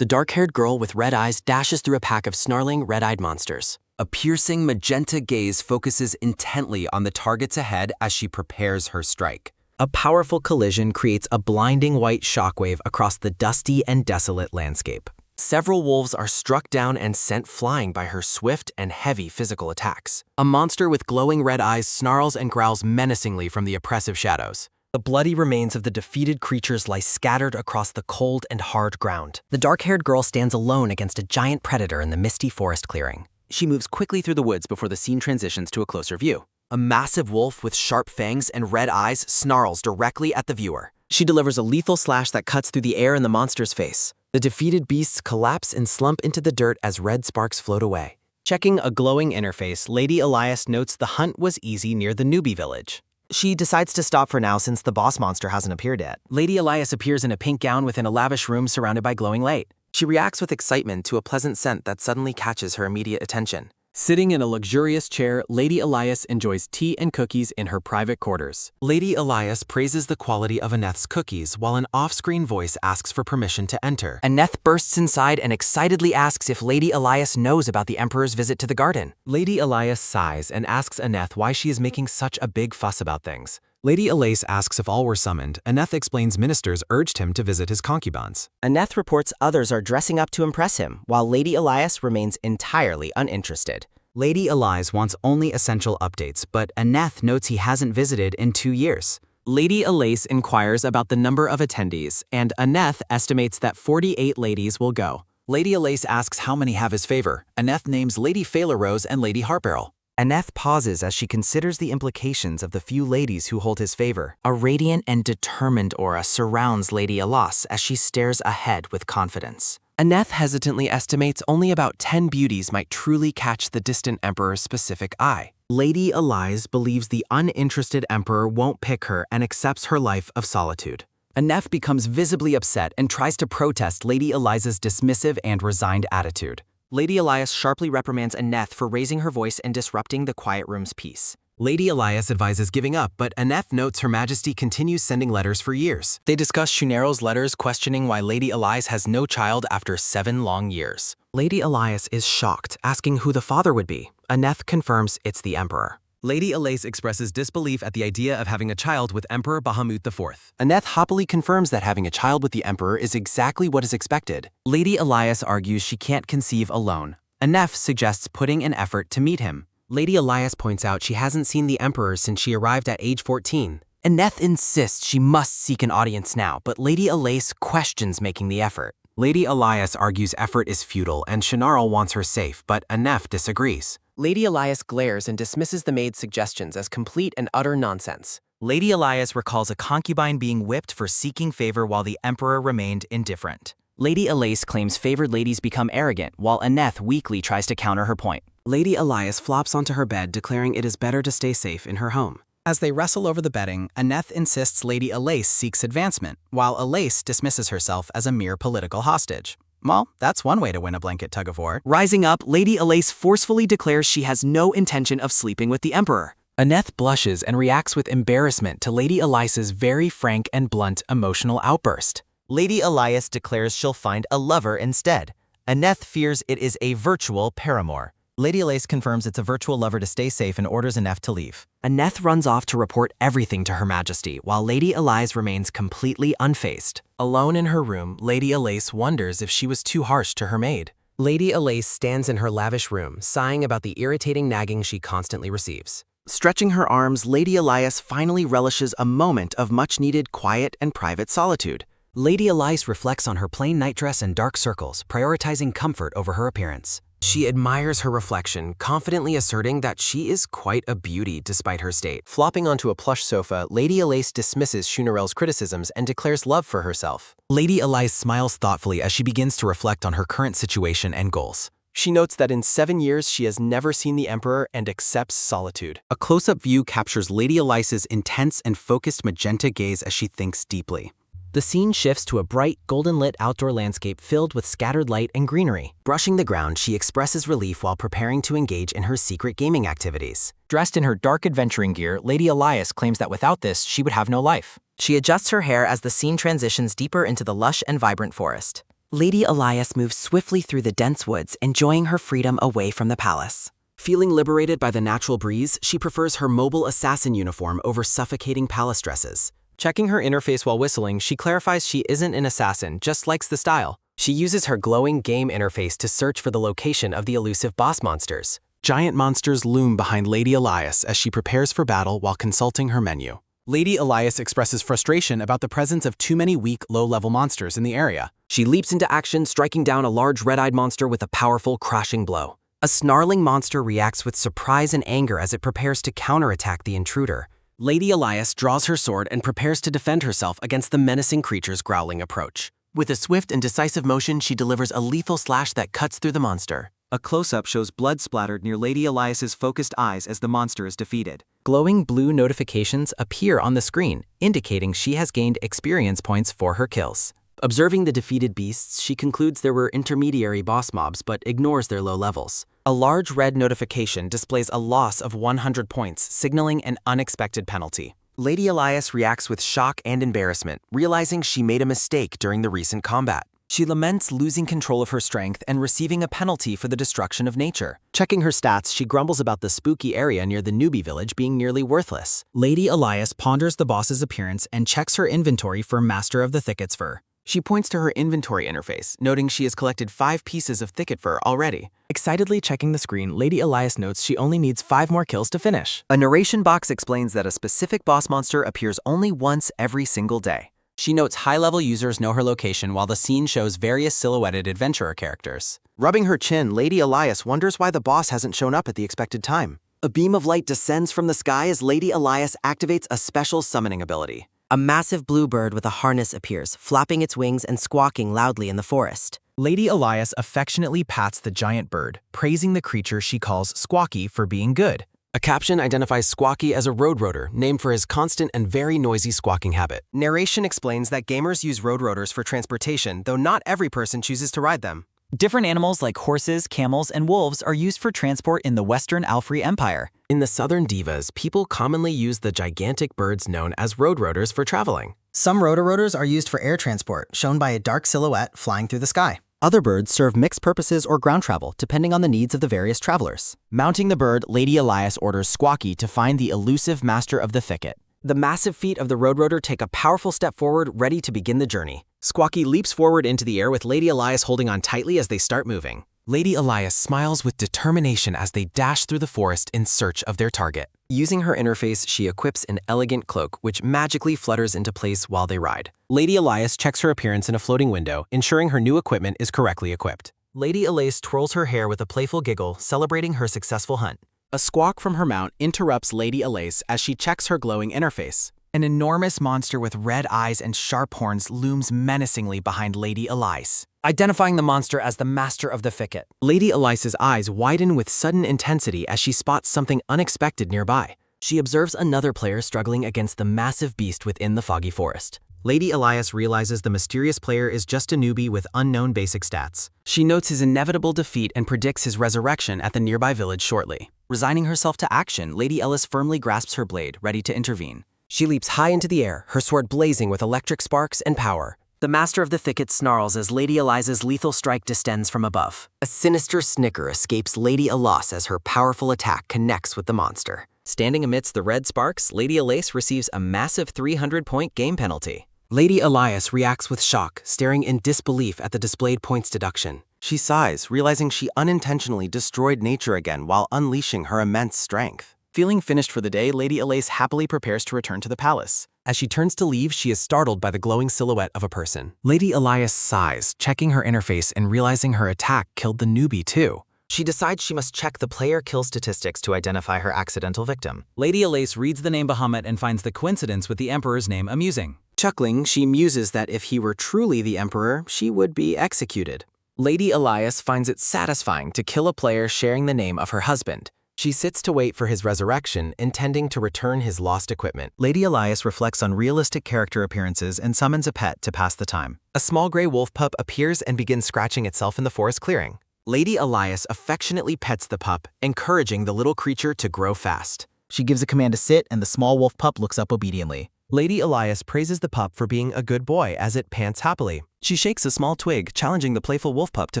The dark-haired girl with red eyes dashes through a pack of snarling, red-eyed monsters. A piercing magenta gaze focuses intently on the targets ahead as she prepares her strike. A powerful collision creates a blinding white shockwave across the dusty and desolate landscape. Several wolves are struck down and sent flying by her swift and heavy physical attacks. A monster with glowing red eyes snarls and growls menacingly from the oppressive shadows. The bloody remains of the defeated creatures lie scattered across the cold and hard ground. The dark-haired girl stands alone against a giant predator in the misty forest clearing. She moves quickly through the woods before the scene transitions to a closer view. A massive wolf with sharp fangs and red eyes snarls directly at the viewer. She delivers a lethal slash that cuts through the air in the monster's face. The defeated beasts collapse and slump into the dirt as red sparks float away. Checking a glowing interface, Lady Elias notes the hunt was easy near the newbie village. She decides to stop for now since the boss monster hasn't appeared yet. Lady Elias appears in a pink gown within a lavish room surrounded by glowing light. She reacts with excitement to a pleasant scent that suddenly catches her immediate attention. Sitting in a luxurious chair, Lady Elias enjoys tea and cookies in her private quarters. Lady Elias praises the quality of Aneth's cookies while an off-screen voice asks for permission to enter. Aneth bursts inside and excitedly asks if Lady Elias knows about the Emperor's visit to the garden. Lady Elias sighs and asks Aneth why she is making such a big fuss about things. Lady Elias asks if all were summoned. Aneth explains ministers urged him to visit his concubines. Aneth reports others are dressing up to impress him, while Lady Elias remains entirely uninterested. Lady Elias wants only essential updates, but Aneth notes he hasn't visited in 2 years. Lady Elias inquires about the number of attendees, and Aneth estimates that 48 ladies will go. Lady Elias asks how many have his favor. Aneth names Lady Phaler Rose and Lady Hartbarrel. Aneth pauses as she considers the implications of the few ladies who hold his favor. A radiant and determined aura surrounds Lady Elias as she stares ahead with confidence. Aneth hesitantly estimates only about 10 beauties might truly catch the distant Emperor's specific eye. Lady Elias believes the uninterested Emperor won't pick her and accepts her life of solitude. Aneth becomes visibly upset and tries to protest Lady Elias's dismissive and resigned attitude. Lady Elias sharply reprimands Aneth for raising her voice and disrupting the quiet room's peace. Lady Elias advises giving up, but Aneth notes Her Majesty continues sending letters for years. They discuss Shunero's letters questioning why Lady Elias has no child after 7 long years. Lady Elias is shocked, asking who the father would be. Aneth confirms it's the Emperor. Lady Elias expresses disbelief at the idea of having a child with Emperor Bahamut IV. Aneth happily confirms that having a child with the Emperor is exactly what is expected. Lady Elias argues she can't conceive alone. Aneth suggests putting an effort to meet him. Lady Elias points out she hasn't seen the Emperor since she arrived at age 14. Aneth insists she must seek an audience now, but Lady Elias questions making the effort. Lady Elias argues effort is futile and Shinarl wants her safe, but Aneth disagrees. Lady Elias glares and dismisses the maid's suggestions as complete and utter nonsense. Lady Elias recalls a concubine being whipped for seeking favor while the Emperor remained indifferent. Lady Elias claims favored ladies become arrogant, while Aneth weakly tries to counter her point. Lady Elias flops onto her bed, declaring it is better to stay safe in her home. As they wrestle over the bedding, Aneth insists Lady Elias seeks advancement, while Elias dismisses herself as a mere political hostage. Well, that's one way to win a blanket tug-of-war. Rising up, Lady Elias forcefully declares she has no intention of sleeping with the Emperor. Aneth blushes and reacts with embarrassment to Lady Elias's very frank and blunt emotional outburst. Lady Elias declares she'll find a lover instead. Aneth fears it is a virtual paramour. Lady Elias confirms it's a virtual lover to stay safe and orders Aneth to leave. Aneth runs off to report everything to Her Majesty, while Lady Elias remains completely unfazed. Alone in her room, Lady Elias wonders if she was too harsh to her maid. Lady Elias stands in her lavish room, sighing about the irritating nagging she constantly receives. Stretching her arms, Lady Elias finally relishes a moment of much-needed quiet and private solitude. Lady Elias reflects on her plain nightdress and dark circles, prioritizing comfort over her appearance. She admires her reflection, confidently asserting that she is quite a beauty despite her state. Flopping onto a plush sofa, Lady Elias dismisses Shunerel's criticisms and declares love for herself. Lady Elias smiles thoughtfully as she begins to reflect on her current situation and goals. She notes that in 7 years she has never seen the Emperor and accepts solitude. A close-up view captures Lady Elias's intense and focused magenta gaze as she thinks deeply. The scene shifts to a bright, golden-lit outdoor landscape filled with scattered light and greenery. Brushing the ground, she expresses relief while preparing to engage in her secret gaming activities. Dressed in her dark adventuring gear, Lady Elias claims that without this, she would have no life. She adjusts her hair as the scene transitions deeper into the lush and vibrant forest. Lady Elias moves swiftly through the dense woods, enjoying her freedom away from the palace. Feeling liberated by the natural breeze, she prefers her mobile assassin uniform over suffocating palace dresses. Checking her interface while whistling, she clarifies she isn't an assassin, just likes the style. She uses her glowing game interface to search for the location of the elusive boss monsters. Giant monsters loom behind Lady Elias as she prepares for battle while consulting her menu. Lady Elias expresses frustration about the presence of too many weak, low-level monsters in the area. She leaps into action, striking down a large red-eyed monster with a powerful, crashing blow. A snarling monster reacts with surprise and anger as it prepares to counterattack the intruder. Lady Elias draws her sword and prepares to defend herself against the menacing creature's growling approach. With a swift and decisive motion, she delivers a lethal slash that cuts through the monster. A close-up shows blood splattered near Lady Elias's focused eyes as the monster is defeated. Glowing blue notifications appear on the screen, indicating she has gained experience points for her kills. Observing the defeated beasts, she concludes there were intermediary boss mobs but ignores their low levels. A large red notification displays a loss of 100 points, signaling an unexpected penalty. Lady Elias reacts with shock and embarrassment, realizing she made a mistake during the recent combat. She laments losing control of her strength and receiving a penalty for the destruction of nature. Checking her stats, she grumbles about the spooky area near the newbie village being nearly worthless. Lady Elias ponders the boss's appearance and checks her inventory for Master of the Thicket's fur. She points to her inventory interface, noting she has collected 5 pieces of thicket fur already. Excitedly checking the screen, Lady Elias notes she only needs 5 more kills to finish. A narration box explains that a specific boss monster appears only once every single day. She notes high-level users know her location while the scene shows various silhouetted adventurer characters. Rubbing her chin, Lady Elias wonders why the boss hasn't shown up at the expected time. A beam of light descends from the sky as Lady Elias activates a special summoning ability. A massive blue bird with a harness appears, flapping its wings and squawking loudly in the forest. Lady Elias affectionately pats the giant bird, praising the creature she calls Squawky for being good. A caption identifies Squawky as a road rotor, named for his constant and very noisy squawking habit. Narration explains that gamers use road rotors for transportation, though not every person chooses to ride them. Different animals like horses, camels, and wolves are used for transport in the Western Alfrey Empire. In the southern divas, people commonly use the gigantic birds known as road rotors for traveling. Some rotorotors are used for air transport, shown by a dark silhouette flying through the sky. Other birds serve mixed purposes or ground travel, depending on the needs of the various travelers. Mounting the bird, Lady Elias orders Squawky to find the elusive Master of the Thicket. The massive feet of the road rotor take a powerful step forward, ready to begin the journey. Squawky leaps forward into the air with Lady Elias holding on tightly as they start moving. Lady Elias smiles with determination as they dash through the forest in search of their target. Using her interface, she equips an elegant cloak, which magically flutters into place while they ride. Lady Elias checks her appearance in a floating window, ensuring her new equipment is correctly equipped. Lady Elias twirls her hair with a playful giggle, celebrating her successful hunt. A squawk from her mount interrupts Lady Elias as she checks her glowing interface. An enormous monster with red eyes and sharp horns looms menacingly behind Lady Elias. Identifying the monster as the Master of the Thicket, Lady Elias's eyes widen with sudden intensity as she spots something unexpected nearby. She observes another player struggling against the massive beast within the foggy forest. Lady Elias realizes the mysterious player is just a newbie with unknown basic stats. She notes his inevitable defeat and predicts his resurrection at the nearby village shortly. Resigning herself to action, Lady Ellis firmly grasps her blade, ready to intervene. She leaps high into the air, her sword blazing with electric sparks and power. The Master of the Thicket snarls as Lady Eliza's lethal strike descends from above. A sinister snicker escapes Lady Elias as her powerful attack connects with the monster. Standing amidst the red sparks, Lady Elias receives a massive 300-point game penalty. Lady Elias reacts with shock, staring in disbelief at the displayed points deduction. She sighs, realizing she unintentionally destroyed nature again while unleashing her immense strength. Feeling finished for the day, Lady Elias happily prepares to return to the palace. As she turns to leave, she is startled by the glowing silhouette of a person. Lady Elias sighs, checking her interface and realizing her attack killed the newbie too. She decides she must check the player kill statistics to identify her accidental victim. Lady Elias reads the name Bahamut and finds the coincidence with the Emperor's name amusing. Chuckling, she muses that if he were truly the Emperor, she would be executed. Lady Elias finds it satisfying to kill a player sharing the name of her husband. She sits to wait for his resurrection, intending to return his lost equipment. Lady Elias reflects on realistic character appearances and summons a pet to pass the time. A small gray wolf pup appears and begins scratching itself in the forest clearing. Lady Elias affectionately pets the pup, encouraging the little creature to grow fast. She gives a command to sit, and the small wolf pup looks up obediently. Lady Elias praises the pup for being a good boy as it pants happily. She shakes a small twig, challenging the playful wolf pup to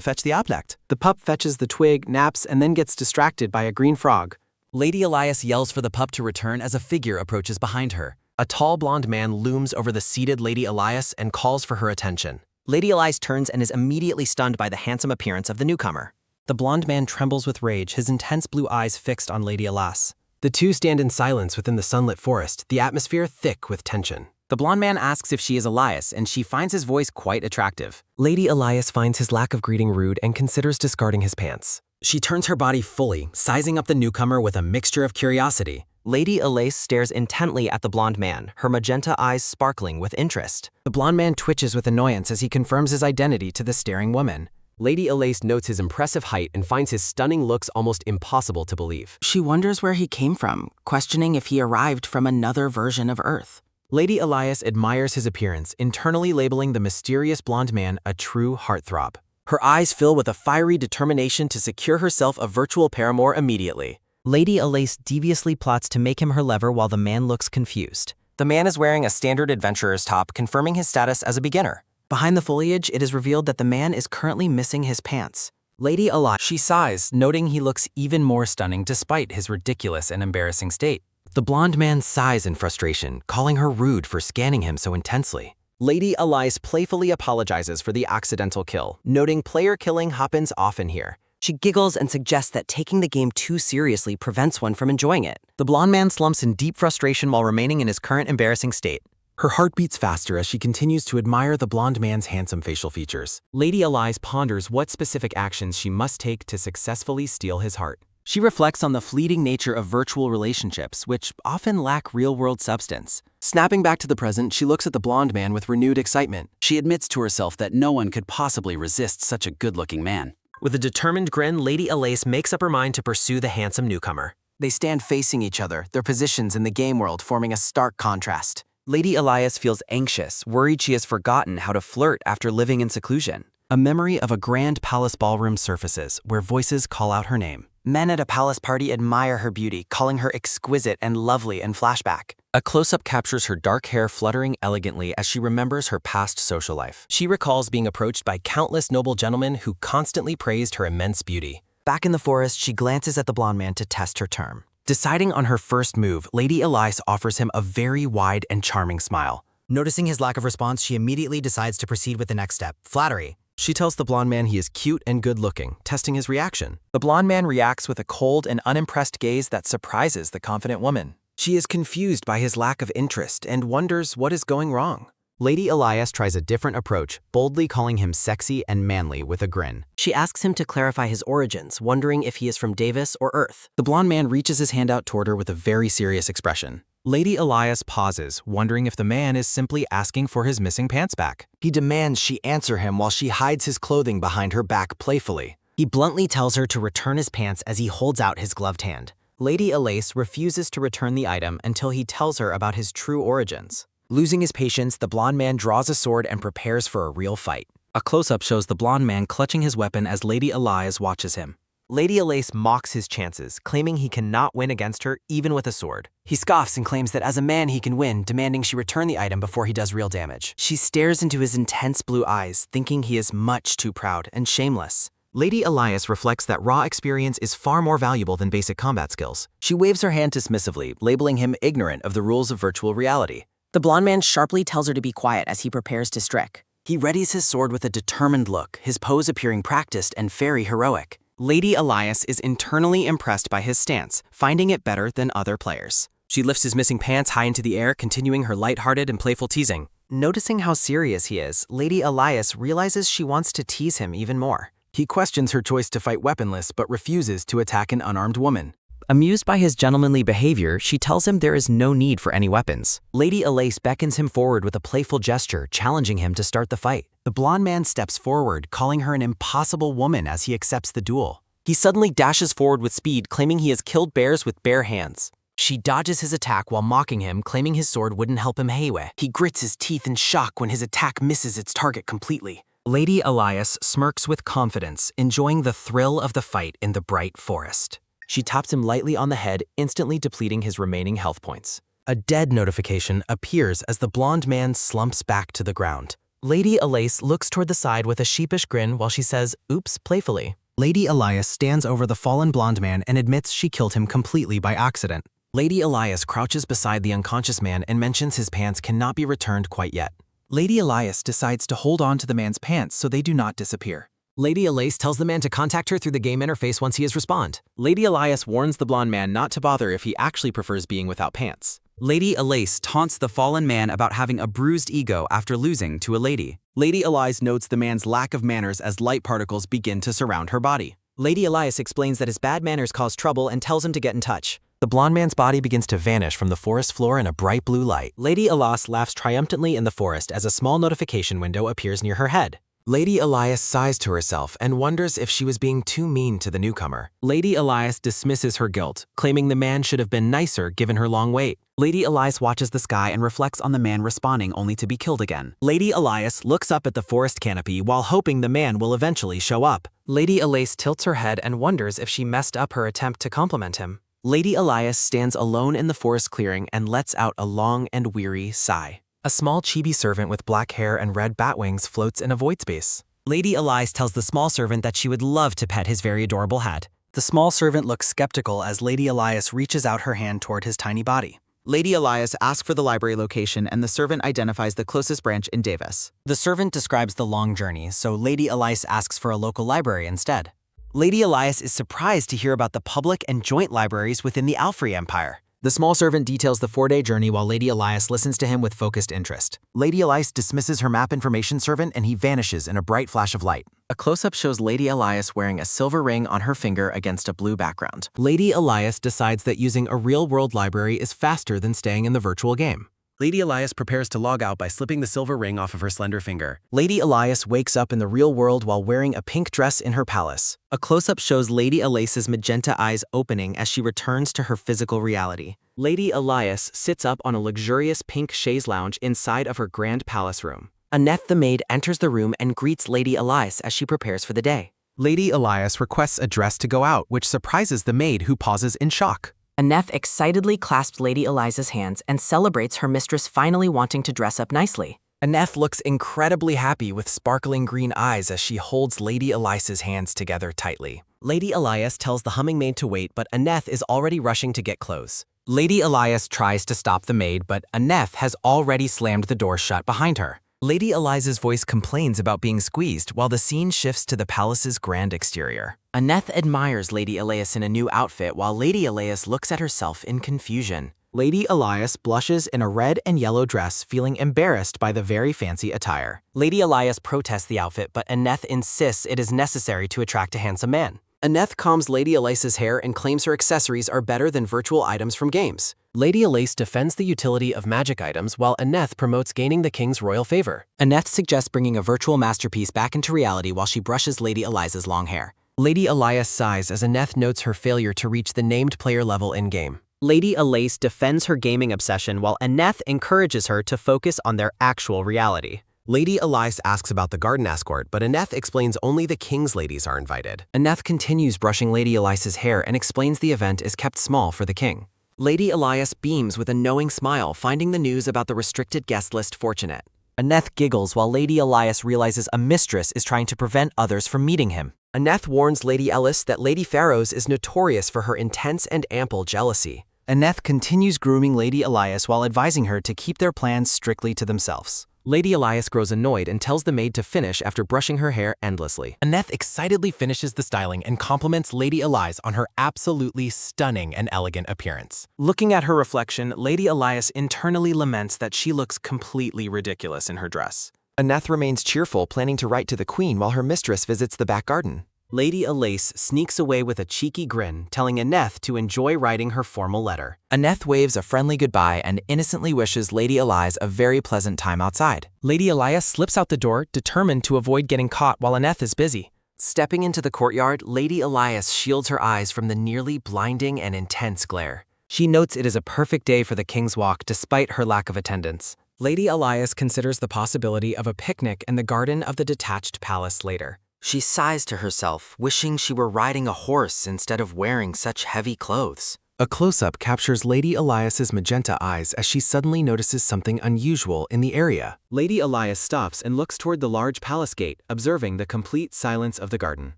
fetch the object. The pup fetches the twig, naps, and then gets distracted by a green frog. Lady Elias yells for the pup to return as a figure approaches behind her. A tall blonde man looms over the seated Lady Elias and calls for her attention. Lady Elias turns and is immediately stunned by the handsome appearance of the newcomer. The blonde man trembles with rage, his intense blue eyes fixed on Lady Elias. The two stand in silence within the sunlit forest, the atmosphere thick with tension. The blonde man asks if she is Elias, and she finds his voice quite attractive. Lady Elias finds his lack of greeting rude and considers discarding his pants. She turns her body fully, sizing up the newcomer with a mixture of curiosity. Lady Elias stares intently at the blonde man, her magenta eyes sparkling with interest. The blonde man twitches with annoyance as he confirms his identity to the staring woman. Lady Elias notes his impressive height and finds his stunning looks almost impossible to believe. She wonders where he came from, questioning if he arrived from another version of Earth. Lady Elias admires his appearance, internally labeling the mysterious blonde man a true heartthrob. Her eyes fill with a fiery determination to secure herself a virtual paramour immediately. Lady Elias deviously plots to make him her lover while the man looks confused. The man is wearing a standard adventurer's top, confirming his status as a beginner. Behind the foliage, it is revealed that the man is currently missing his pants. Lady Elias, she sighs, noting he looks even more stunning despite his ridiculous and embarrassing state. The blonde man sighs in frustration, calling her rude for scanning him so intensely. Lady Elias playfully apologizes for the accidental kill, noting player killing happens often here. She giggles and suggests that taking the game too seriously prevents one from enjoying it. The blonde man slumps in deep frustration while remaining in his current embarrassing state. Her heart beats faster as she continues to admire the blonde man's handsome facial features. Lady Elias ponders what specific actions she must take to successfully steal his heart. She reflects on the fleeting nature of virtual relationships, which often lack real-world substance. Snapping back to the present, she looks at the blonde man with renewed excitement. She admits to herself that no one could possibly resist such a good-looking man. With a determined grin, Lady Elias makes up her mind to pursue the handsome newcomer. They stand facing each other, their positions in the game world forming a stark contrast. Lady Elias feels anxious, worried she has forgotten how to flirt after living in seclusion. A memory of a grand palace ballroom surfaces, where voices call out her name. Men at a palace party admire her beauty, calling her exquisite and lovely in flashback. A close-up captures her dark hair fluttering elegantly as she remembers her past social life. She recalls being approached by countless noble gentlemen who constantly praised her immense beauty. Back in the forest, she glances at the blonde man to test her charm. Deciding on her first move, Lady Elias offers him a very wide and charming smile. Noticing his lack of response, she immediately decides to proceed with the next step, flattery. She tells the blonde man he is cute and good-looking, testing his reaction. The blonde man reacts with a cold and unimpressed gaze that surprises the confident woman. She is confused by his lack of interest and wonders what is going wrong. Lady Elias tries a different approach, boldly calling him sexy and manly with a grin. She asks him to clarify his origins, wondering if he is from Davis or Earth. The blonde man reaches his hand out toward her with a very serious expression. Lady Elias pauses, wondering if the man is simply asking for his missing pants back. He demands she answer him while she hides his clothing behind her back playfully. He bluntly tells her to return his pants as he holds out his gloved hand. Lady Elias refuses to return the item until he tells her about his true origins. Losing his patience, the blonde man draws a sword and prepares for a real fight. A close-up shows the blonde man clutching his weapon as Lady Elias watches him. Lady Elias mocks his chances, claiming he cannot win against her even with a sword. He scoffs and claims that as a man he can win, demanding she return the item before he does real damage. She stares into his intense blue eyes, thinking he is much too proud and shameless. Lady Elias reflects that raw experience is far more valuable than basic combat skills. She waves her hand dismissively, labeling him ignorant of the rules of virtual reality. The blonde man sharply tells her to be quiet as he prepares to strike. He readies his sword with a determined look, his pose appearing practiced and very heroic. Lady Elias is internally impressed by his stance, finding it better than other players. She lifts his missing pants high into the air, continuing her lighthearted and playful teasing. Noticing how serious he is, Lady Elias realizes she wants to tease him even more. He questions her choice to fight weaponless but refuses to attack an unarmed woman. Amused by his gentlemanly behavior, she tells him there is no need for any weapons. Lady Elias beckons him forward with a playful gesture, challenging him to start the fight. The blonde man steps forward, calling her an impossible woman as he accepts the duel. He suddenly dashes forward with speed, claiming he has killed bears with bare hands. She dodges his attack while mocking him, claiming his sword wouldn't help him heiwe. He grits his teeth in shock when his attack misses its target completely. Lady Elias smirks with confidence, enjoying the thrill of the fight in the bright forest. She taps him lightly on the head, instantly depleting his remaining health points. A dead notification appears as the blonde man slumps back to the ground. Lady Elise looks toward the side with a sheepish grin while she says, "Oops," playfully. Lady Elias stands over the fallen blonde man and admits she killed him completely by accident. Lady Elias crouches beside the unconscious man and mentions his pants cannot be returned quite yet. Lady Elias decides to hold on to the man's pants so they do not disappear. Lady Elise tells the man to contact her through the game interface once he has responded. Lady Elias warns the blonde man not to bother if he actually prefers being without pants. Lady Elise taunts the fallen man about having a bruised ego after losing to a lady. Lady Elias notes the man's lack of manners as light particles begin to surround her body. Lady Elias explains that his bad manners cause trouble and tells him to get in touch. The blonde man's body begins to vanish from the forest floor in a bright blue light. Lady Elias laughs triumphantly in the forest as a small notification window appears near her head. Lady Elias sighs to herself and wonders if she was being too mean to the newcomer. Lady Elias dismisses her guilt, claiming the man should have been nicer given her long wait. Lady Elias watches the sky and reflects on the man respawning only to be killed again. Lady Elias looks up at the forest canopy while hoping the man will eventually show up. Lady Elise tilts her head and wonders if she messed up her attempt to compliment him. Lady Elias stands alone in the forest clearing and lets out a long and weary sigh. A small chibi servant with black hair and red bat wings floats in a void space. Lady Elias tells the small servant that she would love to pet his very adorable hat. The small servant looks skeptical as Lady Elias reaches out her hand toward his tiny body. Lady Elias asks for the library location and the servant identifies the closest branch in Davis. The servant describes the long journey, so Lady Elias asks for a local library instead. Lady Elias is surprised to hear about the public and joint libraries within the Alfrey Empire. The small servant details the 4-day journey while Lady Elias listens to him with focused interest. Lady Elias dismisses her map information servant and he vanishes in a bright flash of light. A close-up shows Lady Elias wearing a silver ring on her finger against a blue background. Lady Elias decides that using a real-world library is faster than staying in the virtual game. Lady Elias prepares to log out by slipping the silver ring off of her slender finger. Lady Elias wakes up in the real world while wearing a pink dress in her palace. A close-up shows Lady Elias's magenta eyes opening as she returns to her physical reality. Lady Elias sits up on a luxurious pink chaise lounge inside of her grand palace room. Annette the maid enters the room and greets Lady Elias as she prepares for the day. Lady Elias requests a dress to go out, which surprises the maid who pauses in shock. Annette excitedly clasps Lady Eliza's hands and celebrates her mistress finally wanting to dress up nicely. Annette looks incredibly happy with sparkling green eyes as she holds Lady Elias's hands together tightly. Lady Elias tells the humming maid to wait, but Annette is already rushing to get clothes. Lady Elias tries to stop the maid, but Annette has already slammed the door shut behind her. Lady Eliza's voice complains about being squeezed while the scene shifts to the palace's grand exterior. Annette admires Lady Elias in a new outfit while Lady Elias looks at herself in confusion. Lady Elias blushes in a red and yellow dress, feeling embarrassed by the very fancy attire. Lady Elias protests the outfit, but Annette insists it is necessary to attract a handsome man. Annette combs Lady Elias's hair and claims her accessories are better than virtual items from games. Lady Elise defends the utility of magic items while Annette promotes gaining the king's royal favor. Annette suggests bringing a virtual masterpiece back into reality while she brushes Lady Eliza's long hair. Lady Elias sighs as Annette notes her failure to reach the named player level in-game. Lady Elise defends her gaming obsession while Annette encourages her to focus on their actual reality. Lady Elias asks about the garden escort, but Annette explains only the king's ladies are invited. Annette continues brushing Lady Elias's hair and explains the event is kept small for the king. Lady Elias beams with a knowing smile, finding the news about the restricted guest list fortunate. Annette giggles while Lady Elias realizes a mistress is trying to prevent others from meeting him. Annette warns Lady Ellis that Lady Pharaohs is notorious for her intense and ample jealousy. Annette continues grooming Lady Elias while advising her to keep their plans strictly to themselves. Lady Elias grows annoyed and tells the maid to finish after brushing her hair endlessly. Annette excitedly finishes the styling and compliments Lady Elias on her absolutely stunning and elegant appearance. Looking at her reflection, Lady Elias internally laments that she looks completely ridiculous in her dress. Annette remains cheerful, planning to write to the queen while her mistress visits the back garden. Lady Elise sneaks away with a cheeky grin, telling Annette to enjoy writing her formal letter. Annette waves a friendly goodbye and innocently wishes Lady Elias a very pleasant time outside. Lady Elias slips out the door, determined to avoid getting caught while Annette is busy. Stepping into the courtyard, Lady Elias shields her eyes from the nearly blinding and intense glare. She notes it is a perfect day for the King's Walk despite her lack of attendance. Lady Elias considers the possibility of a picnic in the garden of the detached palace later. She sighs to herself, wishing she were riding a horse instead of wearing such heavy clothes. A close-up captures Lady Elias's magenta eyes as she suddenly notices something unusual in the area. Lady Elias stops and looks toward the large palace gate, observing the complete silence of the garden.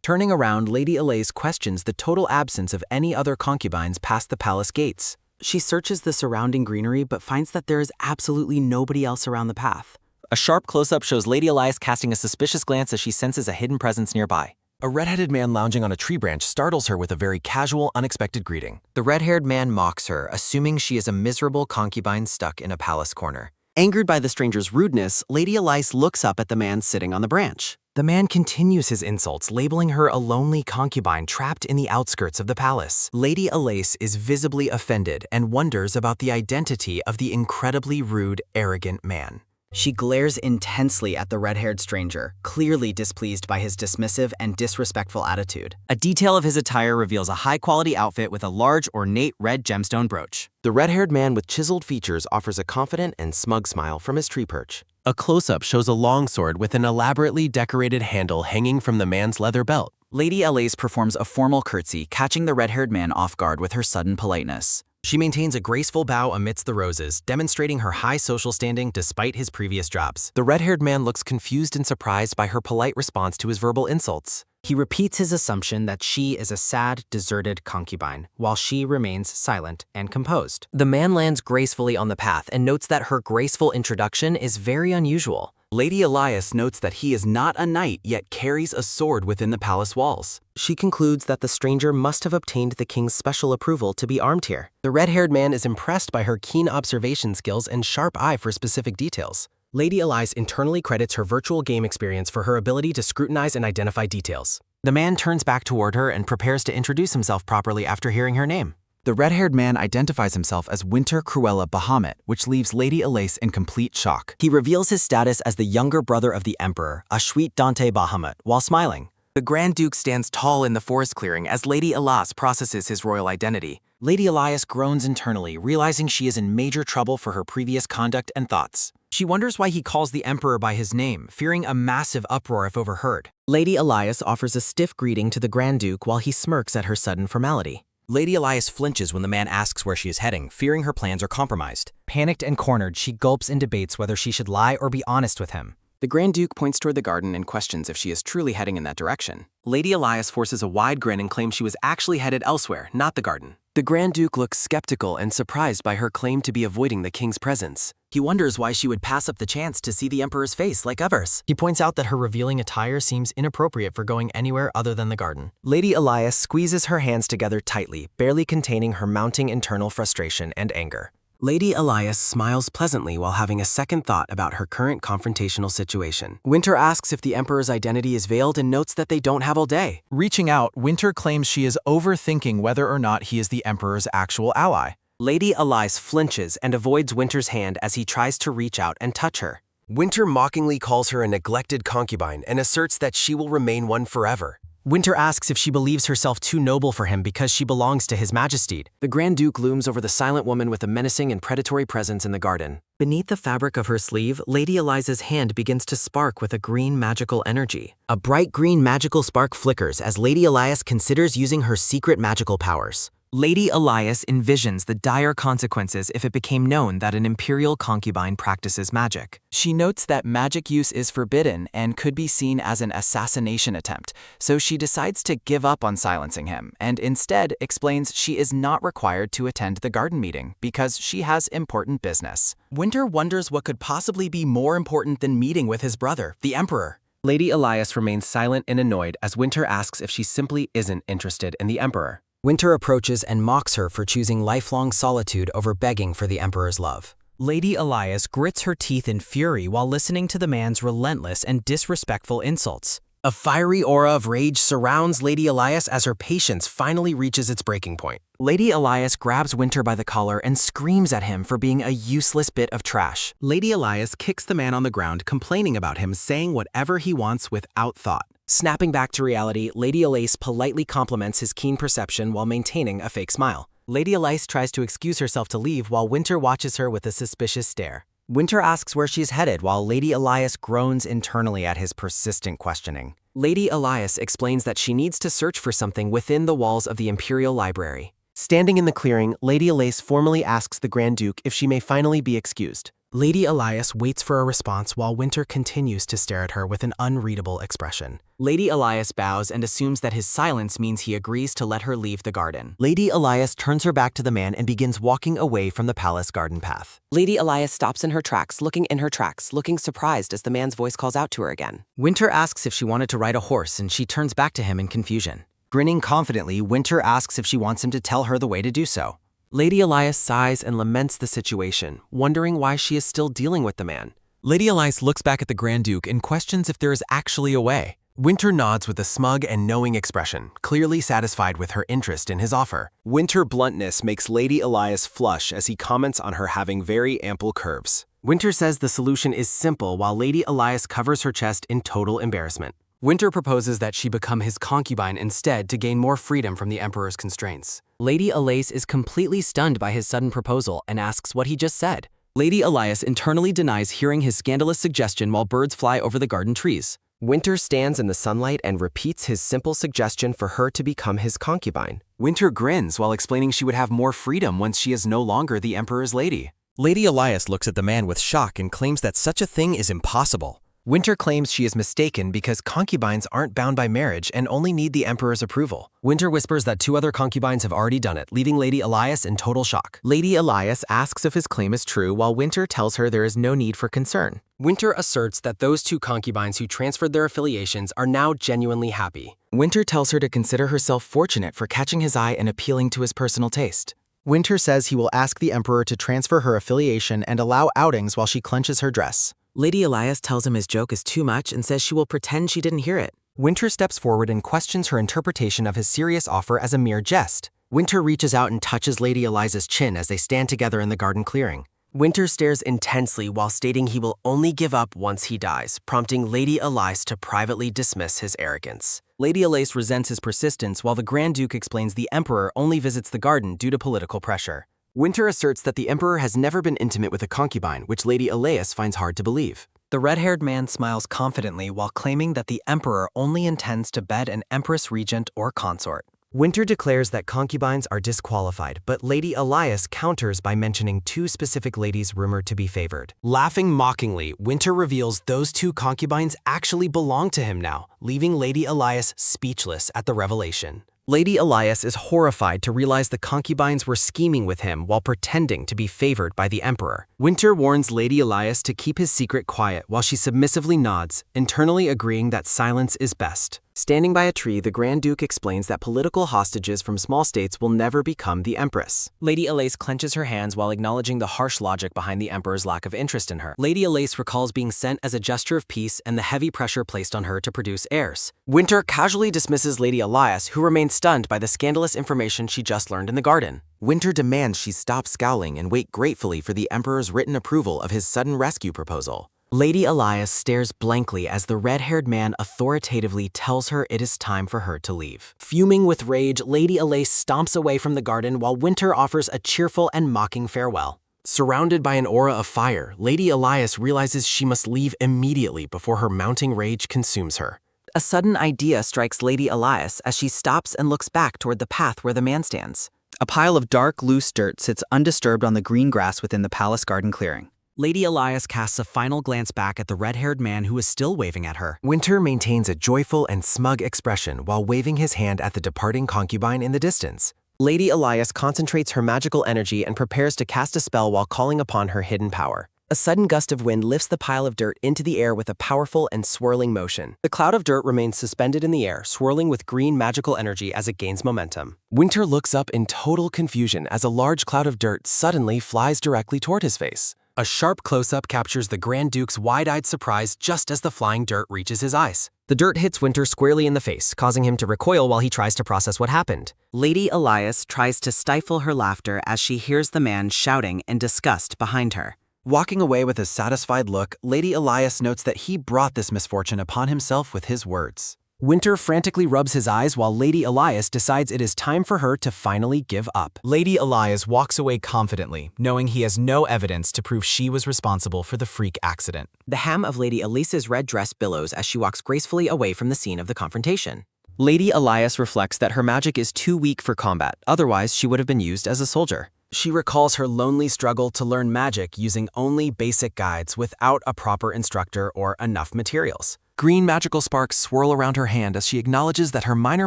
Turning around, Lady Elias questions the total absence of any other concubines past the palace gates. She searches the surrounding greenery but finds that there is absolutely nobody else around the path. A sharp close-up shows Lady Elias casting a suspicious glance as she senses a hidden presence nearby. A red-headed man lounging on a tree branch startles her with a very casual, unexpected greeting. The red-haired man mocks her, assuming she is a miserable concubine stuck in a palace corner. Angered by the stranger's rudeness, Lady Elias looks up at the man sitting on the branch. The man continues his insults, labeling her a lonely concubine trapped in the outskirts of the palace. Lady Elias is visibly offended and wonders about the identity of the incredibly rude, arrogant man. She glares intensely at the red-haired stranger, clearly displeased by his dismissive and disrespectful attitude. A detail of his attire reveals a high-quality outfit with a large, ornate red gemstone brooch. The red-haired man with chiseled features offers a confident and smug smile from his tree perch. A close-up shows a longsword with an elaborately decorated handle hanging from the man's leather belt. Lady Elias performs a formal curtsy, catching the red-haired man off guard with her sudden politeness. She maintains a graceful bow amidst the roses, demonstrating her high social standing despite his previous jobs. The red-haired man looks confused and surprised by her polite response to his verbal insults. He repeats his assumption that she is a sad, deserted concubine, while she remains silent and composed. The man lands gracefully on the path and notes that her graceful introduction is very unusual. Lady Elias notes that he is not a knight yet carries a sword within the palace walls. She concludes that the stranger must have obtained the king's special approval to be armed here. The red-haired man is impressed by her keen observation skills and sharp eye for specific details. Lady Elias internally credits her virtual game experience for her ability to scrutinize and identify details. The man turns back toward her and prepares to introduce himself properly after hearing her name. The red-haired man identifies himself as Winter Cruella Bahamut, which leaves Lady Elias in complete shock. He reveals his status as the younger brother of the Emperor, Ashwit Dante Bahamut, while smiling. The Grand Duke stands tall in the forest clearing as Lady Elias processes his royal identity. Lady Elias groans internally, realizing she is in major trouble for her previous conduct and thoughts. She wonders why he calls the Emperor by his name, fearing a massive uproar if overheard. Lady Elias offers a stiff greeting to the Grand Duke while he smirks at her sudden formality. Lady Elias flinches when the man asks where she is heading, fearing her plans are compromised. Panicked and cornered, she gulps and debates whether she should lie or be honest with him. The Grand Duke points toward the garden and questions if she is truly heading in that direction. Lady Elias forces a wide grin and claims she was actually headed elsewhere, not the garden. The Grand Duke looks skeptical and surprised by her claim to be avoiding the king's presence. He wonders why she would pass up the chance to see the Emperor's face like others. He points out that her revealing attire seems inappropriate for going anywhere other than the garden. Lady Elias squeezes her hands together tightly, barely containing her mounting internal frustration and anger. Lady Elias smiles pleasantly while having a second thought about her current confrontational situation. Winter asks if the Emperor's identity is veiled and notes that they don't have all day. Reaching out, Winter claims she is overthinking whether or not he is the Emperor's actual ally. Lady Elias flinches and avoids Winter's hand as he tries to reach out and touch her. Winter mockingly calls her a neglected concubine and asserts that she will remain one forever. Winter asks if she believes herself too noble for him because she belongs to His Majesty. The Grand Duke looms over the silent woman with a menacing and predatory presence in the garden. Beneath the fabric of her sleeve, Lady Eliza's hand begins to spark with a green magical energy. A bright green magical spark flickers as Lady Elias considers using her secret magical powers. Lady Elias envisions the dire consequences if it became known that an imperial concubine practices magic. She notes that magic use is forbidden and could be seen as an assassination attempt, so she decides to give up on silencing him and instead explains she is not required to attend the garden meeting because she has important business. Winter wonders what could possibly be more important than meeting with his brother, the Emperor. Lady Elias remains silent and annoyed as Winter asks if she simply isn't interested in the Emperor. Winter approaches and mocks her for choosing lifelong solitude over begging for the Emperor's love. Lady Elias grits her teeth in fury while listening to the man's relentless and disrespectful insults. A fiery aura of rage surrounds Lady Elias as her patience finally reaches its breaking point. Lady Elias grabs Winter by the collar and screams at him for being a useless bit of trash. Lady Elias kicks the man on the ground, complaining about him saying whatever he wants without thought. Snapping back to reality, Lady Elias politely compliments his keen perception while maintaining a fake smile. Lady Elias tries to excuse herself to leave while Winter watches her with a suspicious stare. Winter asks where she's headed while Lady Elias groans internally at his persistent questioning. Lady Elias explains that she needs to search for something within the walls of the Imperial Library. Standing in the clearing, Lady Elias formally asks the Grand Duke if she may finally be excused. Lady Elias waits for a response while Winter continues to stare at her with an unreadable expression. Lady Elias bows and assumes that his silence means he agrees to let her leave the garden. Lady Elias turns her back to the man and begins walking away from the palace garden path. Lady Elias stops in her tracks, looking surprised as the man's voice calls out to her again. Winter asks if she wanted to ride a horse, and she turns back to him in confusion. Grinning confidently, Winter asks if she wants him to tell her the way to do so. Lady Elias sighs and laments the situation, wondering why she is still dealing with the man. Lady Elias looks back at the Grand Duke and questions if there is actually a way. Winter nods with a smug and knowing expression, clearly satisfied with her interest in his offer. Winter bluntness makes Lady Elias flush as he comments on her having very ample curves. Winter says the solution is simple while Lady Elias covers her chest in total embarrassment. Winter proposes that she become his concubine instead to gain more freedom from the Emperor's constraints. Lady Elias is completely stunned by his sudden proposal and asks what he just said. Lady Elias internally denies hearing his scandalous suggestion while birds fly over the garden trees. Winter stands in the sunlight and repeats his simple suggestion for her to become his concubine. Winter grins while explaining she would have more freedom once she is no longer the Emperor's lady. Lady Elias looks at the man with shock and claims that such a thing is impossible. Winter claims she is mistaken because concubines aren't bound by marriage and only need the Emperor's approval. Winter whispers that 2 other concubines have already done it, leaving Lady Elias in total shock. Lady Elias asks if his claim is true while Winter tells her there is no need for concern. Winter asserts that those 2 concubines who transferred their affiliations are now genuinely happy. Winter tells her to consider herself fortunate for catching his eye and appealing to his personal taste. Winter says he will ask the Emperor to transfer her affiliation and allow outings while she clenches her dress. Lady Elias tells him his joke is too much and says she will pretend she didn't hear it. Winter steps forward and questions her interpretation of his serious offer as a mere jest. Winter reaches out and touches Lady Eliza's chin as they stand together in the garden clearing. Winter stares intensely while stating he will only give up once he dies, prompting Lady Elias to privately dismiss his arrogance. Lady Elias resents his persistence while the Grand Duke explains the Emperor only visits the garden due to political pressure. Winter asserts that the Emperor has never been intimate with a concubine, which Lady Elias finds hard to believe. The red-haired man smiles confidently while claiming that the Emperor only intends to bed an Empress Regent or consort. Winter declares that concubines are disqualified, but Lady Elias counters by mentioning 2 specific ladies rumored to be favored. Laughing mockingly, Winter reveals those 2 concubines actually belong to him now, leaving Lady Elias speechless at the revelation. Lady Elias is horrified to realize the concubines were scheming with him while pretending to be favored by the Emperor. Winter warns Lady Elias to keep his secret quiet while she submissively nods, internally agreeing that silence is best. Standing by a tree, the Grand Duke explains that political hostages from small states will never become the Empress. Lady Elias clenches her hands while acknowledging the harsh logic behind the Emperor's lack of interest in her. Lady Elias recalls being sent as a gesture of peace and the heavy pressure placed on her to produce heirs. Winter casually dismisses Lady Elias, who remains stunned by the scandalous information she just learned in the garden. Winter demands she stop scowling and wait gratefully for the Emperor's written approval of his sudden rescue proposal. Lady Elias stares blankly as the red-haired man authoritatively tells her it is time for her to leave. Fuming with rage, Lady Elias stomps away from the garden while Winter offers a cheerful and mocking farewell. Surrounded by an aura of fire, Lady Elias realizes she must leave immediately before her mounting rage consumes her. A sudden idea strikes Lady Elias as she stops and looks back toward the path where the man stands. A pile of dark, loose dirt sits undisturbed on the green grass within the palace garden clearing. Lady Elias casts a final glance back at the red-haired man who is still waving at her. Winter maintains a joyful and smug expression while waving his hand at the departing concubine in the distance. Lady Elias concentrates her magical energy and prepares to cast a spell while calling upon her hidden power. A sudden gust of wind lifts the pile of dirt into the air with a powerful and swirling motion. The cloud of dirt remains suspended in the air, swirling with green magical energy as it gains momentum. Winter looks up in total confusion as a large cloud of dirt suddenly flies directly toward his face. A sharp close-up captures the Grand Duke's wide-eyed surprise just as the flying dirt reaches his eyes. The dirt hits Winter squarely in the face, causing him to recoil while he tries to process what happened. Lady Elias tries to stifle her laughter as she hears the man shouting in disgust behind her. Walking away with a satisfied look, Lady Elias notes that he brought this misfortune upon himself with his words. Winter frantically rubs his eyes while Lady Elias decides it is time for her to finally give up. Lady Elias walks away confidently, knowing he has no evidence to prove she was responsible for the freak accident. The hem of Lady Elisa's red dress billows as she walks gracefully away from the scene of the confrontation. Lady Elias reflects that her magic is too weak for combat, otherwise she would have been used as a soldier. She recalls her lonely struggle to learn magic using only basic guides without a proper instructor or enough materials. Green magical sparks swirl around her hand as she acknowledges that her minor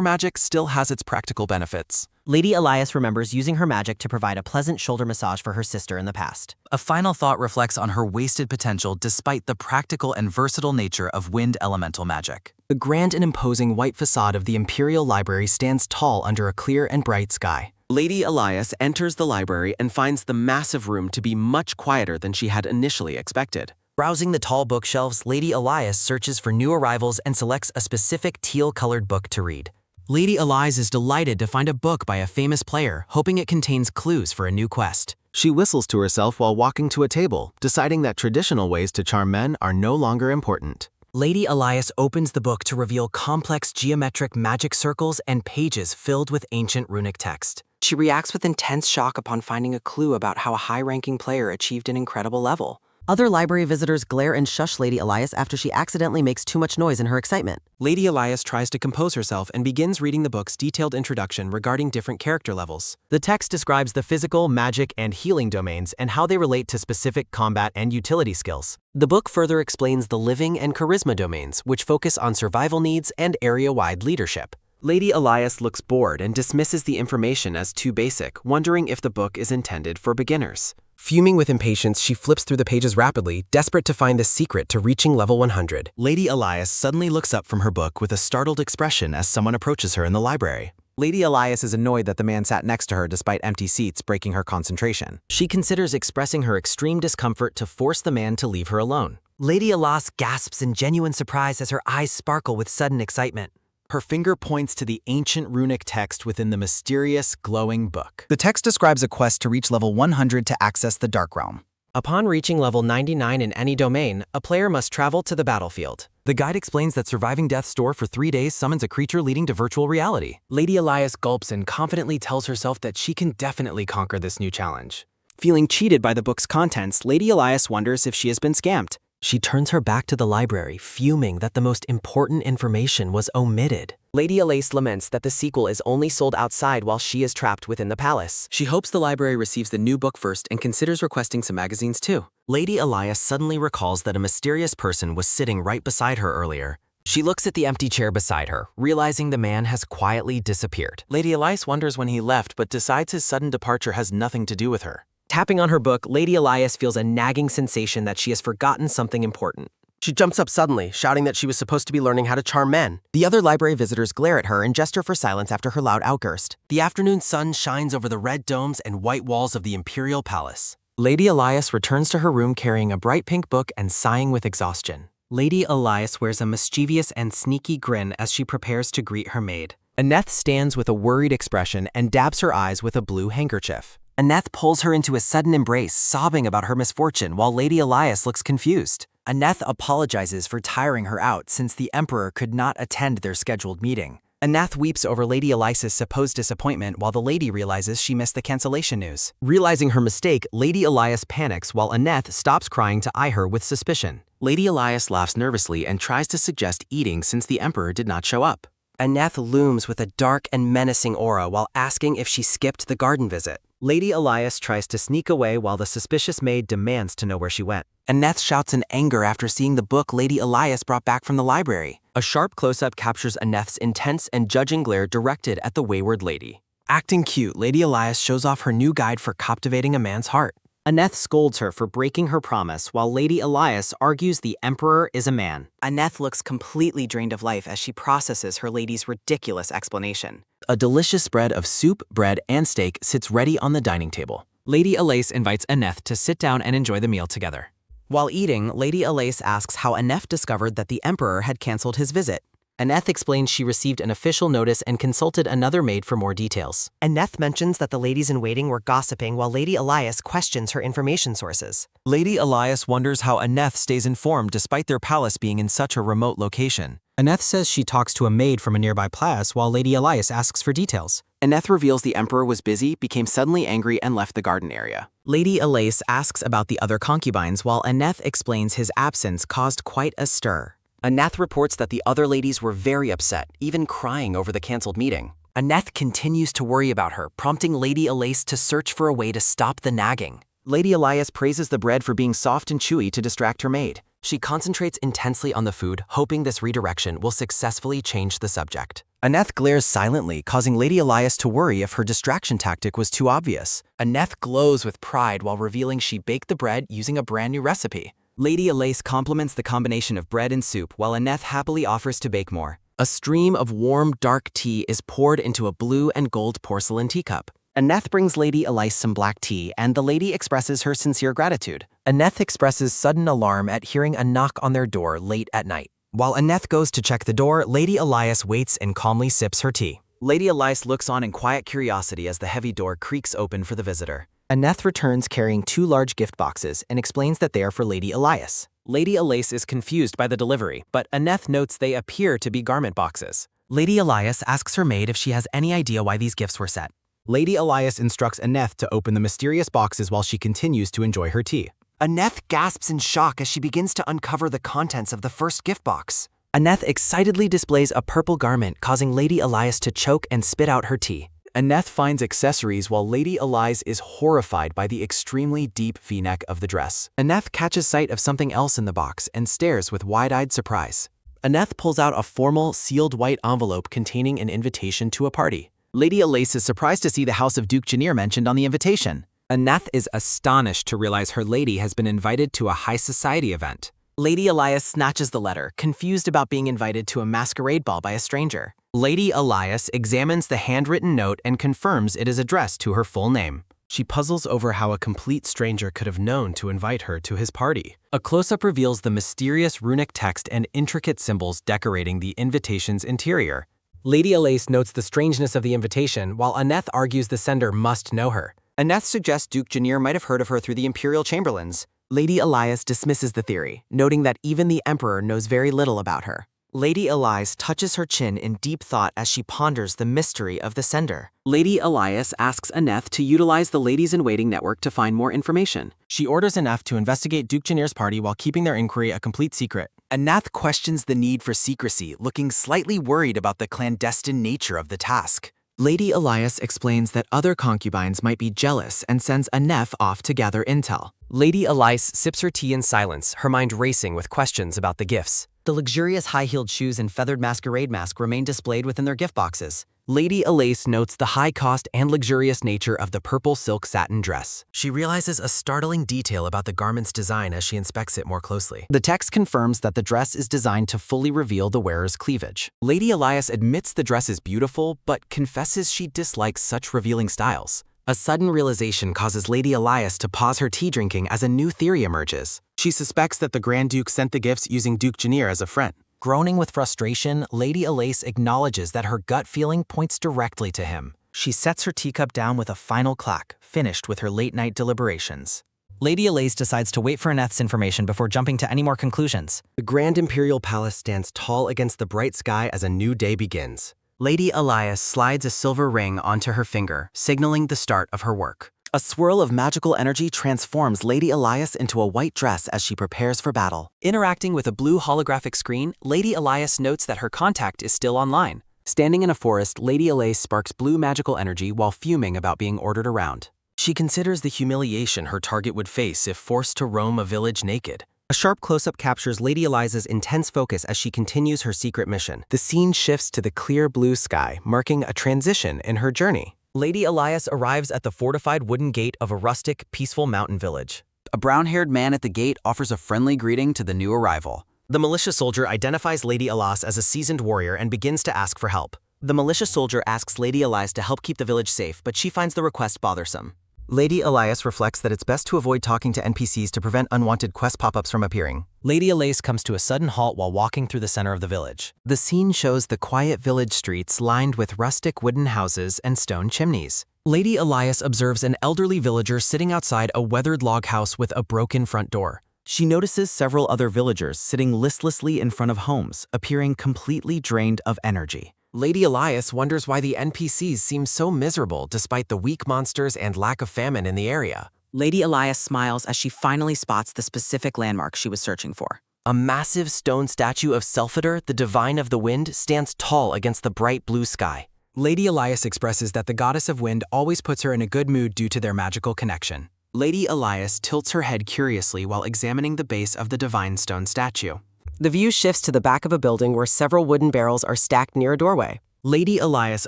magic still has its practical benefits. Lady Elias remembers using her magic to provide a pleasant shoulder massage for her sister in the past. A final thought reflects on her wasted potential despite the practical and versatile nature of wind elemental magic. The grand and imposing white facade of the Imperial Library stands tall under a clear and bright sky. Lady Elias enters the library and finds the massive room to be much quieter than she had initially expected. Browsing the tall bookshelves, Lady Elias searches for new arrivals and selects a specific teal-colored book to read. Lady Elias is delighted to find a book by a famous player, hoping it contains clues for a new quest. She whistles to herself while walking to a table, deciding that traditional ways to charm men are no longer important. Lady Elias opens the book to reveal complex geometric magic circles and pages filled with ancient runic text. She reacts with intense shock upon finding a clue about how a high-ranking player achieved an incredible level. Other library visitors glare and shush Lady Elias after she accidentally makes too much noise in her excitement. Lady Elias tries to compose herself and begins reading the book's detailed introduction regarding different character levels. The text describes the physical, magic, and healing domains and how they relate to specific combat and utility skills. The book further explains the living and charisma domains, which focus on survival needs and area-wide leadership. Lady Elias looks bored and dismisses the information as too basic, wondering if the book is intended for beginners. Fuming with impatience, she flips through the pages rapidly, desperate to find the secret to reaching level 100. Lady Elias suddenly looks up from her book with a startled expression as someone approaches her in the library. Lady Elias is annoyed that the man sat next to her despite empty seats, breaking her concentration. She considers expressing her extreme discomfort to force the man to leave her alone. Lady Elias gasps in genuine surprise as her eyes sparkle with sudden excitement. Her finger points to the ancient runic text within the mysterious, glowing book. The text describes a quest to reach level 100 to access the Dark Realm. Upon reaching level 99 in any domain, a player must travel to the battlefield. The guide explains that surviving death's door for 3 days summons a creature leading to virtual reality. Lady Elias gulps and confidently tells herself that she can definitely conquer this new challenge. Feeling cheated by the book's contents, Lady Elias wonders if she has been scammed. She turns her back to the library, fuming that the most important information was omitted. Lady Elias laments that the sequel is only sold outside while she is trapped within the palace. She hopes the library receives the new book first and considers requesting some magazines too. Lady Elias suddenly recalls that a mysterious person was sitting right beside her earlier. She looks at the empty chair beside her, realizing the man has quietly disappeared. Lady Elias wonders when he left but decides his sudden departure has nothing to do with her. Tapping on her book, Lady Elias feels a nagging sensation that she has forgotten something important. She jumps up suddenly, shouting that she was supposed to be learning how to charm men. The other library visitors glare at her and gesture for silence after her loud outburst. The afternoon sun shines over the red domes and white walls of the Imperial Palace. Lady Elias returns to her room carrying a bright pink book and sighing with exhaustion. Lady Elias wears a mischievous and sneaky grin as she prepares to greet her maid. Aneth stands with a worried expression and dabs her eyes with a blue handkerchief. Aneth pulls her into a sudden embrace, sobbing about her misfortune while Lady Elias looks confused. Aneth apologizes for tiring her out since the Emperor could not attend their scheduled meeting. Aneth weeps over Lady Elias's supposed disappointment while the lady realizes she missed the cancellation news. Realizing her mistake, Lady Elias panics while Aneth stops crying to eye her with suspicion. Lady Elias laughs nervously and tries to suggest eating since the Emperor did not show up. Aneth looms with a dark and menacing aura while asking if she skipped the garden visit. Lady Elias tries to sneak away while the suspicious maid demands to know where she went. Aneth shouts in anger after seeing the book Lady Elias brought back from the library. A sharp close-up captures Aneth's intense and judging glare directed at the wayward lady. Acting cute, Lady Elias shows off her new guide for captivating a man's heart. Aneth scolds her for breaking her promise while Lady Elias argues the Emperor is a man. Aneth looks completely drained of life as she processes her lady's ridiculous explanation. A delicious spread of soup, bread, and steak sits ready on the dining table. Lady Elias invites Aneth to sit down and enjoy the meal together. While eating, Lady Elias asks how Aneth discovered that the Emperor had canceled his visit. Aneth explains she received an official notice and consulted another maid for more details. Aneth mentions that the ladies-in-waiting were gossiping while Lady Elias questions her information sources. Lady Elias wonders how Aneth stays informed despite their palace being in such a remote location. Aneth says she talks to a maid from a nearby palace while Lady Elias asks for details. Aneth reveals the Emperor was busy, became suddenly angry, and left the garden area. Lady Elias asks about the other concubines while Aneth explains his absence caused quite a stir. Aneth reports that the other ladies were very upset, even crying over the cancelled meeting. Aneth continues to worry about her, prompting Lady Elise to search for a way to stop the nagging. Lady Elias praises the bread for being soft and chewy to distract her maid. She concentrates intensely on the food, hoping this redirection will successfully change the subject. Aneth glares silently, causing Lady Elias to worry if her distraction tactic was too obvious. Aneth glows with pride while revealing she baked the bread using a brand new recipe. Lady Elise compliments the combination of bread and soup while Aneth happily offers to bake more. A stream of warm, dark tea is poured into a blue and gold porcelain teacup. Aneth brings Lady Elise some black tea, and the lady expresses her sincere gratitude. Aneth expresses sudden alarm at hearing a knock on their door late at night. While Aneth goes to check the door, Lady Elias waits and calmly sips her tea. Lady Elias looks on in quiet curiosity as the heavy door creaks open for the visitor. Aneth returns carrying 2 large gift boxes and explains that they are for Lady Elias. Lady Elise is confused by the delivery, but Aneth notes they appear to be garment boxes. Lady Elias asks her maid if she has any idea why these gifts were set. Lady Elias instructs Aneth to open the mysterious boxes while she continues to enjoy her tea. Aneth gasps in shock as she begins to uncover the contents of the first gift box. Aneth excitedly displays a purple garment, causing Lady Elias to choke and spit out her tea. Aneth finds accessories while Lady Elias is horrified by the extremely deep V-neck of the dress. Aneth catches sight of something else in the box and stares with wide-eyed surprise. Aneth pulls out a formal, sealed white envelope containing an invitation to a party. Lady Elise is surprised to see the house of Duke Janir mentioned on the invitation. Aneth is astonished to realize her lady has been invited to a high society event. Lady Elias snatches the letter, confused about being invited to a masquerade ball by a stranger. Lady Elias examines the handwritten note and confirms it is addressed to her full name. She puzzles over how a complete stranger could have known to invite her to his party. A close-up reveals the mysterious runic text and intricate symbols decorating the invitation's interior. Lady Elise notes the strangeness of the invitation, while Aneth argues the sender must know her. Aneth suggests Duke Janir might have heard of her through the Imperial Chamberlains. Lady Elias dismisses the theory, noting that even the Emperor knows very little about her. Lady Elias touches her chin in deep thought as she ponders the mystery of the sender. Lady Elias asks Aneth to utilize the Ladies-in-Waiting network to find more information. She orders Aneth to investigate Duke Janir's party while keeping their inquiry a complete secret. Aneth questions the need for secrecy, looking slightly worried about the clandestine nature of the task. Lady Elias explains that other concubines might be jealous and sends Aneth off to gather intel. Lady Elias sips her tea in silence, her mind racing with questions about the gifts. The luxurious high-heeled shoes and feathered masquerade mask remain displayed within their gift boxes. Lady Elise notes the high cost and luxurious nature of the purple silk satin dress. She realizes a startling detail about the garment's design as she inspects it more closely. The text confirms that the dress is designed to fully reveal the wearer's cleavage. Lady Elias admits the dress is beautiful, but confesses she dislikes such revealing styles. A sudden realization causes Lady Elias to pause her tea drinking as a new theory emerges. She suspects that the Grand Duke sent the gifts using Duke Janir as a friend. Groaning with frustration, Lady Elise acknowledges that her gut feeling points directly to him. She sets her teacup down with a final clack, finished with her late-night deliberations. Lady Elise decides to wait for Aneth's information before jumping to any more conclusions. The Grand Imperial Palace stands tall against the bright sky as a new day begins. Lady Elias slides a silver ring onto her finger, signaling the start of her work. A swirl of magical energy transforms Lady Elias into a white dress as she prepares for battle. Interacting with a blue holographic screen, Lady Elias notes that her contact is still online. Standing in a forest, Lady Elise sparks blue magical energy while fuming about being ordered around. She considers the humiliation her target would face if forced to roam a village naked. A sharp close-up captures Lady Eliza's intense focus as she continues her secret mission. The scene shifts to the clear blue sky, marking a transition in her journey. Lady Elias arrives at the fortified wooden gate of a rustic, peaceful mountain village. A brown-haired man at the gate offers a friendly greeting to the new arrival. The militia soldier identifies Lady Elias as a seasoned warrior and begins to ask for help. The militia soldier asks Lady Elias to help keep the village safe, but she finds the request bothersome. Lady Elias reflects that it's best to avoid talking to NPCs to prevent unwanted quest pop-ups from appearing. Lady Elias comes to a sudden halt while walking through the center of the village. The scene shows the quiet village streets lined with rustic wooden houses and stone chimneys. Lady Elias observes an elderly villager sitting outside a weathered log house with a broken front door. She notices several other villagers sitting listlessly in front of homes, appearing completely drained of energy. Lady Elias wonders why the NPCs seem so miserable despite the weak monsters and lack of famine in the area. Lady Elias smiles as she finally spots the specific landmark she was searching for. A massive stone statue of Selfeter, the divine of the wind, stands tall against the bright blue sky. Lady Elias expresses that the goddess of wind always puts her in a good mood due to their magical connection. Lady Elias tilts her head curiously while examining the base of the divine stone statue. The view shifts to the back of a building where several wooden barrels are stacked near a doorway. Lady Elias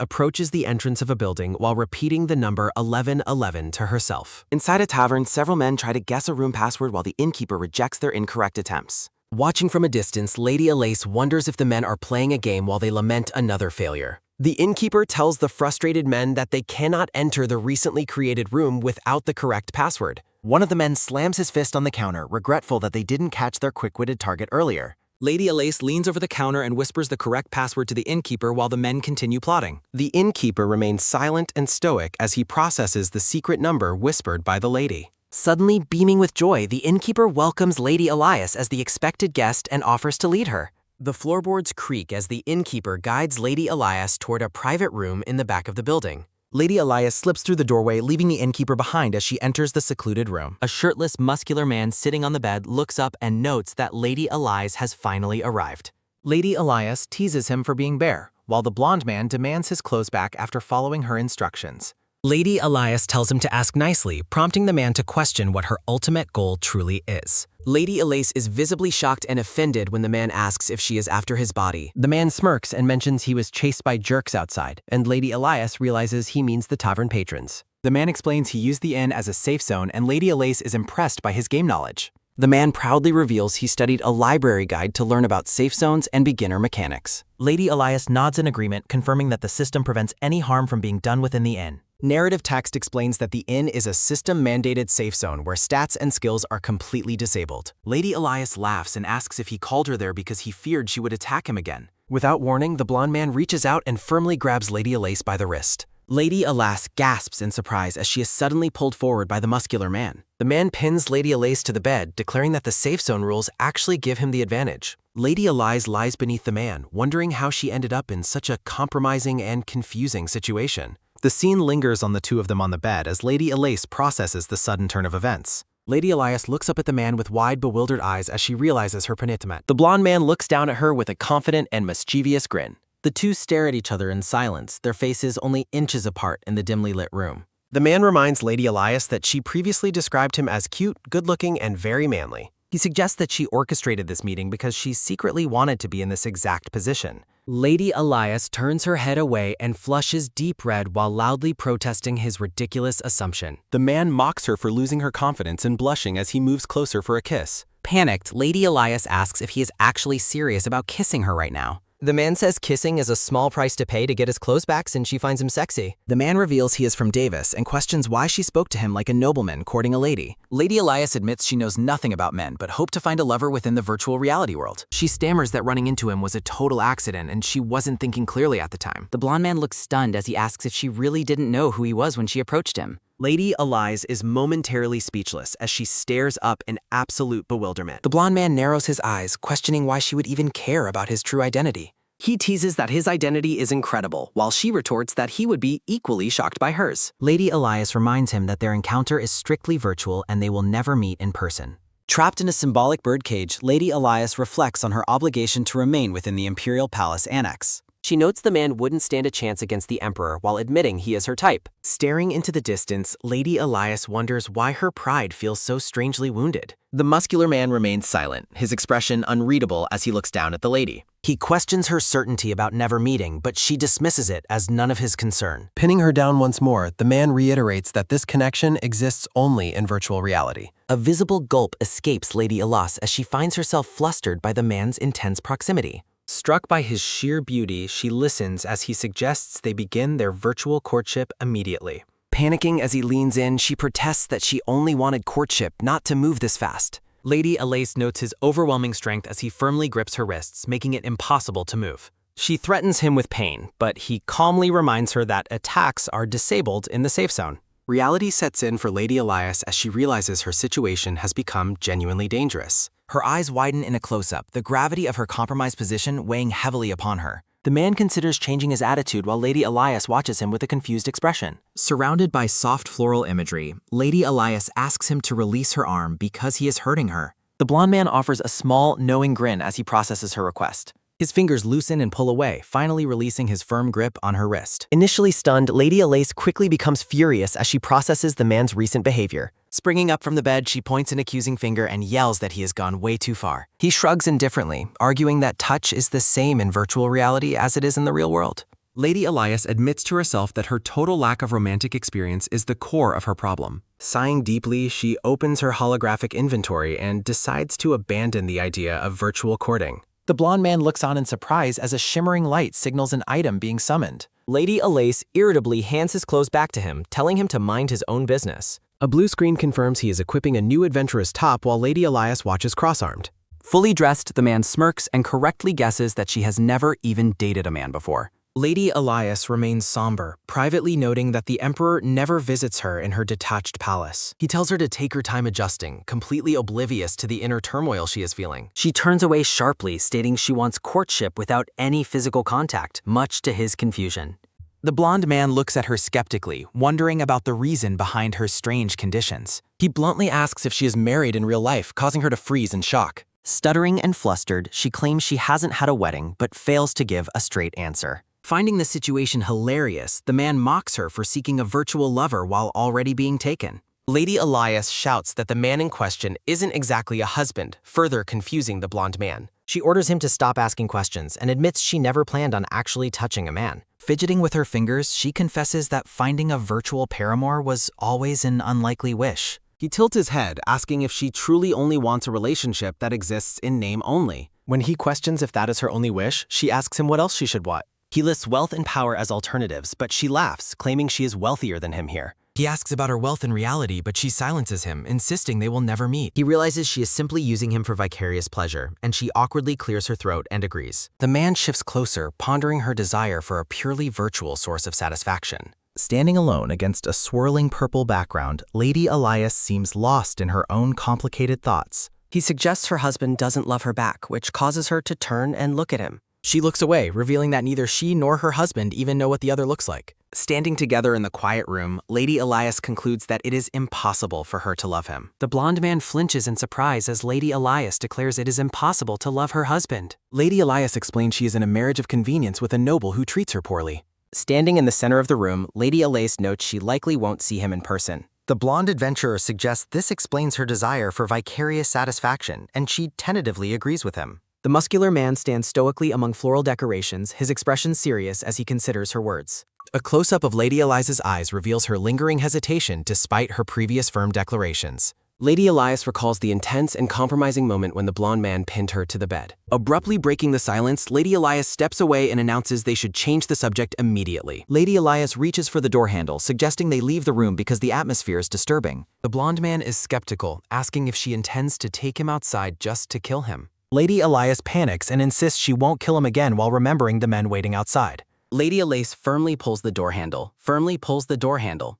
approaches the entrance of a building while repeating the number 1111 to herself. Inside a tavern, several men try to guess a room password while the innkeeper rejects their incorrect attempts. Watching from a distance, Lady Elias wonders if the men are playing a game while they lament another failure. The innkeeper tells the frustrated men that they cannot enter the recently created room without the correct password. One of the men slams his fist on the counter, regretful that they didn't catch their quick-witted target earlier. Lady Elias leans over the counter and whispers the correct password to the innkeeper while the men continue plotting. The innkeeper remains silent and stoic as he processes the secret number whispered by the lady. Suddenly beaming with joy, the innkeeper welcomes Lady Elias as the expected guest and offers to lead her. The floorboards creak as the innkeeper guides Lady Elias toward a private room in the back of the building. Lady Elias slips through the doorway, leaving the innkeeper behind as she enters the secluded room. A shirtless, muscular man sitting on the bed looks up and notes that Lady Elias has finally arrived. Lady Elias teases him for being bare, while the blonde man demands his clothes back after following her instructions. Lady Elias tells him to ask nicely, prompting the man to question what her ultimate goal truly is. Lady Elias is visibly shocked and offended when the man asks if she is after his body. The man smirks and mentions he was chased by jerks outside, and Lady Elias realizes he means the tavern patrons. The man explains he used the inn as a safe zone, and Lady Elias is impressed by his game knowledge. The man proudly reveals he studied a library guide to learn about safe zones and beginner mechanics. Lady Elias nods in agreement, confirming that the system prevents any harm from being done within the inn. Narrative text explains that the inn is a system-mandated safe zone where stats and skills are completely disabled. Lady Elias laughs and asks if he called her there because he feared she would attack him again. Without warning, the blonde man reaches out and firmly grabs Lady Elias by the wrist. Lady Elias gasps in surprise as she is suddenly pulled forward by the muscular man. The man pins Lady Elias to the bed, declaring that the safe zone rules actually give him the advantage. Lady Elias lies beneath the man, wondering how she ended up in such a compromising and confusing situation. The scene lingers on the two of them on the bed as Lady Elias processes the sudden turn of events. Lady Elias looks up at the man with wide, bewildered eyes as she realizes her predicament. The blonde man looks down at her with a confident and mischievous grin. The two stare at each other in silence, their faces only inches apart in the dimly lit room. The man reminds Lady Elias that she previously described him as cute, good-looking, and very manly. He suggests that she orchestrated this meeting because she secretly wanted to be in this exact position. Lady Elias turns her head away and flushes deep red while loudly protesting his ridiculous assumption. The man mocks her for losing her confidence and blushing as he moves closer for a kiss. Panicked, Lady Elias asks if he is actually serious about kissing her right now. The man says kissing is a small price to pay to get his clothes back since she finds him sexy. The man reveals he is from Davis and questions why she spoke to him like a nobleman courting a lady. Lady Elias admits she knows nothing about men but hoped to find a lover within the virtual reality world. She stammers that running into him was a total accident and she wasn't thinking clearly at the time. The blonde man looks stunned as he asks if she really didn't know who he was when she approached him. Lady Elias is momentarily speechless as she stares up in absolute bewilderment. The blonde man narrows his eyes, questioning why she would even care about his true identity. He teases that his identity is incredible, while she retorts that he would be equally shocked by hers. Lady Elias reminds him that their encounter is strictly virtual and they will never meet in person. Trapped in a symbolic birdcage, Lady Elias reflects on her obligation to remain within the Imperial Palace Annex. She notes the man wouldn't stand a chance against the Emperor while admitting he is her type. Staring into the distance, Lady Elias wonders why her pride feels so strangely wounded. The muscular man remains silent, his expression unreadable as he looks down at the lady. He questions her certainty about never meeting, but she dismisses it as none of his concern. Pinning her down once more, the man reiterates that this connection exists only in virtual reality. A visible gulp escapes Lady Elias as she finds herself flustered by the man's intense proximity. Struck by his sheer beauty, she listens as he suggests they begin their virtual courtship immediately. Panicking as he leans in, she protests that she only wanted courtship, not to move this fast. Lady Elias notes his overwhelming strength as he firmly grips her wrists, making it impossible to move. She threatens him with pain, but he calmly reminds her that attacks are disabled in the safe zone. Reality sets in for Lady Elias as she realizes her situation has become genuinely dangerous. Her eyes widen in a close-up, the gravity of her compromised position weighing heavily upon her. The man considers changing his attitude while Lady Elias watches him with a confused expression. Surrounded by soft floral imagery, Lady Elias asks him to release her arm because he is hurting her. The blonde man offers a small, knowing grin as he processes her request. His fingers loosen and pull away, finally releasing his firm grip on her wrist. Initially stunned, Lady Elise quickly becomes furious as she processes the man's recent behavior. Springing up from the bed, she points an accusing finger and yells that he has gone way too far. He shrugs indifferently, arguing that touch is the same in virtual reality as it is in the real world. Lady Elias admits to herself that her total lack of romantic experience is the core of her problem. Sighing deeply, she opens her holographic inventory and decides to abandon the idea of virtual courting. The blonde man looks on in surprise as a shimmering light signals an item being summoned. Lady Elise irritably hands his clothes back to him, telling him to mind his own business. A blue screen confirms he is equipping a new adventurous top while Lady Elias watches cross-armed. Fully dressed, the man smirks and correctly guesses that she has never even dated a man before. Lady Elias remains somber, privately noting that the Emperor never visits her in her detached palace. He tells her to take her time adjusting, completely oblivious to the inner turmoil she is feeling. She turns away sharply, stating she wants courtship without any physical contact, much to his confusion. The blonde man looks at her skeptically, wondering about the reason behind her strange conditions. He bluntly asks if she is married in real life, causing her to freeze in shock. Stuttering and flustered, she claims she hasn't had a wedding, but fails to give a straight answer. Finding the situation hilarious, the man mocks her for seeking a virtual lover while already being taken. Lady Elias shouts that the man in question isn't exactly a husband, further confusing the blonde man. She orders him to stop asking questions and admits she never planned on actually touching a man. Fidgeting with her fingers, she confesses that finding a virtual paramour was always an unlikely wish. He tilts his head, asking if she truly only wants a relationship that exists in name only. When he questions if that is her only wish, she asks him what else she should want. He lists wealth and power as alternatives, but she laughs, claiming she is wealthier than him here. He asks about her wealth in reality, but she silences him, insisting they will never meet. He realizes she is simply using him for vicarious pleasure, and she awkwardly clears her throat and agrees. The man shifts closer, pondering her desire for a purely virtual source of satisfaction. Standing alone against a swirling purple background, Lady Elias seems lost in her own complicated thoughts. He suggests her husband doesn't love her back, which causes her to turn and look at him. She looks away, revealing that neither she nor her husband even know what the other looks like. Standing together in the quiet room, Lady Elias concludes that it is impossible for her to love him. The blonde man flinches in surprise as Lady Elias declares it is impossible to love her husband. Lady Elias explains she is in a marriage of convenience with a noble who treats her poorly. Standing in the center of the room, Lady Elise notes she likely won't see him in person. The blonde adventurer suggests this explains her desire for vicarious satisfaction, and she tentatively agrees with him. The muscular man stands stoically among floral decorations, his expression serious as he considers her words. A close-up of Lady Eliza's eyes reveals her lingering hesitation despite her previous firm declarations. Lady Elias recalls the intense and compromising moment when the blonde man pinned her to the bed. Abruptly breaking the silence, Lady Elias steps away and announces they should change the subject immediately. Lady Elias reaches for the door handle, suggesting they leave the room because the atmosphere is disturbing. The blonde man is skeptical, asking if she intends to take him outside just to kill him. Lady Elias panics and insists she won't kill him again while remembering the men waiting outside. Lady Elise firmly pulls the door handle,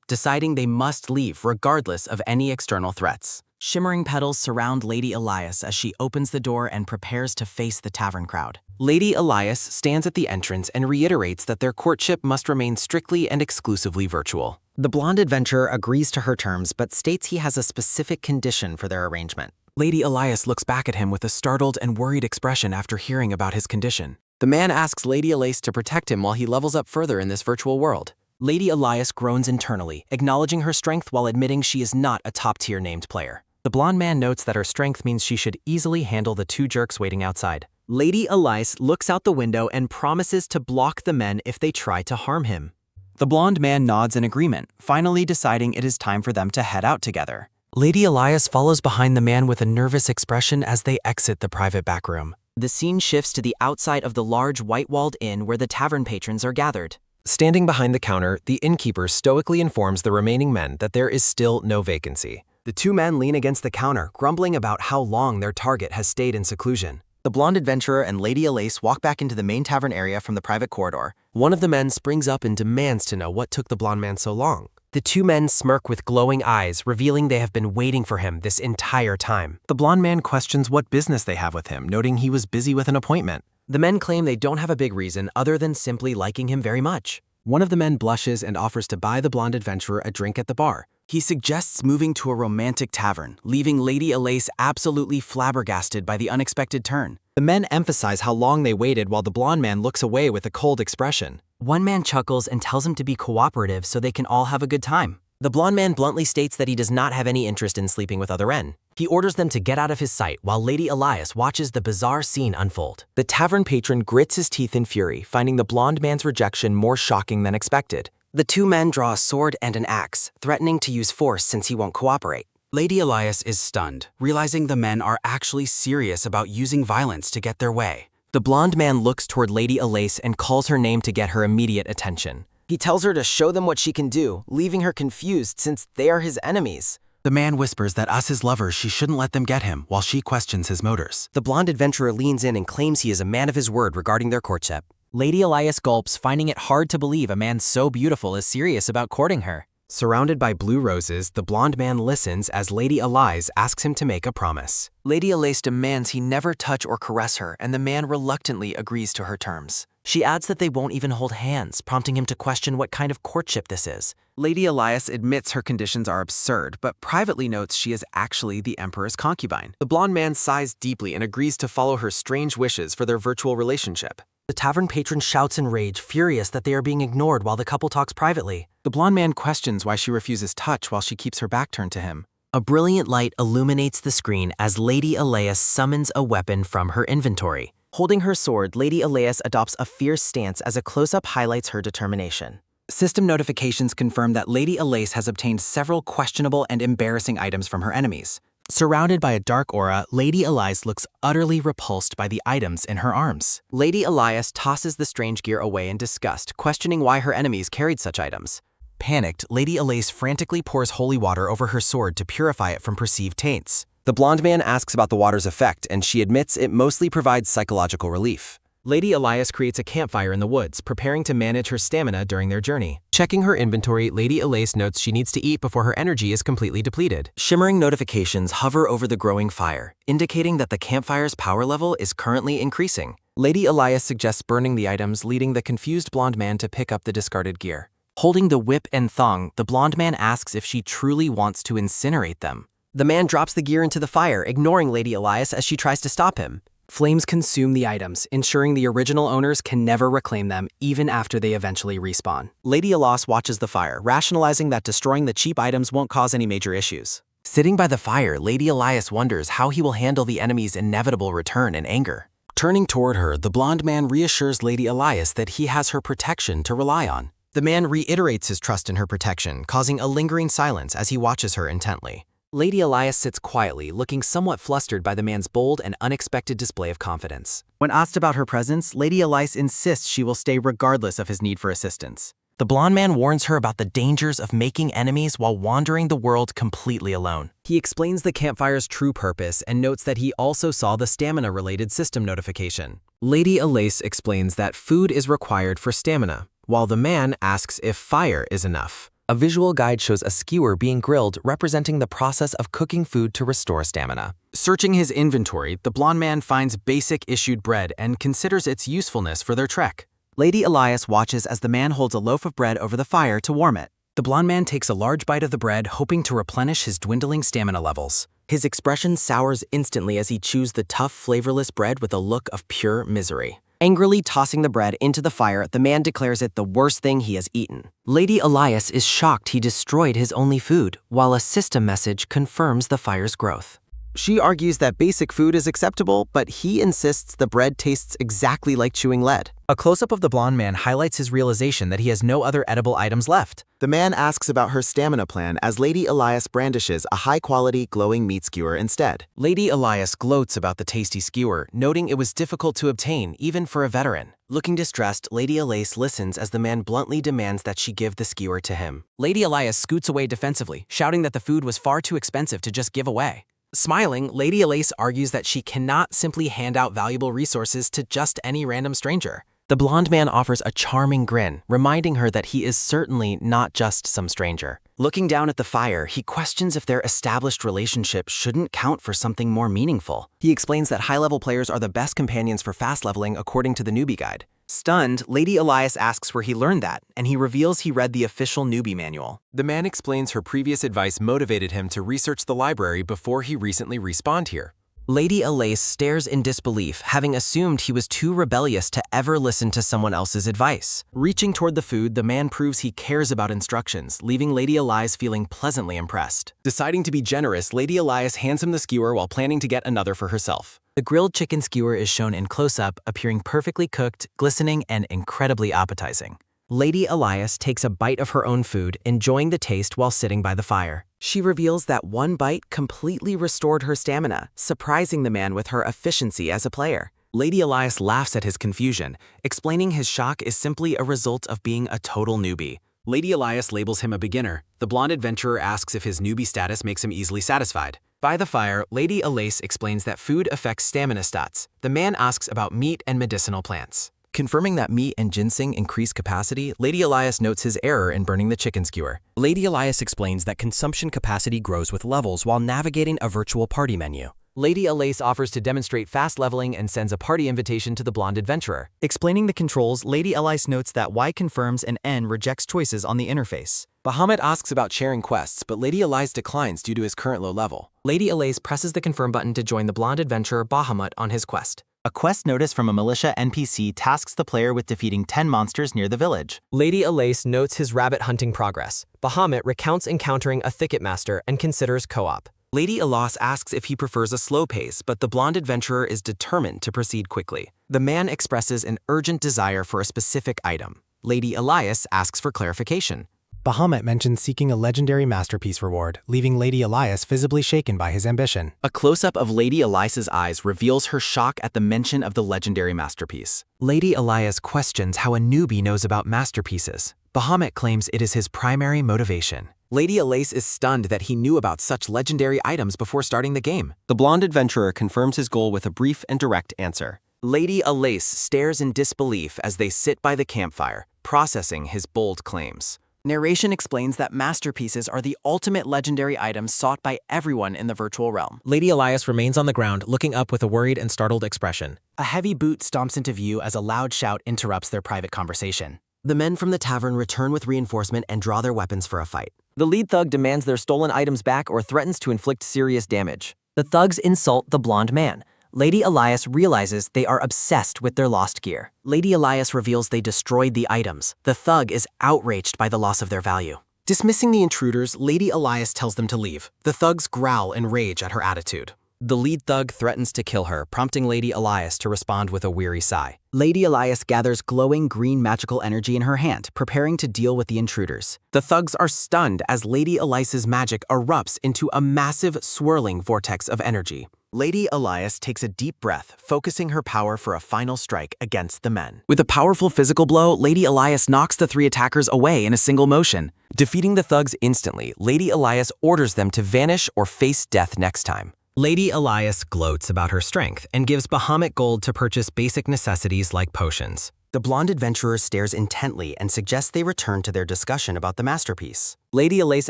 deciding they must leave regardless of any external threats. Shimmering petals surround Lady Elias as she opens the door and prepares to face the tavern crowd. Lady Elias stands at the entrance and reiterates that their courtship must remain strictly and exclusively virtual. The blonde adventurer agrees to her terms but states he has a specific condition for their arrangement. Lady Elias looks back at him with a startled and worried expression after hearing about his condition. The man asks Lady Elise to protect him while he levels up further in this virtual world. Lady Elias groans internally, acknowledging her strength while admitting she is not a top-tier named player. The blonde man notes that her strength means she should easily handle the two jerks waiting outside. Lady Elias looks out the window and promises to block the men if they try to harm him. The blonde man nods in agreement, finally deciding it is time for them to head out together. Lady Elias follows behind the man with a nervous expression as they exit the private back room. The scene shifts to the outside of the large white-walled inn where the tavern patrons are gathered. Standing behind the counter, the innkeeper stoically informs the remaining men that there is still no vacancy. The two men lean against the counter, grumbling about how long their target has stayed in seclusion. The blonde adventurer and Lady Elise walk back into the main tavern area from the private corridor. One of the men springs up and demands to know what took the blonde man so long. The two men smirk with glowing eyes, revealing they have been waiting for him this entire time. The blonde man questions what business they have with him, noting he was busy with an appointment. The men claim they don't have a big reason other than simply liking him very much. One of the men blushes and offers to buy the blonde adventurer a drink at the bar, He suggests moving to a romantic tavern, leaving Lady Elise absolutely flabbergasted by the unexpected turn. The men emphasize how long they waited while the blonde man looks away with a cold expression. One man chuckles and tells him to be cooperative so they can all have a good time. The blonde man bluntly states that he does not have any interest in sleeping with other men. He orders them to get out of his sight while Lady Elias watches the bizarre scene unfold. The tavern patron grits his teeth in fury, finding the blonde man's rejection more shocking than expected. The two men draw a sword and an axe, threatening to use force since he won't cooperate. Lady Elias is stunned, realizing the men are actually serious about using violence to get their way. The blonde man looks toward Lady Elise and calls her name to get her immediate attention. He tells her to show them what she can do, leaving her confused since they are his enemies. The man whispers that us his lovers she shouldn't let them get him, while she questions his motives. The blonde adventurer leans in and claims he is a man of his word regarding their courtship. Lady Elias gulps, finding it hard to believe a man so beautiful is serious about courting her. Surrounded by blue roses, the blonde man listens as Lady Elise asks him to make a promise. Lady Elise demands he never touch or caress her, and the man reluctantly agrees to her terms. She adds that they won't even hold hands, prompting him to question what kind of courtship this is. Lady Elias admits her conditions are absurd, but privately notes she is actually the Emperor's concubine. The blonde man sighs deeply and agrees to follow her strange wishes for their virtual relationship. The tavern patron shouts in rage, furious that they are being ignored while the couple talks privately. The blonde man questions why she refuses touch while she keeps her back turned to him. A brilliant light illuminates the screen as Lady Elias summons a weapon from her inventory. Holding her sword, Lady Elias adopts a fierce stance as a close-up highlights her determination. System notifications confirm that Lady Elise has obtained several questionable and embarrassing items from her enemies. Surrounded by a dark aura, Lady Elias looks utterly repulsed by the items in her arms. Lady Elias tosses the strange gear away in disgust, questioning why her enemies carried such items. Panicked, Lady Elise frantically pours holy water over her sword to purify it from perceived taints. The blonde man asks about the water's effect, and she admits it mostly provides psychological relief. Lady Elias creates a campfire in the woods, preparing to manage her stamina during their journey. Checking her inventory, Lady Elise notes she needs to eat before her energy is completely depleted. Shimmering notifications hover over the growing fire, indicating that the campfire's power level is currently increasing. Lady Elias suggests burning the items, leading the confused blonde man to pick up the discarded gear. Holding the whip and thong, the blonde man asks if she truly wants to incinerate them. The man drops the gear into the fire, ignoring Lady Elias as she tries to stop him. Flames consume the items, ensuring the original owners can never reclaim them, even after they eventually respawn. Lady Elias watches the fire, rationalizing that destroying the cheap items won't cause any major issues. Sitting by the fire, Lady Elias wonders how he will handle the enemy's inevitable return in anger. Turning toward her, the blonde man reassures Lady Elias that he has her protection to rely on. The man reiterates his trust in her protection, causing a lingering silence as he watches her intently. Lady Elias sits quietly, looking somewhat flustered by the man's bold and unexpected display of confidence. When asked about her presence, Lady Elias insists she will stay regardless of his need for assistance. The blonde man warns her about the dangers of making enemies while wandering the world completely alone. He explains the campfire's true purpose and notes that he also saw the stamina-related system notification. Lady Elise explains that food is required for stamina, while the man asks if fire is enough. A visual guide shows a skewer being grilled, representing the process of cooking food to restore stamina. Searching his inventory, the blonde man finds basic issued bread and considers its usefulness for their trek. Lady Elias watches as the man holds a loaf of bread over the fire to warm it. The blonde man takes a large bite of the bread, hoping to replenish his dwindling stamina levels. His expression sours instantly as he chews the tough, flavorless bread with a look of pure misery. Angrily tossing the bread into the fire, the man declares it the worst thing he has eaten. Lady Elias is shocked he destroyed his only food, while a system message confirms the fire's growth. She argues that basic food is acceptable, but he insists the bread tastes exactly like chewing lead. A close-up of the blonde man highlights his realization that he has no other edible items left. The man asks about her stamina plan as Lady Elias brandishes a high-quality glowing meat skewer instead. Lady Elias gloats about the tasty skewer, noting it was difficult to obtain even for a veteran. Looking distressed, Lady Elias listens as the man bluntly demands that she give the skewer to him. Lady Elias scoots away defensively, shouting that the food was far too expensive to just give away. Smiling, Lady Elise argues that she cannot simply hand out valuable resources to just any random stranger. The blonde man offers a charming grin, reminding her that he is certainly not just some stranger. Looking down at the fire, he questions if their established relationship shouldn't count for something more meaningful. He explains that high-level players are the best companions for fast leveling according to the newbie guide. Stunned, Lady Elias asks where he learned that, and he reveals he read the official newbie manual. The man explains her previous advice motivated him to research the library before he recently respawned here. Lady Elise stares in disbelief, having assumed he was too rebellious to ever listen to someone else's advice. Reaching toward the food, the man proves he cares about instructions, leaving Lady Elias feeling pleasantly impressed. Deciding to be generous, Lady Elias hands him the skewer while planning to get another for herself. The grilled chicken skewer is shown in close-up, appearing perfectly cooked, glistening, and incredibly appetizing. Lady Elias takes a bite of her own food, enjoying the taste while sitting by the fire. She reveals that one bite completely restored her stamina, surprising the man with her efficiency as a player. Lady Elias laughs at his confusion, explaining his shock is simply a result of being a total newbie. Lady Elias labels him a beginner. The blonde adventurer asks if his newbie status makes him easily satisfied. By the fire, Lady Elias explains that food affects stamina stats. The man asks about meat and medicinal plants. Confirming that meat and ginseng increase capacity, Lady Elias notes his error in burning the chicken skewer. Lady Elias explains that consumption capacity grows with levels while navigating a virtual party menu. Lady Elias offers to demonstrate fast leveling and sends a party invitation to the blonde adventurer. Explaining the controls, Lady Elias notes that Y confirms and N rejects choices on the interface. Bahamut asks about sharing quests, but Lady Elias declines due to his current low level. Lady Elias presses the confirm button to join the blonde adventurer Bahamut on his quest. A quest notice from a militia NPC tasks the player with defeating 10 monsters near the village. Lady Elias notes his rabbit hunting progress. Bahamut recounts encountering a thicket master and considers co-op. Lady Elias asks if he prefers a slow pace, but the blonde adventurer is determined to proceed quickly. The man expresses an urgent desire for a specific item. Lady Elias asks for clarification. Bahamut mentions seeking a legendary masterpiece reward, leaving Lady Elias visibly shaken by his ambition. A close-up of Lady Elias's eyes reveals her shock at the mention of the legendary masterpiece. Lady Elias questions how a newbie knows about masterpieces. Bahamut claims it is his primary motivation. Lady Elias is stunned that he knew about such legendary items before starting the game. The blonde adventurer confirms his goal with a brief and direct answer. Lady Elias stares in disbelief as they sit by the campfire, processing his bold claims. Narration explains that masterpieces are the ultimate legendary items sought by everyone in the virtual realm. Lady Elias remains on the ground, looking up with a worried and startled expression. A heavy boot stomps into view as a loud shout interrupts their private conversation. The men from the tavern return with reinforcement and draw their weapons for a fight. The lead thug demands their stolen items back or threatens to inflict serious damage. The thugs insult the blonde man. Lady Elias realizes they are obsessed with their lost gear. Lady Elias reveals they destroyed the items. The thug is outraged by the loss of their value. Dismissing the intruders, Lady Elias tells them to leave. The thugs growl in rage at her attitude. The lead thug threatens to kill her, prompting Lady Elias to respond with a weary sigh. Lady Elias gathers glowing green magical energy in her hand, preparing to deal with the intruders. The thugs are stunned as Lady Elias's magic erupts into a massive, swirling vortex of energy. Lady Elias takes a deep breath, focusing her power for a final strike against the men. With a powerful physical blow, Lady Elias knocks the 3 attackers away in a single motion. Defeating the thugs instantly, Lady Elias orders them to vanish or face death next time. Lady Elias gloats about her strength and gives Bahamut gold to purchase basic necessities like potions. The blonde adventurer stares intently and suggests they return to their discussion about the masterpiece. Lady Elias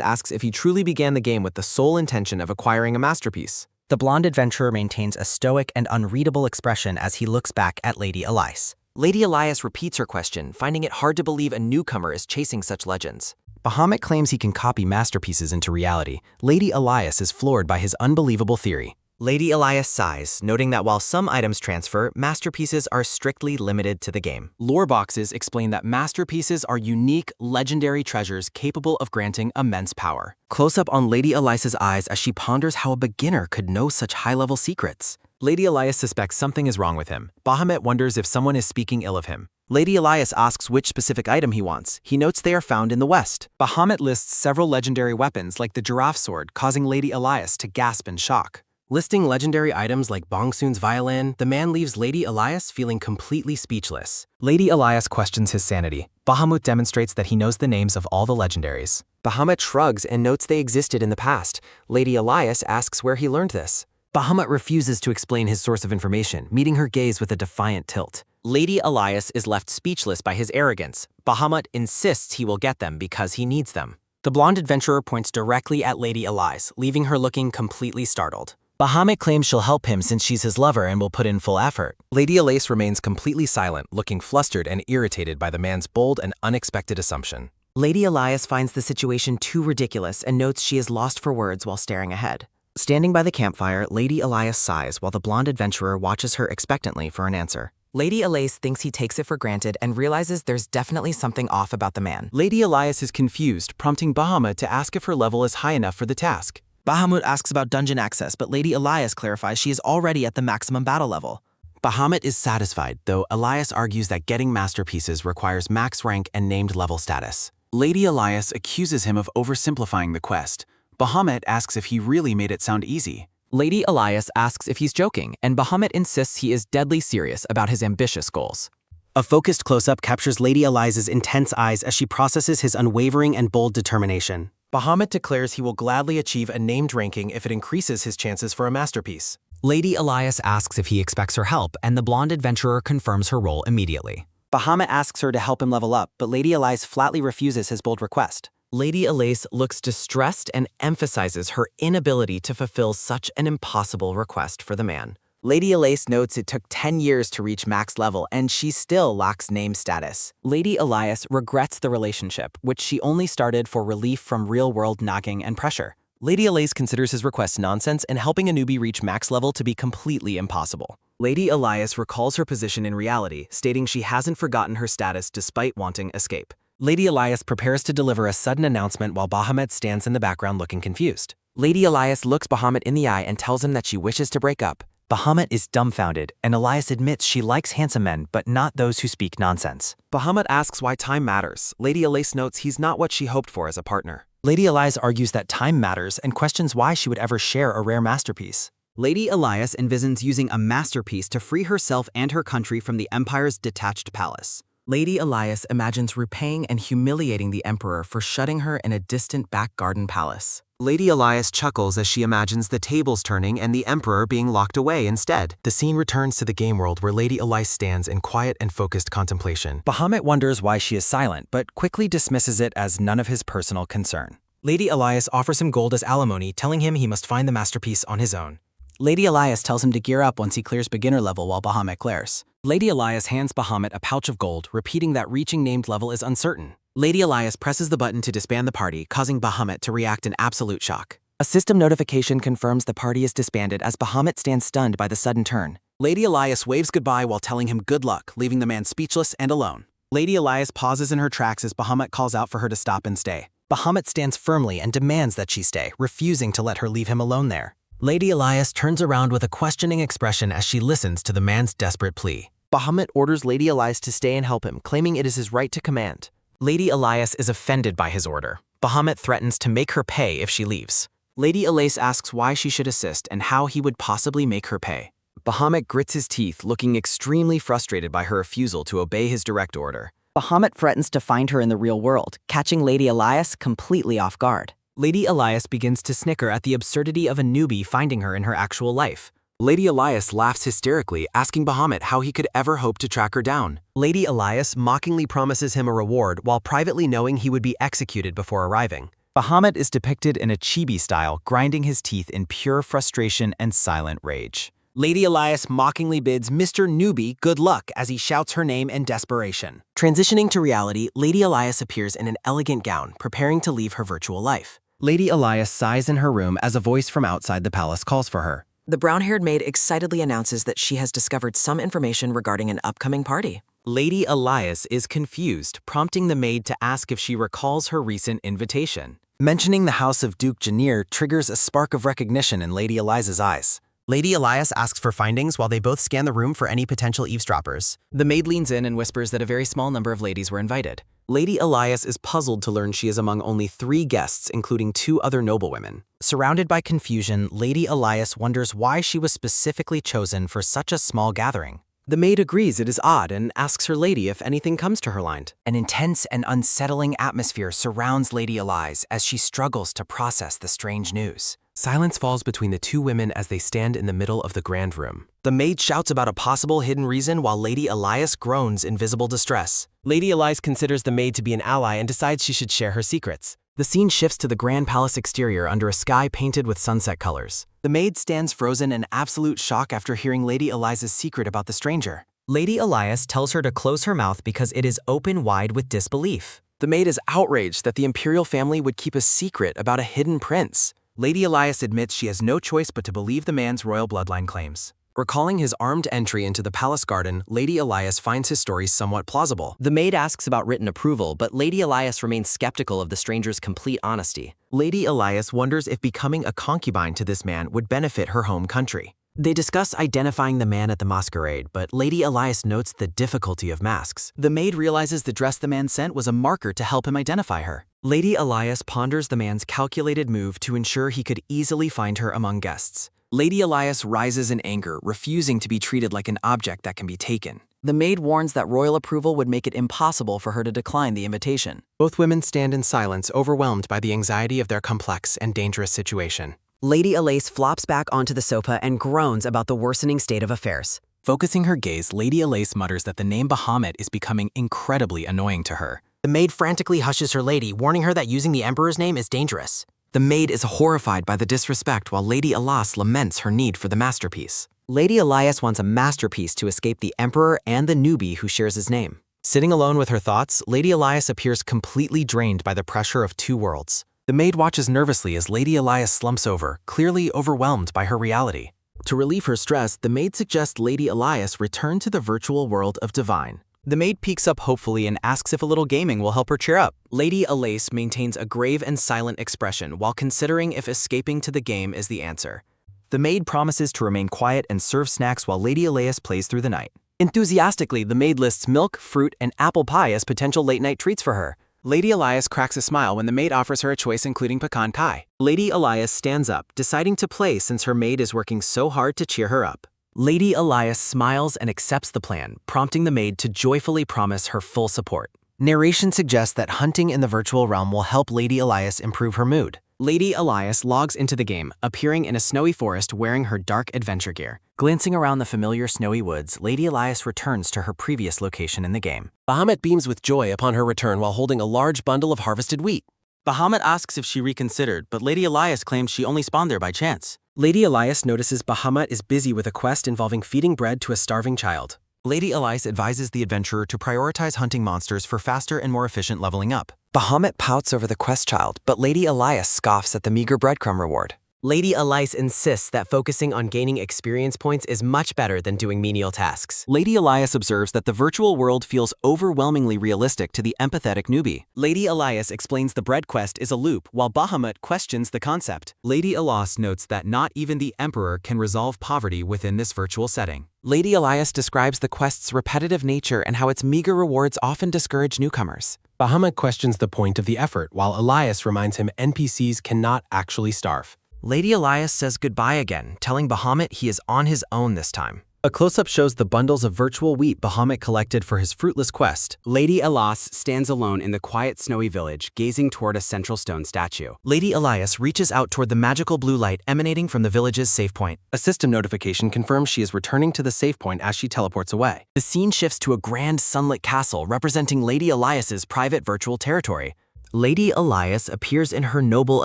asks if he truly began the game with the sole intention of acquiring a masterpiece. The blonde adventurer maintains a stoic and unreadable expression as he looks back at Lady Elias. Lady Elias repeats her question, finding it hard to believe a newcomer is chasing such legends. Bahamut claims he can copy masterpieces into reality. Lady Elias is floored by his unbelievable theory. Lady Elias sighs, noting that while some items transfer, masterpieces are strictly limited to the game. Lore boxes explain that masterpieces are unique, legendary treasures capable of granting immense power. Close-up on Lady Elias's eyes as she ponders how a beginner could know such high-level secrets. Lady Elias suspects something is wrong with him. Bahamut wonders if someone is speaking ill of him. Lady Elias asks which specific item he wants. He notes they are found in the West. Bahamut lists several legendary weapons like the giraffe sword, causing Lady Elias to gasp in shock. Listing legendary items like Bongsoon's violin, the man leaves Lady Elias feeling completely speechless. Lady Elias questions his sanity. Bahamut demonstrates that he knows the names of all the legendaries. Bahamut shrugs and notes they existed in the past. Lady Elias asks where he learned this. Bahamut refuses to explain his source of information, meeting her gaze with a defiant tilt. Lady Elias is left speechless by his arrogance. Bahamut insists he will get them because he needs them. The blonde adventurer points directly at Lady Elias, leaving her looking completely startled. Bahamut claims she'll help him since she's his lover and will put in full effort. Lady Elise remains completely silent, looking flustered and irritated by the man's bold and unexpected assumption. Lady Elias finds the situation too ridiculous and notes she is lost for words while staring ahead. Standing by the campfire, Lady Elias sighs while the blonde adventurer watches her expectantly for an answer. Lady Elise thinks he takes it for granted and realizes there's definitely something off about the man. Lady Elias is confused, prompting Bahamut to ask if her level is high enough for the task. Bahamut asks about dungeon access, but Lady Elias clarifies she is already at the maximum battle level. Bahamut is satisfied, though Elias argues that getting masterpieces requires max rank and named level status. Lady Elias accuses him of oversimplifying the quest. Bahamut asks if he really made it sound easy. Lady Elias asks if he's joking, and Bahamut insists he is deadly serious about his ambitious goals. A focused close-up captures Lady Elias's intense eyes as she processes his unwavering and bold determination. Bahamut declares he will gladly achieve a named ranking if it increases his chances for a masterpiece. Lady Elias asks if he expects her help, and the blonde adventurer confirms her role immediately. Bahamut asks her to help him level up, but Lady Elias flatly refuses his bold request. Lady Elise looks distressed and emphasizes her inability to fulfill such an impossible request for the man. Lady Elise notes it took 10 years to reach max level and she still lacks name status. Lady Elias regrets the relationship, which she only started for relief from real-world nagging and pressure. Lady Elise considers his request nonsense and helping a newbie reach max level to be completely impossible. Lady Elias recalls her position in reality, stating she hasn't forgotten her status despite wanting escape. Lady Elias prepares to deliver a sudden announcement while Bahamut stands in the background looking confused. Lady Elias looks Bahamut in the eye and tells him that she wishes to break up. Bahamut is dumbfounded, and Elias admits she likes handsome men, but not those who speak nonsense. Bahamut asks why time matters. Lady Elise notes he's not what she hoped for as a partner. Lady Elias argues that time matters and questions why she would ever share a rare masterpiece. Lady Elias envisions using a masterpiece to free herself and her country from the Empire's detached palace. Lady Elias imagines repaying and humiliating the Emperor for shutting her in a distant back garden palace. Lady Elias chuckles as she imagines the tables turning and the Emperor being locked away instead. The scene returns to the game world where Lady Elias stands in quiet and focused contemplation. Bahamut wonders why she is silent, but quickly dismisses it as none of his personal concern. Lady Elias offers him gold as alimony, telling him he must find the masterpiece on his own. Lady Elias tells him to gear up once he clears beginner level while Bahamut glares. Lady Elias hands Bahamut a pouch of gold, repeating that reaching named level is uncertain. Lady Elias presses the button to disband the party, causing Bahamut to react in absolute shock. A system notification confirms the party is disbanded as Bahamut stands stunned by the sudden turn. Lady Elias waves goodbye while telling him good luck, leaving the man speechless and alone. Lady Elias pauses in her tracks as Bahamut calls out for her to stop and stay. Bahamut stands firmly and demands that she stay, refusing to let her leave him alone there. Lady Elias turns around with a questioning expression as she listens to the man's desperate plea. Bahamut orders Lady Elias to stay and help him, claiming it is his right to command. Lady Elias is offended by his order. Bahamut threatens to make her pay if she leaves. Lady Elise asks why she should assist and how he would possibly make her pay. Bahamut grits his teeth, looking extremely frustrated by her refusal to obey his direct order. Bahamut threatens to find her in the real world, catching Lady Elias completely off guard. Lady Elias begins to snicker at the absurdity of a newbie finding her in her actual life. Lady Elias laughs hysterically, asking Bahamut how he could ever hope to track her down. Lady Elias mockingly promises him a reward while privately knowing he would be executed before arriving. Bahamut is depicted in a chibi style, grinding his teeth in pure frustration and silent rage. Lady Elias mockingly bids Mr. Newbie good luck as he shouts her name in desperation. Transitioning to reality, Lady Elias appears in an elegant gown, preparing to leave her virtual life. Lady Elias sighs in her room as a voice from outside the palace calls for her. The brown-haired maid excitedly announces that she has discovered some information regarding an upcoming party. Lady Elias is confused, prompting the maid to ask if she recalls her recent invitation. Mentioning the house of Duke Janir triggers a spark of recognition in Lady Eliza's eyes. Lady Elias asks for findings while they both scan the room for any potential eavesdroppers. The maid leans in and whispers that a very small number of ladies were invited. Lady Elias is puzzled to learn she is among only 3 guests, including 2 other noblewomen. Surrounded by confusion, Lady Elias wonders why she was specifically chosen for such a small gathering. The maid agrees it is odd and asks her lady if anything comes to her mind. An intense and unsettling atmosphere surrounds Lady Elias as she struggles to process the strange news. Silence falls between the 2 women as they stand in the middle of the grand room. The maid shouts about a possible hidden reason while Lady Elias groans in visible distress. Lady Elias considers the maid to be an ally and decides she should share her secrets. The scene shifts to the Grand Palace exterior under a sky painted with sunset colors. The maid stands frozen in absolute shock after hearing Lady Eliza's secret about the stranger. Lady Elias tells her to close her mouth because it is open wide with disbelief. The maid is outraged that the imperial family would keep a secret about a hidden prince. Lady Elias admits she has no choice but to believe the man's royal bloodline claims. Recalling his armed entry into the palace garden, Lady Elias finds his story somewhat plausible. The maid asks about written approval, but Lady Elias remains skeptical of the stranger's complete honesty. Lady Elias wonders if becoming a concubine to this man would benefit her home country. They discuss identifying the man at the masquerade, but Lady Elias notes the difficulty of masks. The maid realizes the dress the man sent was a marker to help him identify her. Lady Elias ponders the man's calculated move to ensure he could easily find her among guests. Lady Elias rises in anger, refusing to be treated like an object that can be taken. The maid warns that royal approval would make it impossible for her to decline the invitation. Both women stand in silence, overwhelmed by the anxiety of their complex and dangerous situation. Lady Elias flops back onto the sofa and groans about the worsening state of affairs. Focusing her gaze, Lady Elias mutters that the name Bahamut is becoming incredibly annoying to her. The maid frantically hushes her lady, warning her that using the emperor's name is dangerous. The maid is horrified by the disrespect while Lady Elias laments her need for the masterpiece. Lady Elias wants a masterpiece to escape the emperor and the newbie who shares his name. Sitting alone with her thoughts, Lady Elias appears completely drained by the pressure of two worlds. The maid watches nervously as Lady Elias slumps over, clearly overwhelmed by her reality. To relieve her stress, the maid suggests Lady Elias return to the virtual world of Divine. The maid peeks up hopefully and asks if a little gaming will help her cheer up. Lady Elias maintains a grave and silent expression while considering if escaping to the game is the answer. The maid promises to remain quiet and serve snacks while Lady Elias plays through the night. Enthusiastically, the maid lists milk, fruit, and apple pie as potential late-night treats for her. Lady Elias cracks a smile when the maid offers her a choice including pecan pie. Lady Elias stands up, deciding to play since her maid is working so hard to cheer her up. Lady Elias smiles and accepts the plan, prompting the maid to joyfully promise her full support. Narration suggests that hunting in the virtual realm will help Lady Elias improve her mood. Lady Elias logs into the game, appearing in a snowy forest wearing her dark adventure gear. Glancing around the familiar snowy woods, Lady Elias returns to her previous location in the game. Bahamut beams with joy upon her return while holding a large bundle of harvested wheat. Bahamut asks if she reconsidered, but Lady Elias claims she only spawned there by chance. Lady Elias notices Bahamut is busy with a quest involving feeding bread to a starving child. Lady Elias advises the adventurer to prioritize hunting monsters for faster and more efficient leveling up. Bahamut pouts over the quest child, but Lady Elias scoffs at the meager breadcrumb reward. Lady Elias insists that focusing on gaining experience points is much better than doing menial tasks. Lady Elias observes that the virtual world feels overwhelmingly realistic to the empathetic newbie. Lady Elias explains the bread quest is a loop, while Bahamut questions the concept. Lady Elias notes that not even the Emperor can resolve poverty within this virtual setting. Lady Elias describes the quest's repetitive nature and how its meager rewards often discourage newcomers. Bahamut questions the point of the effort, while Elias reminds him NPCs cannot actually starve. Lady Elias says goodbye again, telling Bahamut he is on his own this time. A close-up shows the bundles of virtual wheat Bahamut collected for his fruitless quest. Lady Elias stands alone in the quiet snowy village, gazing toward a central stone statue. Lady Elias reaches out toward the magical blue light emanating from the village's save point. A system notification confirms she is returning to the save point as she teleports away. The scene shifts to a grand sunlit castle representing Lady Elias's private virtual territory. Lady Elias appears in her noble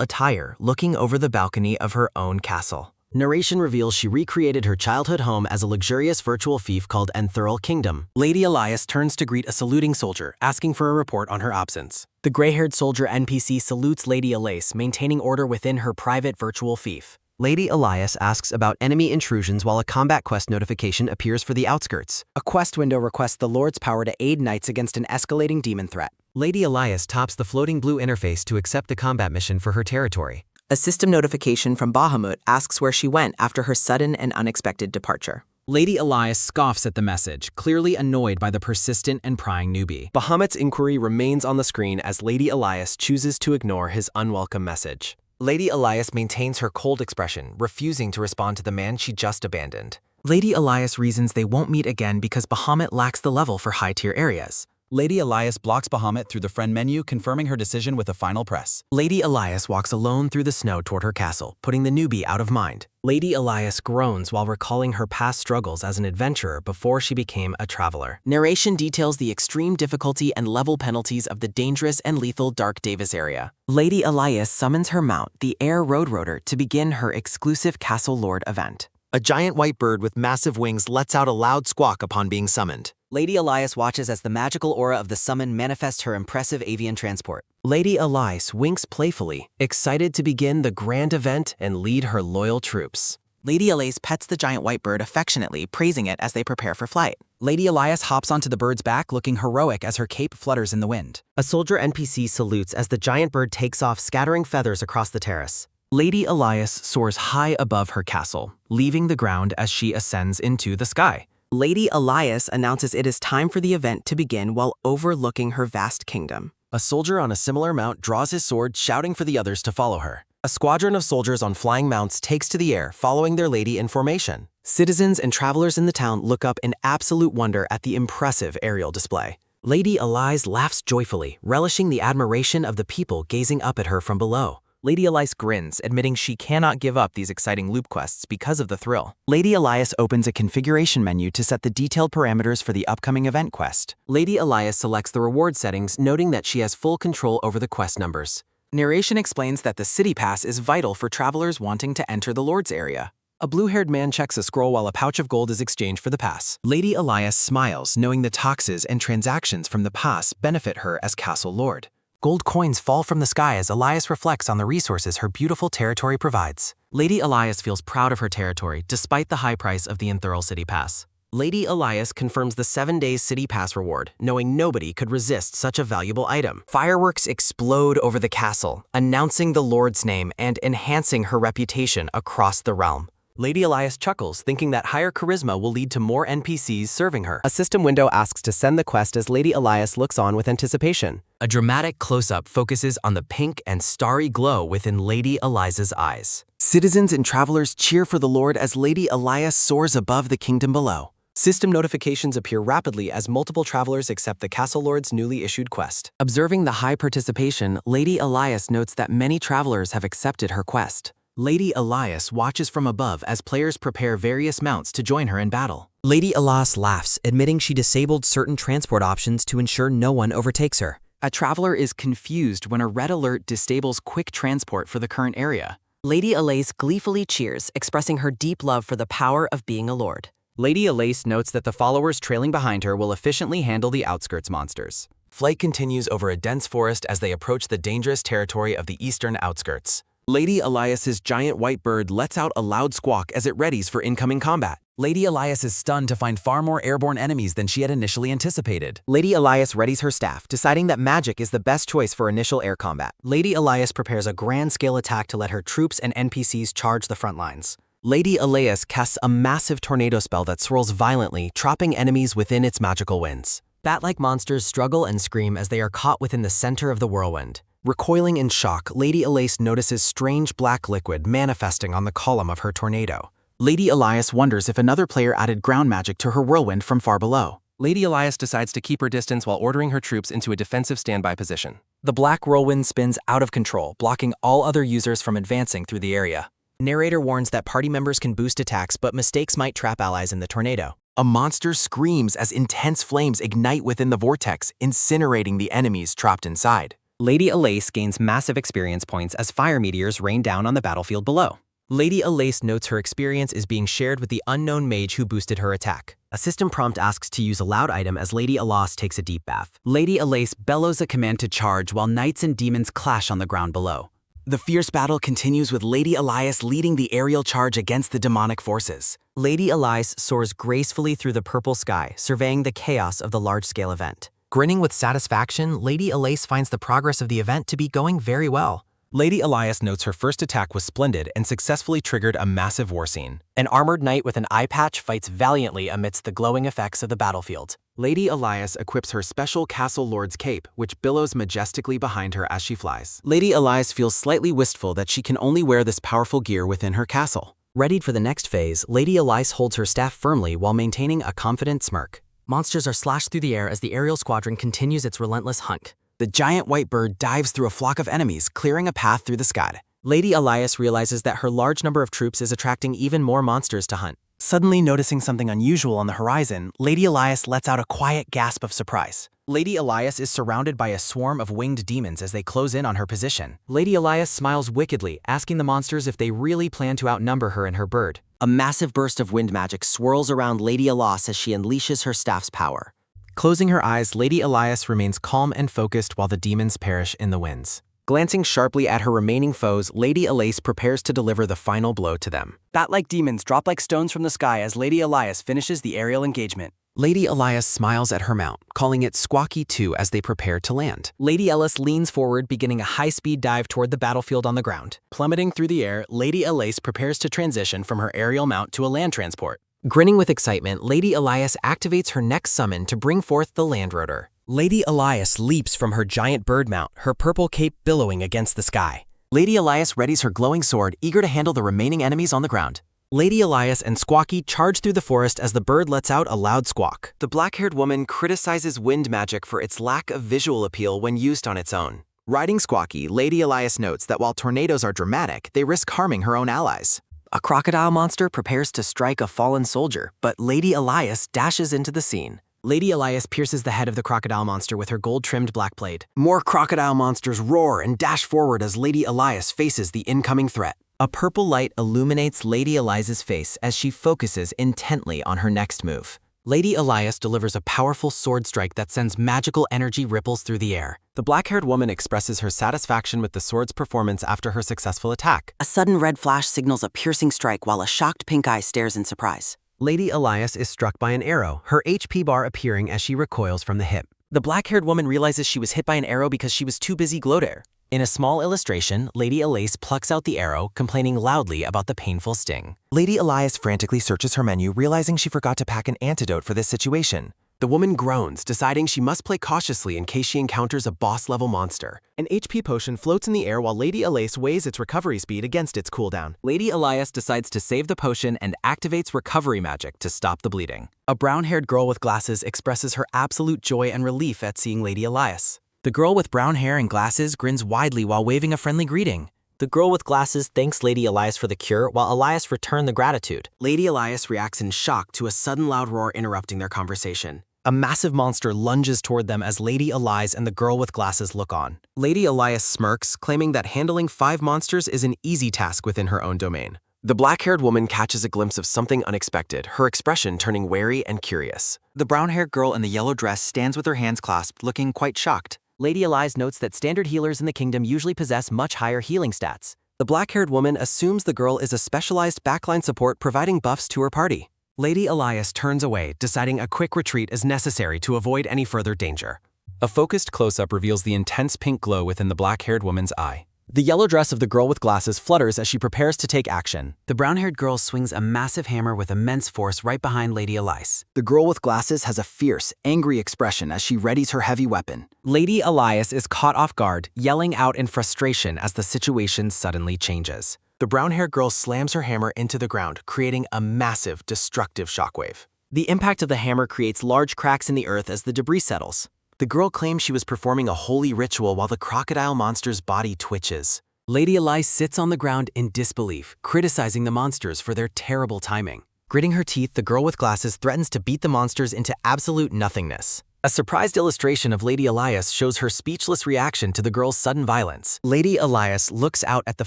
attire, looking over the balcony of her own castle. Narration reveals she recreated her childhood home as a luxurious virtual fief called Unraveling Kingdom. Lady Elias turns to greet a saluting soldier, asking for a report on her absence. The gray-haired soldier NPC salutes Lady Elias, maintaining order within her private virtual fief. Lady Elias asks about enemy intrusions while a combat quest notification appears for the outskirts. A quest window requests the Lord's power to aid knights against an escalating demon threat. Lady Elias tops the floating blue interface to accept the combat mission for her territory. A system notification from Bahamut asks where she went after her sudden and unexpected departure. Lady Elias scoffs at the message, clearly annoyed by the persistent and prying newbie. Bahamut's inquiry remains on the screen as Lady Elias chooses to ignore his unwelcome message. Lady Elias maintains her cold expression, refusing to respond to the man she just abandoned. Lady Elias reasons they won't meet again because Bahamut lacks the level for high-tier areas. Lady Elias blocks Bahamut through the friend menu, confirming her decision with a final press. Lady Elias walks alone through the snow toward her castle, putting the newbie out of mind. Lady Elias groans while recalling her past struggles as an adventurer before she became a traveler. Narration details the extreme difficulty and level penalties of the dangerous and lethal Dark Davis area. Lady Elias summons her mount, the Air Roadroader, to begin her exclusive Castle Lord event. A giant white bird with massive wings lets out a loud squawk upon being summoned. Lady Elias watches as the magical aura of the summon manifests her impressive avian transport. Lady Elias winks playfully, excited to begin the grand event and lead her loyal troops. Lady Elias pets the giant white bird affectionately, praising it as they prepare for flight. Lady Elias hops onto the bird's back, looking heroic as her cape flutters in the wind. A soldier NPC salutes as the giant bird takes off, scattering feathers across the terrace. Lady Elias soars high above her castle, leaving the ground as she ascends into the sky. Lady Elias announces it is time for the event to begin while overlooking her vast kingdom. A soldier on a similar mount draws his sword, shouting for the others to follow her. A squadron of soldiers on flying mounts takes to the air, following their lady in formation. Citizens and travelers in the town look up in absolute wonder at the impressive aerial display. Lady Elias laughs joyfully, relishing the admiration of the people gazing up at her from below. Lady Elias grins, admitting she cannot give up these exciting loop quests because of the thrill. Lady Elias opens a configuration menu to set the detailed parameters for the upcoming event quest. Lady Elias selects the reward settings, noting that she has full control over the quest numbers. Narration explains that the city pass is vital for travelers wanting to enter the Lord's area. A blue-haired man checks a scroll while a pouch of gold is exchanged for the pass. Lady Elias smiles, knowing the taxes and transactions from the pass benefit her as Castle Lord. Gold coins fall from the sky as Elias reflects on the resources her beautiful territory provides. Lady Elias feels proud of her territory, despite the high price of the Unthurl City Pass. Lady Elias confirms the 7 days City Pass reward, knowing nobody could resist such a valuable item. Fireworks explode over the castle, announcing the Lord's name and enhancing her reputation across the realm. Lady Elias chuckles, thinking that higher charisma will lead to more NPCs serving her. A system window asks to send the quest as Lady Elias looks on with anticipation. A dramatic close-up focuses on the pink and starry glow within Lady Elias's eyes. Citizens and travelers cheer for the Lord as Lady Elias soars above the kingdom below. System notifications appear rapidly as multiple travelers accept the Castle Lord's newly issued quest. Observing the high participation, Lady Elias notes that many travelers have accepted her quest. Lady Elias watches from above as players prepare various mounts to join her in battle. Lady Elias laughs, admitting she disabled certain transport options to ensure no one overtakes her. A traveler is confused when a red alert disables quick transport for the current area. Lady Elias gleefully cheers, expressing her deep love for the power of being a lord. Lady Elias notes that the followers trailing behind her will efficiently handle the outskirts monsters. Flight continues over a dense forest as they approach the dangerous territory of the eastern outskirts. Lady Elias's giant white bird lets out a loud squawk as it readies for incoming combat. Lady Elias is stunned to find far more airborne enemies than she had initially anticipated. Lady Elias readies her staff, deciding that magic is the best choice for initial air combat. Lady Elias prepares a grand-scale attack to let her troops and NPCs charge the front lines. Lady Elias casts a massive tornado spell that swirls violently, trapping enemies within its magical winds. Bat-like monsters struggle and scream as they are caught within the center of the whirlwind. Recoiling in shock, Lady Elias notices strange black liquid manifesting on the column of her tornado. Lady Elias wonders if another player added ground magic to her whirlwind from far below. Lady Elias decides to keep her distance while ordering her troops into a defensive standby position. The black whirlwind spins out of control, blocking all other users from advancing through the area. Narrator warns that party members can boost attacks, but mistakes might trap allies in the tornado. A monster screams as intense flames ignite within the vortex, incinerating the enemies trapped inside. Lady Elias gains massive experience points as fire meteors rain down on the battlefield below. Lady Elias notes her experience is being shared with the unknown mage who boosted her attack. A system prompt asks to use a loud item as Lady Elias takes a deep bath. Lady Elias bellows a command to charge while knights and demons clash on the ground below. The fierce battle continues with Lady Elias leading the aerial charge against the demonic forces. Lady Elias soars gracefully through the purple sky, surveying the chaos of the large-scale event. Grinning with satisfaction, Lady Elias finds the progress of the event to be going very well. Lady Elias notes her first attack was splendid and successfully triggered a massive war scene. An armored knight with an eye patch fights valiantly amidst the glowing effects of the battlefield. Lady Elias equips her special Castle Lord's cape, which billows majestically behind her as she flies. Lady Elias feels slightly wistful that she can only wear this powerful gear within her castle. Readied for the next phase, Lady Elias holds her staff firmly while maintaining a confident smirk. Monsters are slashed through the air as the aerial squadron continues its relentless hunt. The giant white bird dives through a flock of enemies, clearing a path through the sky. Lady Elias realizes that her large number of troops is attracting even more monsters to hunt. Suddenly noticing something unusual on the horizon, Lady Elias lets out a quiet gasp of surprise. Lady Elias is surrounded by a swarm of winged demons as they close in on her position. Lady Elias smiles wickedly, asking the monsters if they really plan to outnumber her and her bird. A massive burst of wind magic swirls around Lady Elias as she unleashes her staff's power. Closing her eyes, Lady Elias remains calm and focused while the demons perish in the winds. Glancing sharply at her remaining foes, Lady Elias prepares to deliver the final blow to them. Bat-like demons drop like stones from the sky as Lady Elias finishes the aerial engagement. Lady Elias smiles at her mount, calling it Squawky 2 as they prepare to land. Lady Elias leans forward, beginning a high-speed dive toward the battlefield on the ground. Plummeting through the air, Lady Elias prepares to transition from her aerial mount to a land transport. Grinning with excitement, Lady Elias activates her next summon to bring forth the Land Rotor. Lady Elias leaps from her giant bird mount, her purple cape billowing against the sky. Lady Elias readies her glowing sword, eager to handle the remaining enemies on the ground. Lady Elias and Squawky charge through the forest as the bird lets out a loud squawk. The black-haired woman criticizes wind magic for its lack of visual appeal when used on its own. Riding Squawky, Lady Elias notes that while tornadoes are dramatic, they risk harming her own allies. A crocodile monster prepares to strike a fallen soldier, but Lady Elias dashes into the scene. Lady Elias pierces the head of the crocodile monster with her gold-trimmed black blade. More crocodile monsters roar and dash forward as Lady Elias faces the incoming threat. A purple light illuminates Lady Elias's face as she focuses intently on her next move. Lady Elias delivers a powerful sword strike that sends magical energy ripples through the air. The black-haired woman expresses her satisfaction with the sword's performance after her successful attack. A sudden red flash signals a piercing strike while a shocked pink eye stares in surprise. Lady Elias is struck by an arrow, her HP bar appearing as she recoils from the hip. The black-haired woman realizes she was hit by an arrow because she was too busy gloating. In a small illustration, Lady Elias plucks out the arrow, complaining loudly about the painful sting. Lady Elias frantically searches her menu, realizing she forgot to pack an antidote for this situation. The woman groans, deciding she must play cautiously in case she encounters a boss-level monster. An HP potion floats in the air while Lady Elias weighs its recovery speed against its cooldown. Lady Elias decides to save the potion and activates recovery magic to stop the bleeding. A brown-haired girl with glasses expresses her absolute joy and relief at seeing Lady Elias. The girl with brown hair and glasses grins widely while waving a friendly greeting. The girl with glasses thanks Lady Elias for the cure, while Elias returns the gratitude. Lady Elias reacts in shock to a sudden loud roar interrupting their conversation. A massive monster lunges toward them as Lady Elias and the girl with glasses look on. Lady Elias smirks, claiming that handling 5 monsters is an easy task within her own domain. The black-haired woman catches a glimpse of something unexpected, her expression turning wary and curious. The brown-haired girl in the yellow dress stands with her hands clasped, looking quite shocked. Lady Elias notes that standard healers in the kingdom usually possess much higher healing stats. The black-haired woman assumes the girl is a specialized backline support providing buffs to her party. Lady Elias turns away, deciding a quick retreat is necessary to avoid any further danger. A focused close-up reveals the intense pink glow within the black-haired woman's eye. The yellow dress of the girl with glasses flutters as she prepares to take action. The brown-haired girl swings a massive hammer with immense force right behind Lady Elias. The girl with glasses has a fierce, angry expression as she readies her heavy weapon. Lady Elias is caught off guard, yelling out in frustration as the situation suddenly changes. The brown-haired girl slams her hammer into the ground, creating a massive, destructive shockwave. The impact of the hammer creates large cracks in the earth as the debris settles. The girl claims she was performing a holy ritual while the crocodile monster's body twitches. Lady Elias sits on the ground in disbelief, criticizing the monsters for their terrible timing. Gritting her teeth, the girl with glasses threatens to beat the monsters into absolute nothingness. A surprised illustration of Lady Elias shows her speechless reaction to the girl's sudden violence. Lady Elias looks out at the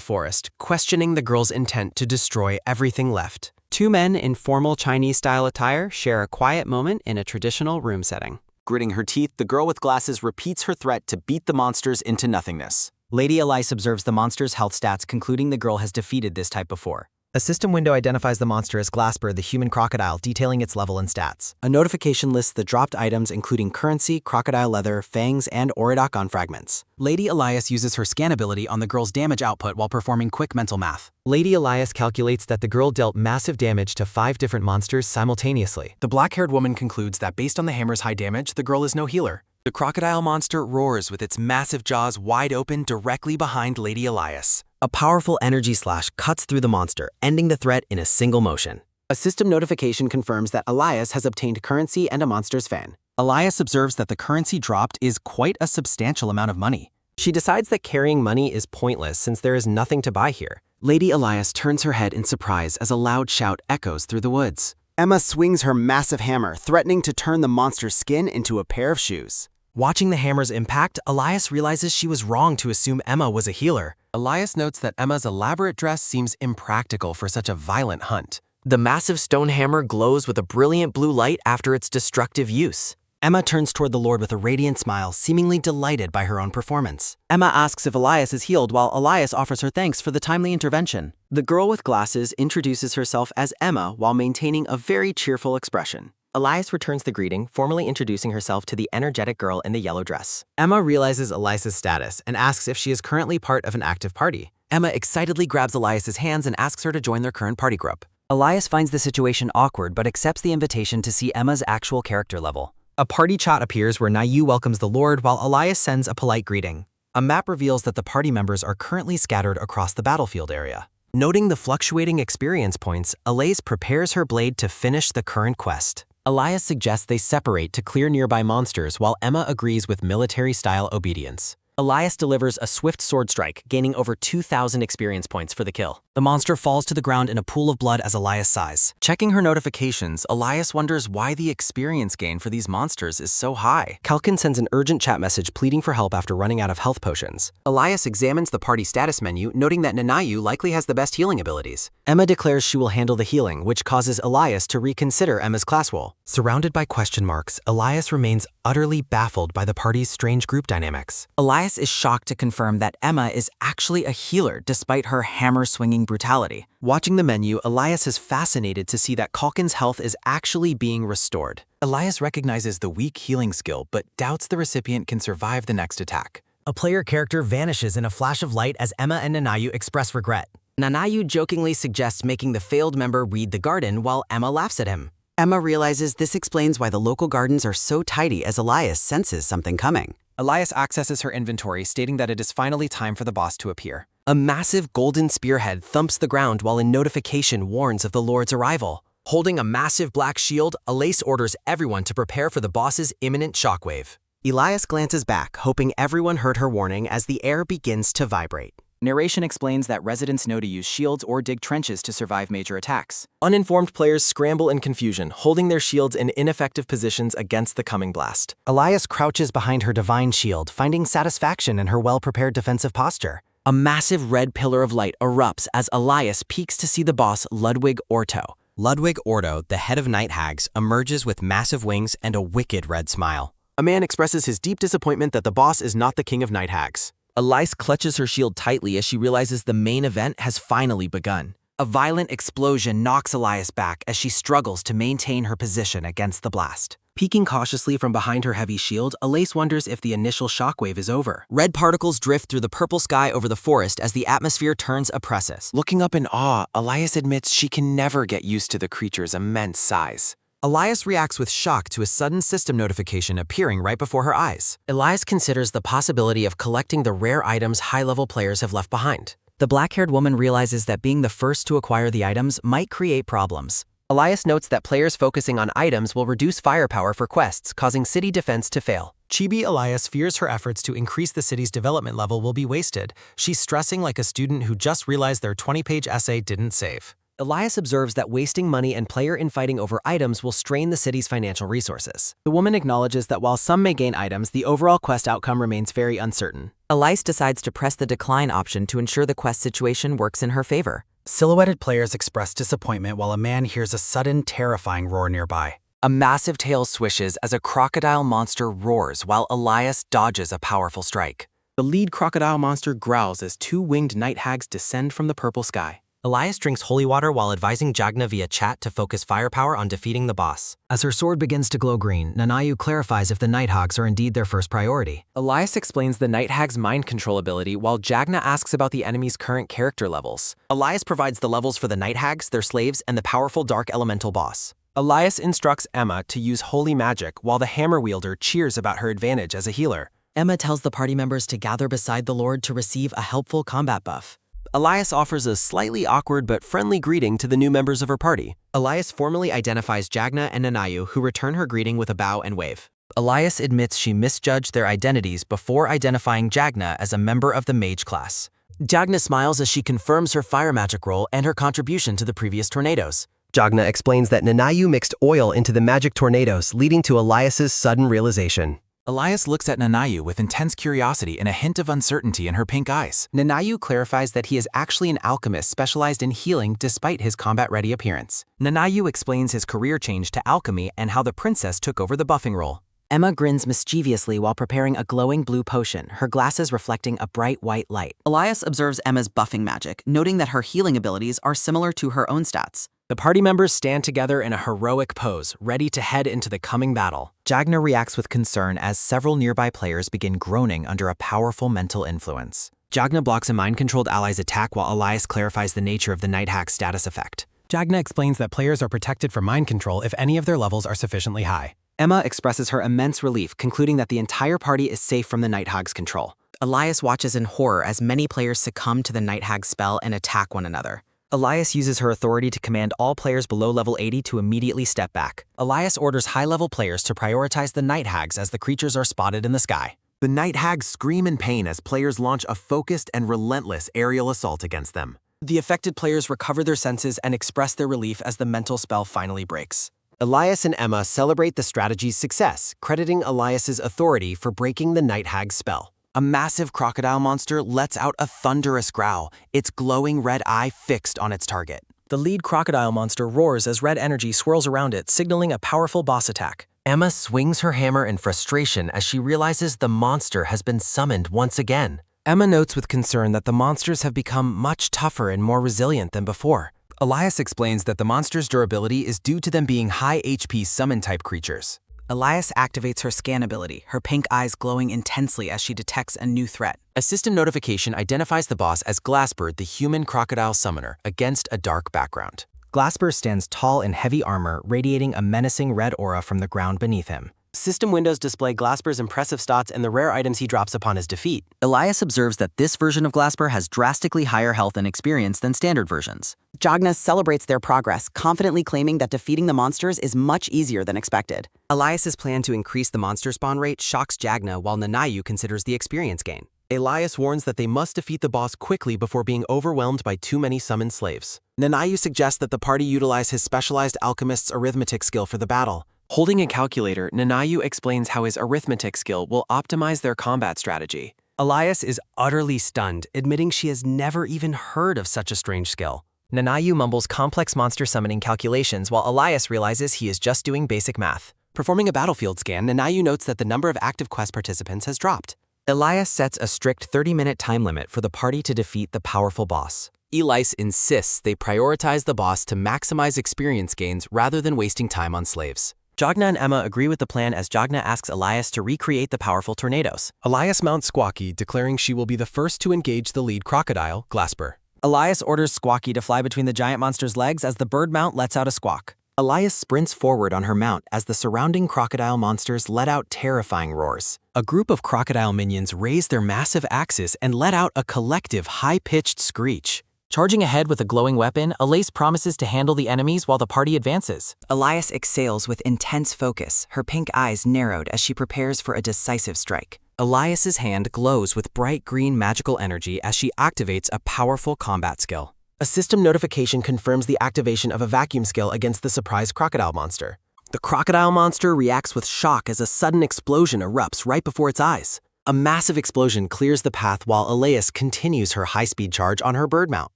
forest, questioning the girl's intent to destroy everything left. 2 men in formal Chinese-style attire share a quiet moment in a traditional room setting. Gritting her teeth, the girl with glasses repeats her threat to beat the monsters into nothingness. Lady Elias observes the monster's health stats, concluding the girl has defeated this type before. A system window identifies the monster as Glasper, the human crocodile, detailing its level and stats. A notification lists the dropped items including currency, crocodile leather, fangs, and Auridocon fragments. Lady Elias uses her scan ability on the girl's damage output while performing quick mental math. Lady Elias calculates that the girl dealt massive damage to 5 different monsters simultaneously. The black-haired woman concludes that based on the hammer's high damage, the girl is no healer. The crocodile monster roars with its massive jaws wide open directly behind Lady Elias. A powerful energy slash cuts through the monster, ending the threat in a single motion. A system notification confirms that Elias has obtained currency and a monster's fan. Elias observes that the currency dropped is quite a substantial amount of money. She decides that carrying money is pointless since there is nothing to buy here. Lady Elias turns her head in surprise as a loud shout echoes through the woods. Emma swings her massive hammer, threatening to turn the monster's skin into a pair of shoes. Watching the hammer's impact, Elias realizes she was wrong to assume Emma was a healer. Elias notes that Emma's elaborate dress seems impractical for such a violent hunt. The massive stone hammer glows with a brilliant blue light after its destructive use. Emma turns toward the Lord with a radiant smile, seemingly delighted by her own performance. Emma asks if Elias is healed while Elias offers her thanks for the timely intervention. The girl with glasses introduces herself as Emma while maintaining a very cheerful expression. Elias returns the greeting, formally introducing herself to the energetic girl in the yellow dress. Emma realizes Elias's status and asks if she is currently part of an active party. Emma excitedly grabs Elias's hands and asks her to join their current party group. Elias finds the situation awkward but accepts the invitation to see Emma's actual character level. A party chat appears where Nayu welcomes the Lord while Elias sends a polite greeting. A map reveals that the party members are currently scattered across the battlefield area. Noting the fluctuating experience points, Elias prepares her blade to finish the current quest. Elias suggests they separate to clear nearby monsters while Emma agrees with military-style obedience. Elias delivers a swift sword strike, gaining over 2,000 experience points for the kill. The monster falls to the ground in a pool of blood as Elias sighs. Checking her notifications, Elias wonders why the experience gain for these monsters is so high. Kalkin sends an urgent chat message pleading for help after running out of health potions. Elias examines the party status menu, noting that Nanayu likely has the best healing abilities. Emma declares she will handle the healing, which causes Elias to reconsider Emma's class role. Surrounded by question marks, Elias remains utterly baffled by the party's strange group dynamics. Elias is shocked to confirm that Emma is actually a healer despite her hammer-swinging brutality. Watching the menu, Elias is fascinated to see that Kalkin's health is actually being restored. Elias recognizes the weak healing skill but doubts the recipient can survive the next attack. A player character vanishes in a flash of light as Emma and Nanayu express regret. Nanayu jokingly suggests making the failed member weed the garden while Emma laughs at him. Emma realizes this explains why the local gardens are so tidy as Elias senses something coming. Elias accesses her inventory, stating that it is finally time for the boss to appear. A massive golden spearhead thumps the ground while a notification warns of the Lord's arrival. Holding a massive black shield, Elias orders everyone to prepare for the boss's imminent shockwave. Elias glances back, hoping everyone heard her warning as the air begins to vibrate. Narration explains that residents know to use shields or dig trenches to survive major attacks. Uninformed players scramble in confusion, holding their shields in ineffective positions against the coming blast. Elias crouches behind her divine shield, finding satisfaction in her well-prepared defensive posture. A massive red pillar of light erupts as Elias peeks to see the boss, Ludwig Orto. Ludwig Orto, the head of night hags, emerges with massive wings and a wicked red smile. A man expresses his deep disappointment that the boss is not the king of night hags. Elias clutches her shield tightly as she realizes the main event has finally begun. A violent explosion knocks Elias back as she struggles to maintain her position against the blast. Peeking cautiously from behind her heavy shield, Elias wonders if the initial shockwave is over. Red particles drift through the purple sky over the forest as the atmosphere turns oppressive. Looking up in awe, Elias admits she can never get used to the creature's immense size. Elias reacts with shock to a sudden system notification appearing right before her eyes. Elias considers the possibility of collecting the rare items high-level players have left behind. The black-haired woman realizes that being the first to acquire the items might create problems. Elias notes that players focusing on items will reduce firepower for quests, causing city defense to fail. Chibi Elias fears her efforts to increase the city's development level will be wasted. She's stressing like a student who just realized their 20-page essay didn't save. Elias observes that wasting money and player infighting over items will strain the city's financial resources. The woman acknowledges that while some may gain items, the overall quest outcome remains very uncertain. Elias decides to press the decline option to ensure the quest situation works in her favor. Silhouetted players express disappointment while a man hears a sudden, terrifying roar nearby. A massive tail swishes as a crocodile monster roars while Elias dodges a powerful strike. The lead crocodile monster growls as two winged night hags descend from the purple sky. Elias drinks holy water while advising Jagna via chat to focus firepower on defeating the boss. As her sword begins to glow green, Nanayu clarifies if the night hags are indeed their first priority. Elias explains the night hag's mind control ability while Jagna asks about the enemy's current character levels. Elias provides the levels for the night hags, their slaves, and the powerful dark elemental boss. Elias instructs Emma to use holy magic while the hammer wielder cheers about her advantage as a healer. Emma tells the party members to gather beside the Lord to receive a helpful combat buff. Elias offers a slightly awkward but friendly greeting to the new members of her party. Elias formally identifies Jagna and Nanayu, who return her greeting with a bow and wave. Elias admits she misjudged their identities before identifying Jagna as a member of the mage class. Jagna smiles as she confirms her fire magic role and her contribution to the previous tornadoes. Jagna explains that Nanayu mixed oil into the magic tornadoes, leading to Elias's sudden realization. Elias looks at Nanayu with intense curiosity and a hint of uncertainty in her pink eyes. Nanayu clarifies that he is actually an alchemist specialized in healing despite his combat-ready appearance. Nanayu explains his career change to alchemy and how the princess took over the buffing role. Emma grins mischievously while preparing a glowing blue potion, her glasses reflecting a bright white light. Elias observes Emma's buffing magic, noting that her healing abilities are similar to her own stats. The party members stand together in a heroic pose, ready to head into the coming battle. Jagna reacts with concern as several nearby players begin groaning under a powerful mental influence. Jagna blocks a mind-controlled ally's attack while Elias clarifies the nature of the night hack status effect. Jagna explains that players are protected from mind control if any of their levels are sufficiently high. Emma expresses her immense relief, concluding that the entire party is safe from the night hag's control. Elias watches in horror as many players succumb to the night hag spell and attack one another. Elias uses her authority to command all players below level 80 to immediately step back. Elias orders high-level players to prioritize the night hags as the creatures are spotted in the sky. The night hags scream in pain as players launch a focused and relentless aerial assault against them. The affected players recover their senses and express their relief as the mental spell finally breaks. Elias and Emma celebrate the strategy's success, crediting Elias's authority for breaking the night hag's spell. A massive crocodile monster lets out a thunderous growl, its glowing red eye fixed on its target. The lead crocodile monster roars as red energy swirls around it, signaling a powerful boss attack. Emma swings her hammer in frustration as she realizes the monster has been summoned once again. Emma notes with concern that the monsters have become much tougher and more resilient than before. Elias explains that the monster's durability is due to them being high HP summon-type creatures. Elias activates her scan ability, her pink eyes glowing intensely as she detects a new threat. A system notification identifies the boss as Glasper, the human crocodile summoner, against a dark background. Glasper stands tall in heavy armor, radiating a menacing red aura from the ground beneath him. System windows display Glasper's impressive stats and the rare items he drops upon his defeat. Elias observes that this version of Glasper has drastically higher health and experience than standard versions. Jagna celebrates their progress, confidently claiming that defeating the monsters is much easier than expected. Elias's plan to increase the monster spawn rate shocks Jagna while Nanayu considers the experience gain. Elias warns that they must defeat the boss quickly before being overwhelmed by too many summoned slaves. Nanayu suggests that the party utilize his specialized alchemist's arithmetic skill for the battle. Holding a calculator, Nanayu explains how his arithmetic skill will optimize their combat strategy. Elias is utterly stunned, admitting she has never even heard of such a strange skill. Nanayu mumbles complex monster summoning calculations while Elias realizes he is just doing basic math. Performing a battlefield scan, Nanayu notes that the number of active quest participants has dropped. Elias sets a strict 30-minute time limit for the party to defeat the powerful boss. Elias insists they prioritize the boss to maximize experience gains rather than wasting time on slaves. Jagna and Emma agree with the plan as Jagna asks Elias to recreate the powerful tornadoes. Elias mounts Squawky, declaring she will be the first to engage the lead crocodile, Glasper. Elias orders Squawky to fly between the giant monster's legs as the bird mount lets out a squawk. Elias sprints forward on her mount as the surrounding crocodile monsters let out terrifying roars. A group of crocodile minions raise their massive axes and let out a collective high-pitched screech. Charging ahead with a glowing weapon, Elias promises to handle the enemies while the party advances. Elias exhales with intense focus, her pink eyes narrowed as she prepares for a decisive strike. Elias's hand glows with bright green magical energy as she activates a powerful combat skill. A system notification confirms the activation of a vacuum skill against the surprised crocodile monster. The crocodile monster reacts with shock as a sudden explosion erupts right before its eyes. A massive explosion clears the path while Elias continues her high-speed charge on her bird mount.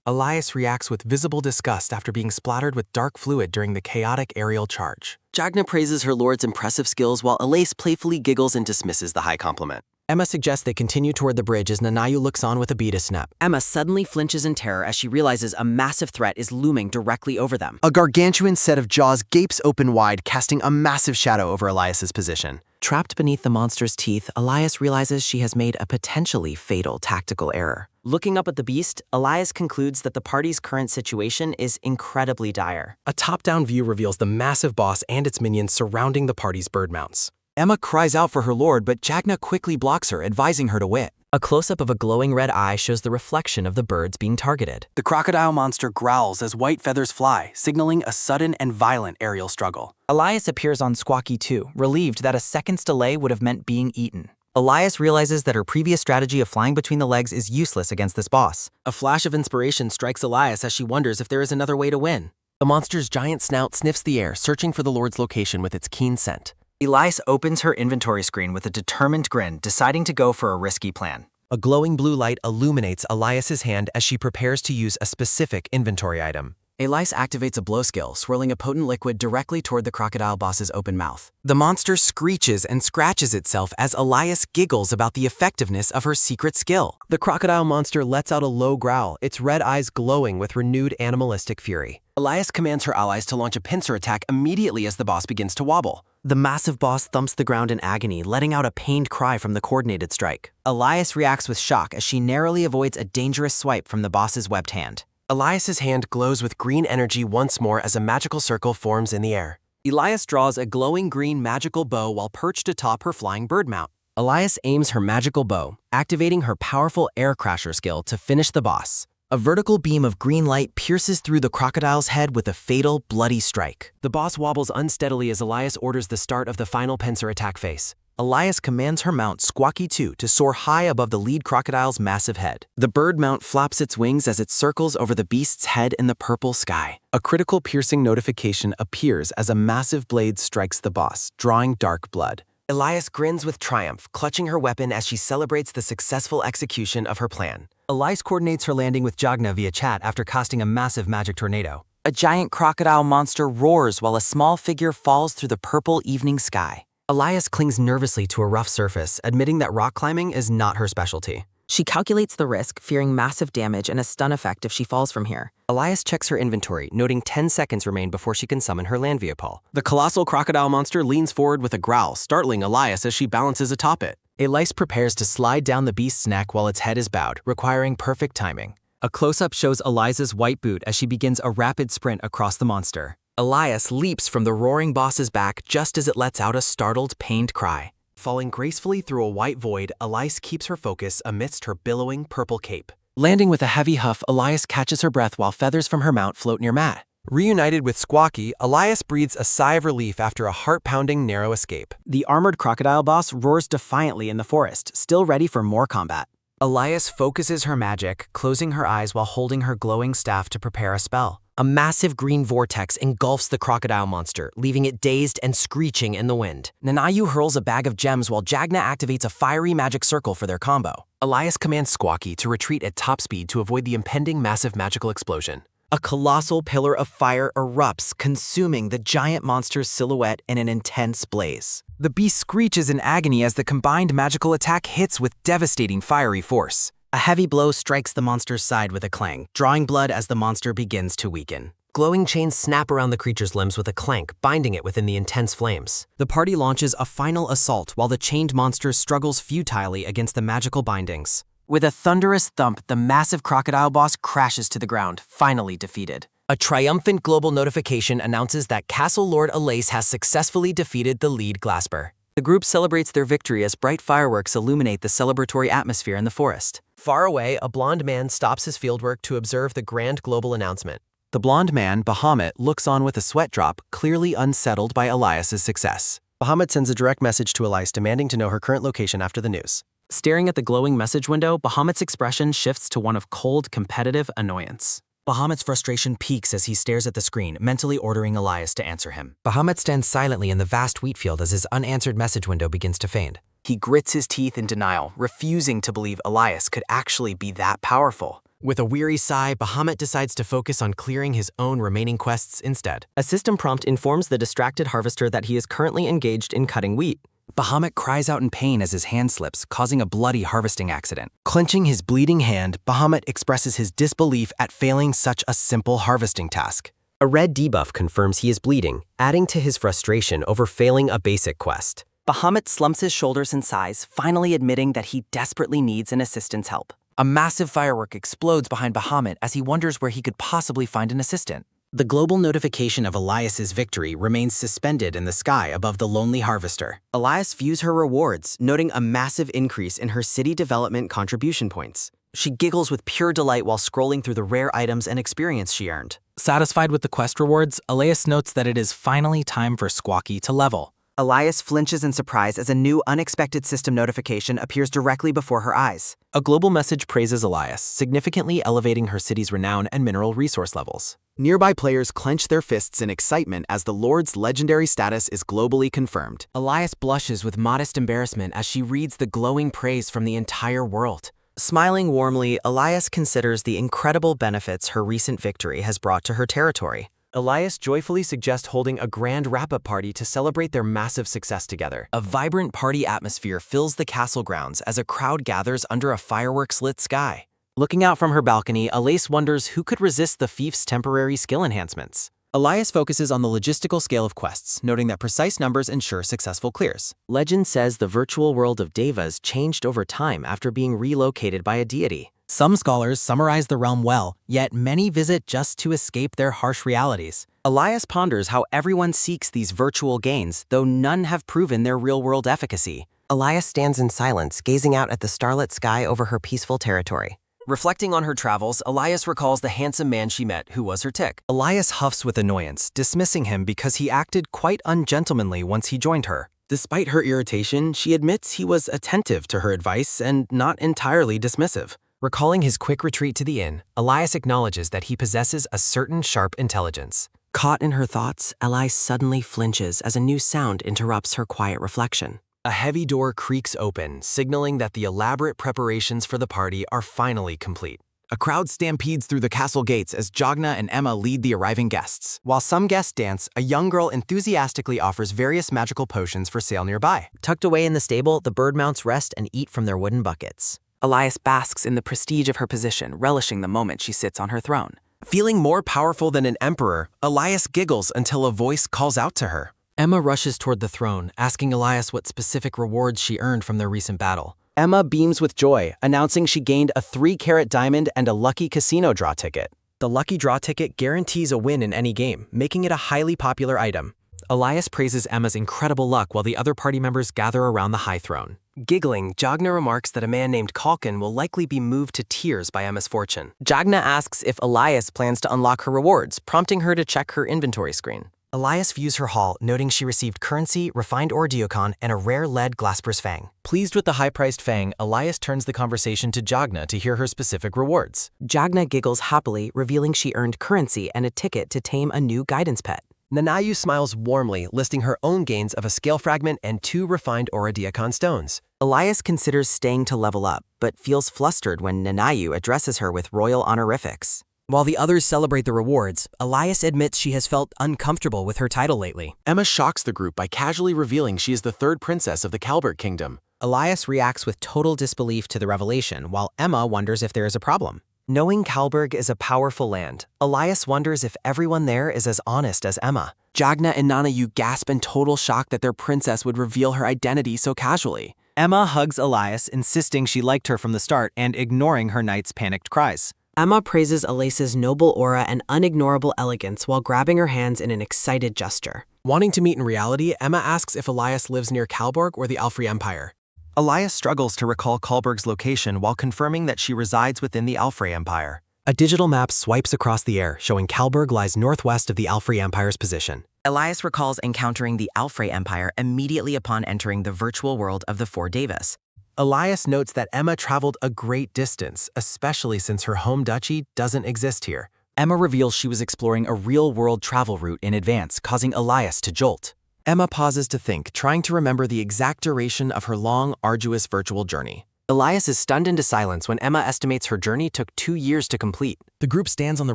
Elias reacts with visible disgust after being splattered with dark fluid during the chaotic aerial charge. Jagna praises her lord's impressive skills while Elias playfully giggles and dismisses the high compliment. Emma suggests they continue toward the bridge as Nanayu looks on with a beat snap. Emma suddenly flinches in terror as she realizes a massive threat is looming directly over them. A gargantuan set of jaws gapes open wide, casting a massive shadow over Elias's position. Trapped beneath the monster's teeth, Elias realizes she has made a potentially fatal tactical error. Looking up at the beast, Elias concludes that the party's current situation is incredibly dire. A top-down view reveals the massive boss and its minions surrounding the party's bird mounts. Emma cries out for her lord, but Jagna quickly blocks her, advising her to wait. A close-up of a glowing red eye shows the reflection of the birds being targeted. The crocodile monster growls as white feathers fly, signaling a sudden and violent aerial struggle. Elias appears on Squawky 2, relieved that a second's delay would have meant being eaten. Elias realizes that her previous strategy of flying between the legs is useless against this boss. A flash of inspiration strikes Elias as she wonders if there is another way to win. The monster's giant snout sniffs the air, searching for the Lord's location with its keen scent. Elias opens her inventory screen with a determined grin, deciding to go for a risky plan. A glowing blue light illuminates Elias's hand as she prepares to use a specific inventory item. Elias activates a blow skill, swirling a potent liquid directly toward the crocodile boss's open mouth. The monster screeches and scratches itself as Elias giggles about the effectiveness of her secret skill. The crocodile monster lets out a low growl, its red eyes glowing with renewed animalistic fury. Elias commands her allies to launch a pincer attack immediately as the boss begins to wobble. The massive boss thumps the ground in agony, letting out a pained cry from the coordinated strike. Elias reacts with shock as she narrowly avoids a dangerous swipe from the boss's webbed hand. Elias's hand glows with green energy once more as a magical circle forms in the air. Elias draws a glowing green magical bow while perched atop her flying bird mount. Elias aims her magical bow, activating her powerful air crasher skill to finish the boss. A vertical beam of green light pierces through the crocodile's head with a fatal, bloody strike. The boss wobbles unsteadily as Elias orders the start of the final pincer attack phase. Elias commands her mount Squawky 2 to soar high above the lead crocodile's massive head. The bird mount flaps its wings as it circles over the beast's head in the purple sky. A critical piercing notification appears as a massive blade strikes the boss, drawing dark blood. Elias grins with triumph, clutching her weapon as she celebrates the successful execution of her plan. Elias coordinates her landing with Jagna via chat after casting a massive magic tornado. A giant crocodile monster roars while a small figure falls through the purple evening sky. Elias clings nervously to a rough surface, admitting that rock climbing is not her specialty. She calculates the risk, fearing massive damage and a stun effect if she falls from here. Elias checks her inventory, noting 10 seconds remain before she can summon her land vehicle. The colossal crocodile monster leans forward with a growl, startling Elias as she balances atop it. Elias prepares to slide down the beast's neck while its head is bowed, requiring perfect timing. A close-up shows Elias's white boot as she begins a rapid sprint across the monster. Elias leaps from the roaring boss's back just as it lets out a startled, pained cry. Falling gracefully through a white void, Elias keeps her focus amidst her billowing purple cape. Landing with a heavy huff, Elias catches her breath while feathers from her mount float near Matt. Reunited with Squawky, Elias breathes a sigh of relief after a heart-pounding narrow escape. The armored crocodile boss roars defiantly in the forest, still ready for more combat. Elias focuses her magic, closing her eyes while holding her glowing staff to prepare a spell. A massive green vortex engulfs the crocodile monster, leaving it dazed and screeching in the wind. Nanayu hurls a bag of gems while Jagna activates a fiery magic circle for their combo. Elias commands Squawky to retreat at top speed to avoid the impending massive magical explosion. A colossal pillar of fire erupts, consuming the giant monster's silhouette in an intense blaze. The beast screeches in agony as the combined magical attack hits with devastating fiery force. A heavy blow strikes the monster's side with a clang, drawing blood as the monster begins to weaken. Glowing chains snap around the creature's limbs with a clank, binding it within the intense flames. The party launches a final assault while the chained monster struggles futilely against the magical bindings. With a thunderous thump, the massive crocodile boss crashes to the ground, finally defeated. A triumphant global notification announces that Castle Lord Alace has successfully defeated the lead Glasper. The group celebrates their victory as bright fireworks illuminate the celebratory atmosphere in the forest. Far away, a blond man stops his fieldwork to observe the grand global announcement. The blond man, Bahamut, looks on with a sweat drop, clearly unsettled by Elias's success. Bahamut sends a direct message to Elias demanding to know her current location after the news. Staring at the glowing message window, Bahamut's expression shifts to one of cold, competitive annoyance. Bahamut's frustration peaks as he stares at the screen, mentally ordering Elias to answer him. Bahamut stands silently in the vast wheat field as his unanswered message window begins to fade. He grits his teeth in denial, refusing to believe Elias could actually be that powerful. With a weary sigh, Bahamut decides to focus on clearing his own remaining quests instead. A system prompt informs the distracted harvester that he is currently engaged in cutting wheat. Bahamut cries out in pain as his hand slips, causing a bloody harvesting accident. Clenching his bleeding hand, Bahamut expresses his disbelief at failing such a simple harvesting task. A red debuff confirms he is bleeding, adding to his frustration over failing a basic quest. Bahamut slumps his shoulders and sighs, finally admitting that he desperately needs an assistant's help. A massive firework explodes behind Bahamut as he wonders where he could possibly find an assistant. The global notification of Elias's victory remains suspended in the sky above the lonely harvester. Elias views her rewards, noting a massive increase in her city development contribution points. She giggles with pure delight while scrolling through the rare items and experience she earned. Satisfied with the quest rewards, Elias notes that it is finally time for Squawky to level. Elias flinches in surprise as a new unexpected system notification appears directly before her eyes. A global message praises Elias, significantly elevating her city's renown and mineral resource levels. Nearby players clench their fists in excitement as the Lord's legendary status is globally confirmed. Elias blushes with modest embarrassment as she reads the glowing praise from the entire world. Smiling warmly, Elias considers the incredible benefits her recent victory has brought to her territory. Elias joyfully suggests holding a grand wrap-up party to celebrate their massive success together. A vibrant party atmosphere fills the castle grounds as a crowd gathers under a fireworks-lit sky. Looking out from her balcony, Elias wonders who could resist the fief's temporary skill enhancements. Elias focuses on the logistical scale of quests, noting that precise numbers ensure successful clears. Legend says the virtual world of devas changed over time after being relocated by a deity. Some scholars summarize the realm well, yet many visit just to escape their harsh realities. Elias ponders how everyone seeks these virtual gains, though none have proven their real-world efficacy. Elias stands in silence, gazing out at the starlit sky over her peaceful territory. Reflecting on her travels, Elias recalls the handsome man she met who was her tick. Elias huffs with annoyance, dismissing him because he acted quite ungentlemanly once he joined her. Despite her irritation, she admits he was attentive to her advice and not entirely dismissive. Recalling his quick retreat to the inn, Elias acknowledges that he possesses a certain sharp intelligence. Caught in her thoughts, Elias suddenly flinches as a new sound interrupts her quiet reflection. A heavy door creaks open, signaling that the elaborate preparations for the party are finally complete. A crowd stampedes through the castle gates as Jagna and Emma lead the arriving guests. While some guests dance, a young girl enthusiastically offers various magical potions for sale nearby. Tucked away in the stable, the bird mounts rest and eat from their wooden buckets. Elias basks in the prestige of her position, relishing the moment she sits on her throne. Feeling more powerful than an emperor, Elias giggles until a voice calls out to her. Emma rushes toward the throne, asking Elias what specific rewards she earned from their recent battle. Emma beams with joy, announcing she gained a 3-carat diamond and a lucky casino draw ticket. The lucky draw ticket guarantees a win in any game, making it a highly popular item. Elias praises Emma's incredible luck while the other party members gather around the high throne. Giggling, Jagna remarks that a man named Kalkin will likely be moved to tears by Emma's fortune. Jagna asks if Elias plans to unlock her rewards, prompting her to check her inventory screen. Elias views her haul, noting she received currency, refined Ordeocon, and a rare lead Glasper's fang. Pleased with the high-priced fang, Elias turns the conversation to Jagna to hear her specific rewards. Jagna giggles happily, revealing she earned currency and a ticket to tame a new guidance pet. Nanayu smiles warmly, listing her own gains of a scale fragment and 2 refined Oradiacon stones. Elias considers staying to level up, but feels flustered when Nanayu addresses her with royal honorifics. While the others celebrate the rewards, Elias admits she has felt uncomfortable with her title lately. Emma shocks the group by casually revealing she is the 3rd princess of the Kalberg Kingdom. Elias reacts with total disbelief to the revelation, while Emma wonders if there is a problem. Knowing Kalberg is a powerful land, Elias wonders if everyone there is as honest as Emma. Jagna and Nanayu gasp in total shock that their princess would reveal her identity so casually. Emma hugs Elias, insisting she liked her from the start and ignoring her knight's panicked cries. Emma praises Elias's noble aura and unignorable elegance while grabbing her hands in an excited gesture. Wanting to meet in reality, Emma asks if Elias lives near Kalborg or the Alfrey Empire. Elias struggles to recall Kalberg's location while confirming that she resides within the Alfrey Empire. A digital map swipes across the air, showing Kalberg lies northwest of the Alfrey Empire's position. Elias recalls encountering the Alfrey Empire immediately upon entering the virtual world of the 4 devas. Elias notes that Emma traveled a great distance, especially since her home duchy doesn't exist here. Emma reveals she was exploring a real-world travel route in advance, causing Elias to jolt. Emma pauses to think, trying to remember the exact duration of her long, arduous virtual journey. Elias is stunned into silence when Emma estimates her journey took 2 years to complete. The group stands on the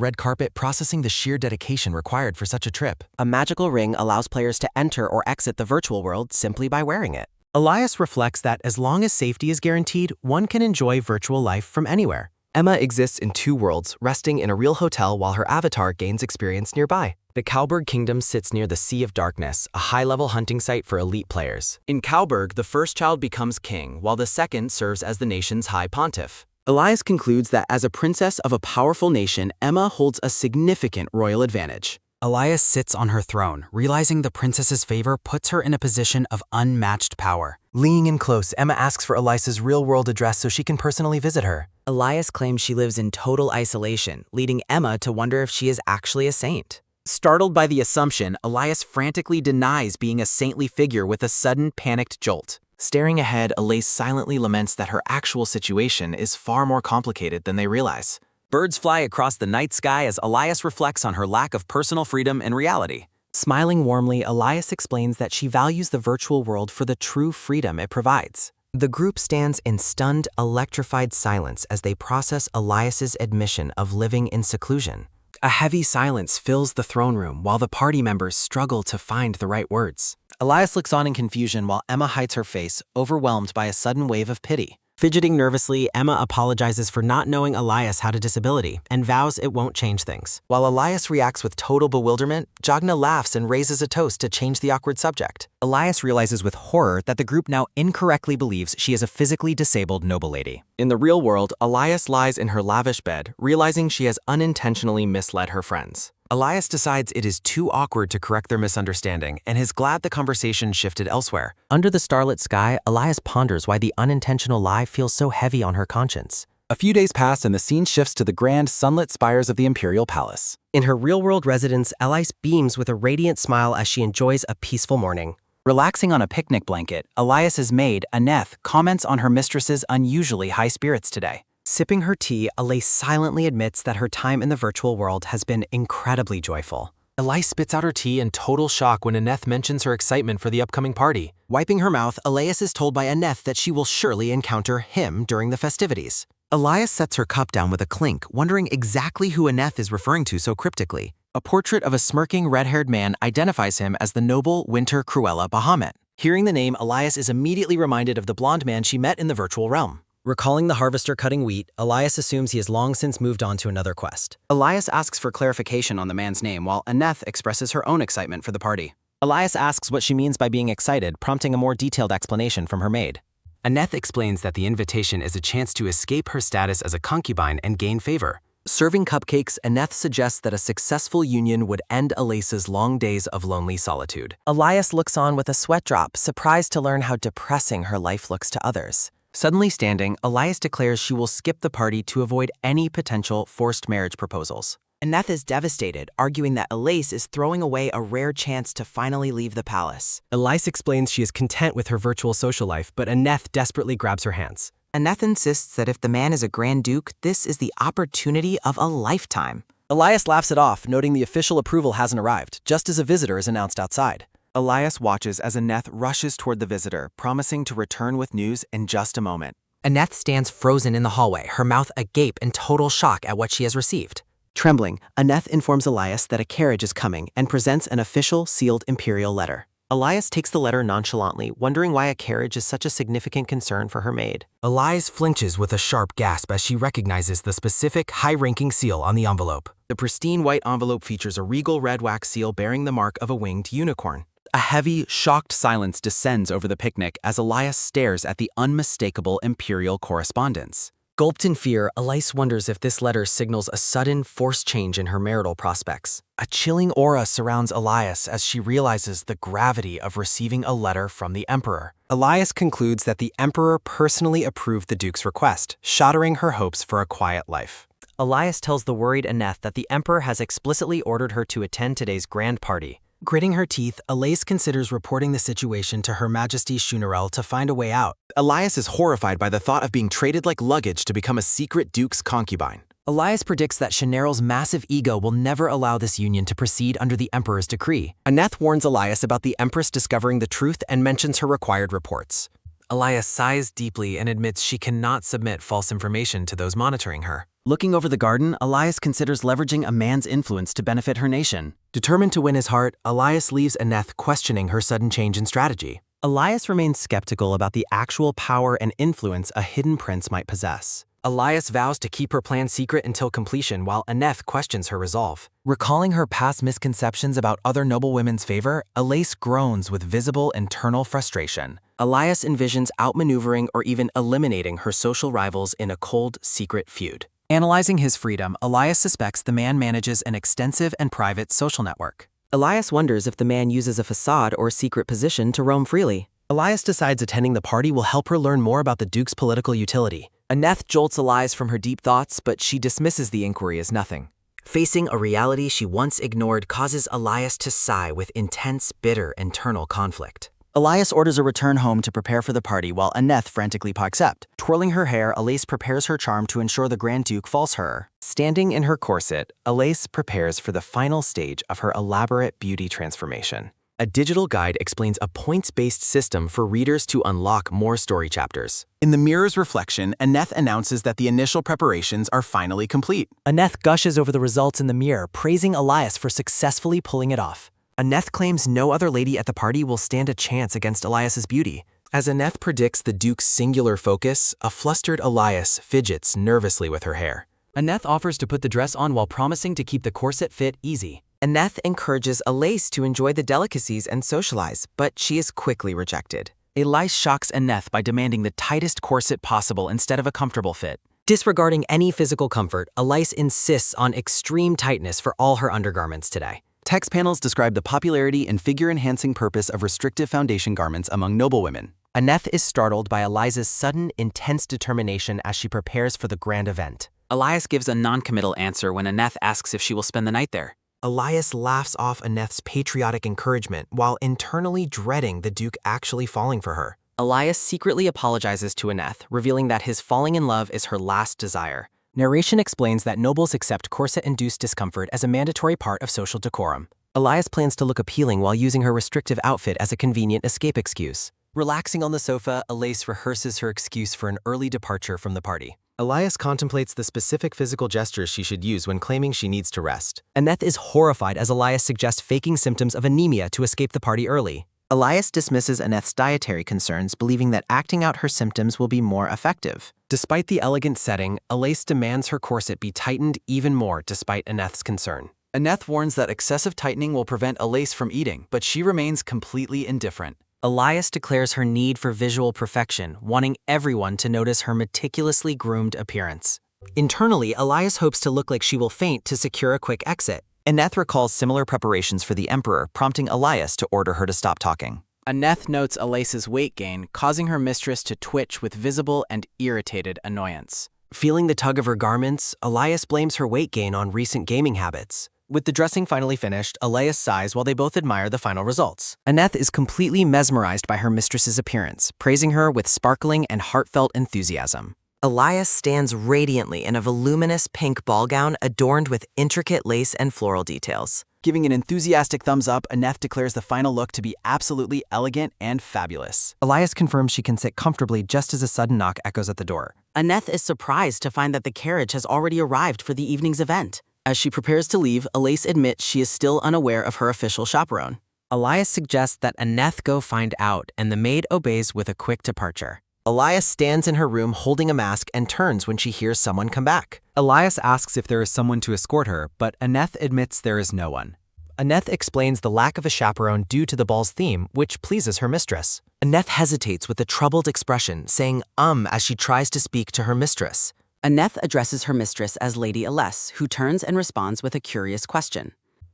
red carpet, processing the sheer dedication required for such a trip. A magical ring allows players to enter or exit the virtual world simply by wearing it. Elias reflects that as long as safety is guaranteed, one can enjoy virtual life from anywhere. Emma exists in 2 worlds, resting in a real hotel while her avatar gains experience nearby. The Kalberg Kingdom sits near the Sea of Darkness, a high-level hunting site for elite players. In Kalberg, the first child becomes king, while the second serves as the nation's high pontiff. Elias concludes that as a princess of a powerful nation, Emma holds a significant royal advantage. Elias sits on her throne, realizing the princess's favor puts her in a position of unmatched power. Leaning in close, Emma asks for Elias's real-world address so she can personally visit her. Elias claims she lives in total isolation, leading Emma to wonder if she is actually a saint. Startled by the assumption, Elias frantically denies being a saintly figure with a sudden panicked jolt. Staring ahead, Elise silently laments that her actual situation is far more complicated than they realize. Birds fly across the night sky as Elias reflects on her lack of personal freedom and reality. Smiling warmly, Elias explains that she values the virtual world for the true freedom it provides. The group stands in stunned, electrified silence as they process Elias's admission of living in seclusion. A heavy silence fills the throne room while the party members struggle to find the right words. Elias looks on in confusion while Emma hides her face, overwhelmed by a sudden wave of pity. Fidgeting nervously, Emma apologizes for not knowing Elias had a disability and vows it won't change things. While Elias reacts with total bewilderment, Jagna laughs and raises a toast to change the awkward subject. Elias realizes with horror that the group now incorrectly believes she is a physically disabled noble lady. In the real world, Elias lies in her lavish bed, realizing she has unintentionally misled her friends. Elias decides it is too awkward to correct their misunderstanding and is glad the conversation shifted elsewhere. Under the starlit sky, Elias ponders why the unintentional lie feels so heavy on her conscience. A few days pass and the scene shifts to the grand, sunlit spires of the Imperial Palace. In her real-world residence, Elias beams with a radiant smile as she enjoys a peaceful morning. Relaxing on a picnic blanket, Elias's maid, Aneth, comments on her mistress's unusually high spirits today. Sipping her tea, Elise silently admits that her time in the virtual world has been incredibly joyful. Elise spits out her tea in total shock when Aneth mentions her excitement for the upcoming party. Wiping her mouth, Elias is told by Aneth that she will surely encounter him during the festivities. Elias sets her cup down with a clink, wondering exactly who Aneth is referring to so cryptically. A portrait of a smirking red-haired man identifies him as the noble Winter Cruella Bahamut. Hearing the name, Elias is immediately reminded of the blonde man she met in the virtual realm. Recalling the harvester cutting wheat, Elias assumes he has long since moved on to another quest. Elias asks for clarification on the man's name, while Aneth expresses her own excitement for the party. Elias asks what she means by being excited, prompting a more detailed explanation from her maid. Aneth explains that the invitation is a chance to escape her status as a concubine and gain favor. Serving cupcakes, Aneth suggests that a successful union would end Elias's long days of lonely solitude. Elias looks on with a sweat drop, surprised to learn how depressing her life looks to others. Suddenly standing, Elias declares she will skip the party to avoid any potential forced marriage proposals. Aneth is devastated, arguing that Elise is throwing away a rare chance to finally leave the palace. Elise explains she is content with her virtual social life, but Aneth desperately grabs her hands. Aneth insists that if the man is a Grand Duke, this is the opportunity of a lifetime. Elias laughs it off, noting the official approval hasn't arrived, just as a visitor is announced outside. Elias watches as Aneth rushes toward the visitor, promising to return with news in just a moment. Aneth stands frozen in the hallway, her mouth agape in total shock at what she has received. Trembling, Aneth informs Elias that a carriage is coming and presents an official, sealed imperial letter. Elias takes the letter nonchalantly, wondering why a carriage is such a significant concern for her maid. Elise flinches with a sharp gasp as she recognizes the specific, high-ranking seal on the envelope. The pristine white envelope features a regal red wax seal bearing the mark of a winged unicorn. A heavy, shocked silence descends over the picnic as Elias stares at the unmistakable imperial correspondence. Gulped in fear, Elise wonders if this letter signals a sudden, forced change in her marital prospects. A chilling aura surrounds Elias as she realizes the gravity of receiving a letter from the Emperor. Elias concludes that the Emperor personally approved the Duke's request, shattering her hopes for a quiet life. Elias tells the worried Aneth that the Emperor has explicitly ordered her to attend today's grand party. Gritting her teeth, Elise considers reporting the situation to Her Majesty Shunarel to find a way out. Elias is horrified by the thought of being traded like luggage to become a secret duke's concubine. Elias predicts that Shunarel's massive ego will never allow this union to proceed under the Emperor's decree. Aneth warns Elias about the Empress discovering the truth and mentions her required reports. Elias sighs deeply and admits she cannot submit false information to those monitoring her. Looking over the garden, Elias considers leveraging a man's influence to benefit her nation. Determined to win his heart, Elias leaves Aneth questioning her sudden change in strategy. Elias remains skeptical about the actual power and influence a hidden prince might possess. Elias vows to keep her plan secret until completion while Aneth questions her resolve. Recalling her past misconceptions about other noblewomen's favor, Elais groans with visible internal frustration. Elias envisions outmaneuvering or even eliminating her social rivals in a cold, secret feud. Analyzing his freedom, Elias suspects the man manages an extensive and private social network. Elias wonders if the man uses a facade or secret position to roam freely. Elias decides attending the party will help her learn more about the Duke's political utility. Aneth jolts Elias from her deep thoughts, but she dismisses the inquiry as nothing. Facing a reality she once ignored causes Elias to sigh with intense, bitter internal conflict. Elias orders a return home to prepare for the party while Aneth frantically accepts. Twirling her hair, Elais prepares her charm to ensure the Grand Duke falls her. Standing in her corset, Elais prepares for the final stage of her elaborate beauty transformation. A digital guide explains a points-based system for readers to unlock more story chapters. In the mirror's reflection, Aneth announces that the initial preparations are finally complete. Aneth gushes over the results in the mirror, praising Elias for successfully pulling it off. Aneth claims no other lady at the party will stand a chance against Elias's beauty. As Aneth predicts the Duke's singular focus, a flustered Elias fidgets nervously with her hair. Aneth offers to put the dress on while promising to keep the corset fit easy. Aneth encourages Elais to enjoy the delicacies and socialize, but she is quickly rejected. Elais shocks Aneth by demanding the tightest corset possible instead of a comfortable fit. Disregarding any physical comfort, Elais insists on extreme tightness for all her undergarments today. Text panels describe the popularity and figure-enhancing purpose of restrictive foundation garments among noblewomen. Aneth is startled by Elias's sudden, intense determination as she prepares for the grand event. Elias gives a non-committal answer when Aneth asks if she will spend the night there. Elias laughs off Aneth's patriotic encouragement while internally dreading the Duke actually falling for her. Elias secretly apologizes to Aneth, revealing that his falling in love is her last desire. Narration explains that nobles accept corset-induced discomfort as a mandatory part of social decorum. Elias plans to look appealing while using her restrictive outfit as a convenient escape excuse. Relaxing on the sofa, Elais rehearses her excuse for an early departure from the party. Elias contemplates the specific physical gestures she should use when claiming she needs to rest. Aneth is horrified as Elias suggests faking symptoms of anemia to escape the party early. Elias dismisses Aneth's dietary concerns, believing that acting out her symptoms will be more effective. Despite the elegant setting, Elais demands her corset be tightened even more despite Aneth's concern. Aneth warns that excessive tightening will prevent Elais from eating, but she remains completely indifferent. Elias declares her need for visual perfection, wanting everyone to notice her meticulously groomed appearance. Internally, Elias hopes to look like she will faint to secure a quick exit. Aneth recalls similar preparations for the Emperor, prompting Elias to order her to stop talking. Aneth notes Elais's weight gain, causing her mistress to twitch with visible and irritated annoyance. Feeling the tug of her garments, Elias blames her weight gain on recent gaming habits. With the dressing finally finished, Elias sighs while they both admire the final results. Aneth is completely mesmerized by her mistress's appearance, praising her with sparkling and heartfelt enthusiasm. Elias stands radiantly in a voluminous pink ball gown adorned with intricate lace and floral details. Giving an enthusiastic thumbs up, Aneth declares the final look to be absolutely elegant and fabulous. Elias confirms she can sit comfortably just as a sudden knock echoes at the door. Aneth is surprised to find that the carriage has already arrived for the evening's event. As she prepares to leave, Elais admits she is still unaware of her official chaperone. Elias suggests that Aneth go find out, and the maid obeys with a quick departure. Elias stands in her room holding a mask and turns when she hears someone come back. Elias asks if there is someone to escort her, but Aneth admits there is no one. Aneth explains the lack of a chaperone due to the ball's theme, which pleases her mistress. Aneth hesitates with a troubled expression, saying as she tries to speak to her mistress. Aneth addresses her mistress as Lady Elais, who turns and responds with a curious question.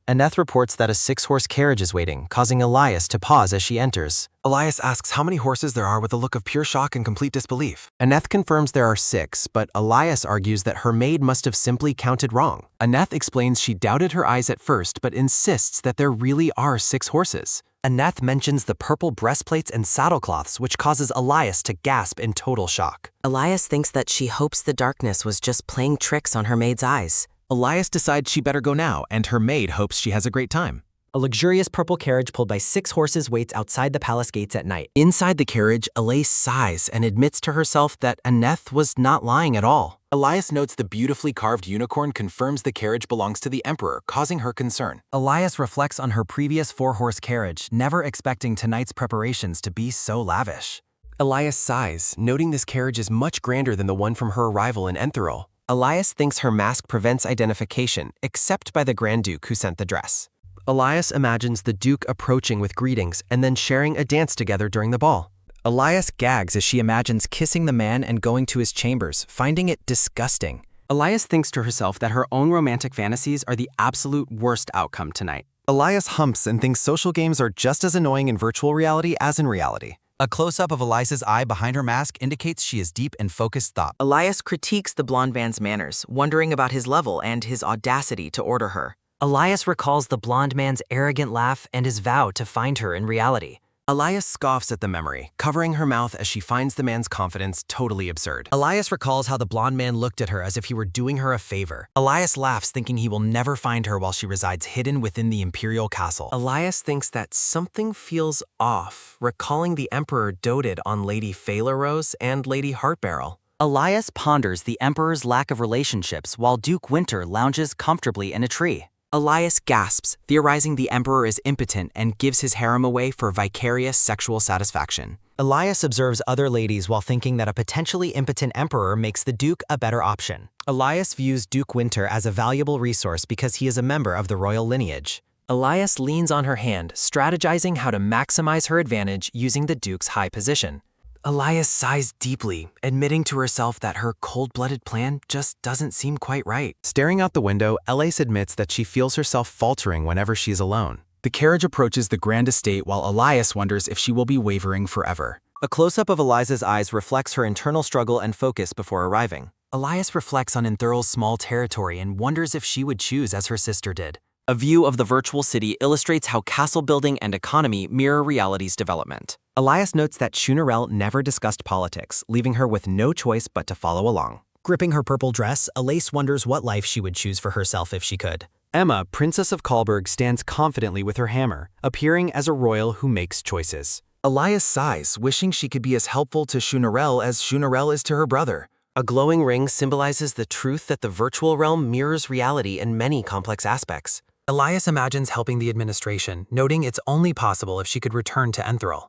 Aneth reports that a 6-horse carriage is waiting, causing Elias to pause as she enters. Elias asks how many horses there are with a look of pure shock and complete disbelief. Aneth confirms there are 6, but Elias argues that her maid must have simply counted wrong. Aneth explains she doubted her eyes at first, but insists that there really are 6 horses. Aneth mentions the purple breastplates and saddlecloths, which causes Elias to gasp in total shock. Elias thinks that she hopes the darkness was just playing tricks on her maid's eyes. Elias decides she better go now, and her maid hopes she has a great time. A luxurious purple carriage pulled by 6 horses waits outside the palace gates at night. Inside the carriage, Elais sighs and admits to herself that Aneth was not lying at all. Elias notes the beautifully carved unicorn confirms the carriage belongs to the Emperor, causing her concern. Elias reflects on her previous 4-horse carriage, never expecting tonight's preparations to be so lavish. Elias sighs, noting this carriage is much grander than the one from her arrival in Entherol. Elias thinks her mask prevents identification, except by the Grand Duke who sent the dress. Elias imagines the Duke approaching with greetings and then sharing a dance together during the ball. Elias gags as she imagines kissing the man and going to his chambers, finding it disgusting. Elias thinks to herself that her own romantic fantasies are the absolute worst outcome tonight. Elias humps and thinks social games are just as annoying in virtual reality as in reality. A close-up of Elias's eye behind her mask indicates she is deep in focused thought. Elias critiques the blonde man's manners, wondering about his level and his audacity to order her. Elias recalls the blonde man's arrogant laugh and his vow to find her in reality. Elias scoffs at the memory, covering her mouth as she finds the man's confidence totally absurd. Elias recalls how the blonde man looked at her as if he were doing her a favor. Elias laughs, thinking he will never find her while she resides hidden within the imperial castle. Elias thinks that something feels off, recalling the Emperor doted on Lady Phalerose and Lady Heartbarrel. Elias ponders the Emperor's lack of relationships while Duke Winter lounges comfortably in a tree. Elias gasps, theorizing the Emperor is impotent and gives his harem away for vicarious sexual satisfaction. Elias observes other ladies while thinking that a potentially impotent emperor makes the Duke a better option. Elias views Duke Winter as a valuable resource because he is a member of the royal lineage. Elias leans on her hand, strategizing how to maximize her advantage using the Duke's high position. Elias sighs deeply, admitting to herself that her cold-blooded plan just doesn't seem quite right. Staring out the window, Elias admits that she feels herself faltering whenever she is alone. The carriage approaches the grand estate while Elias wonders if she will be wavering forever. A close-up of Eliza's eyes reflects her internal struggle and focus before arriving. Elias reflects on Entherol's small territory and wonders if she would choose as her sister did. A view of the virtual city illustrates how castle building and economy mirror reality's development. Elias notes that Shunarel never discussed politics, leaving her with no choice but to follow along. Gripping her purple dress, Elise wonders what life she would choose for herself if she could. Emma, Princess of Kalberg, stands confidently with her hammer, appearing as a royal who makes choices. Elias sighs, wishing she could be as helpful to Shunarel as Shunarel is to her brother. A glowing ring symbolizes the truth that the virtual realm mirrors reality in many complex aspects. Elias imagines helping the administration, noting it's only possible if she could return to Entherol.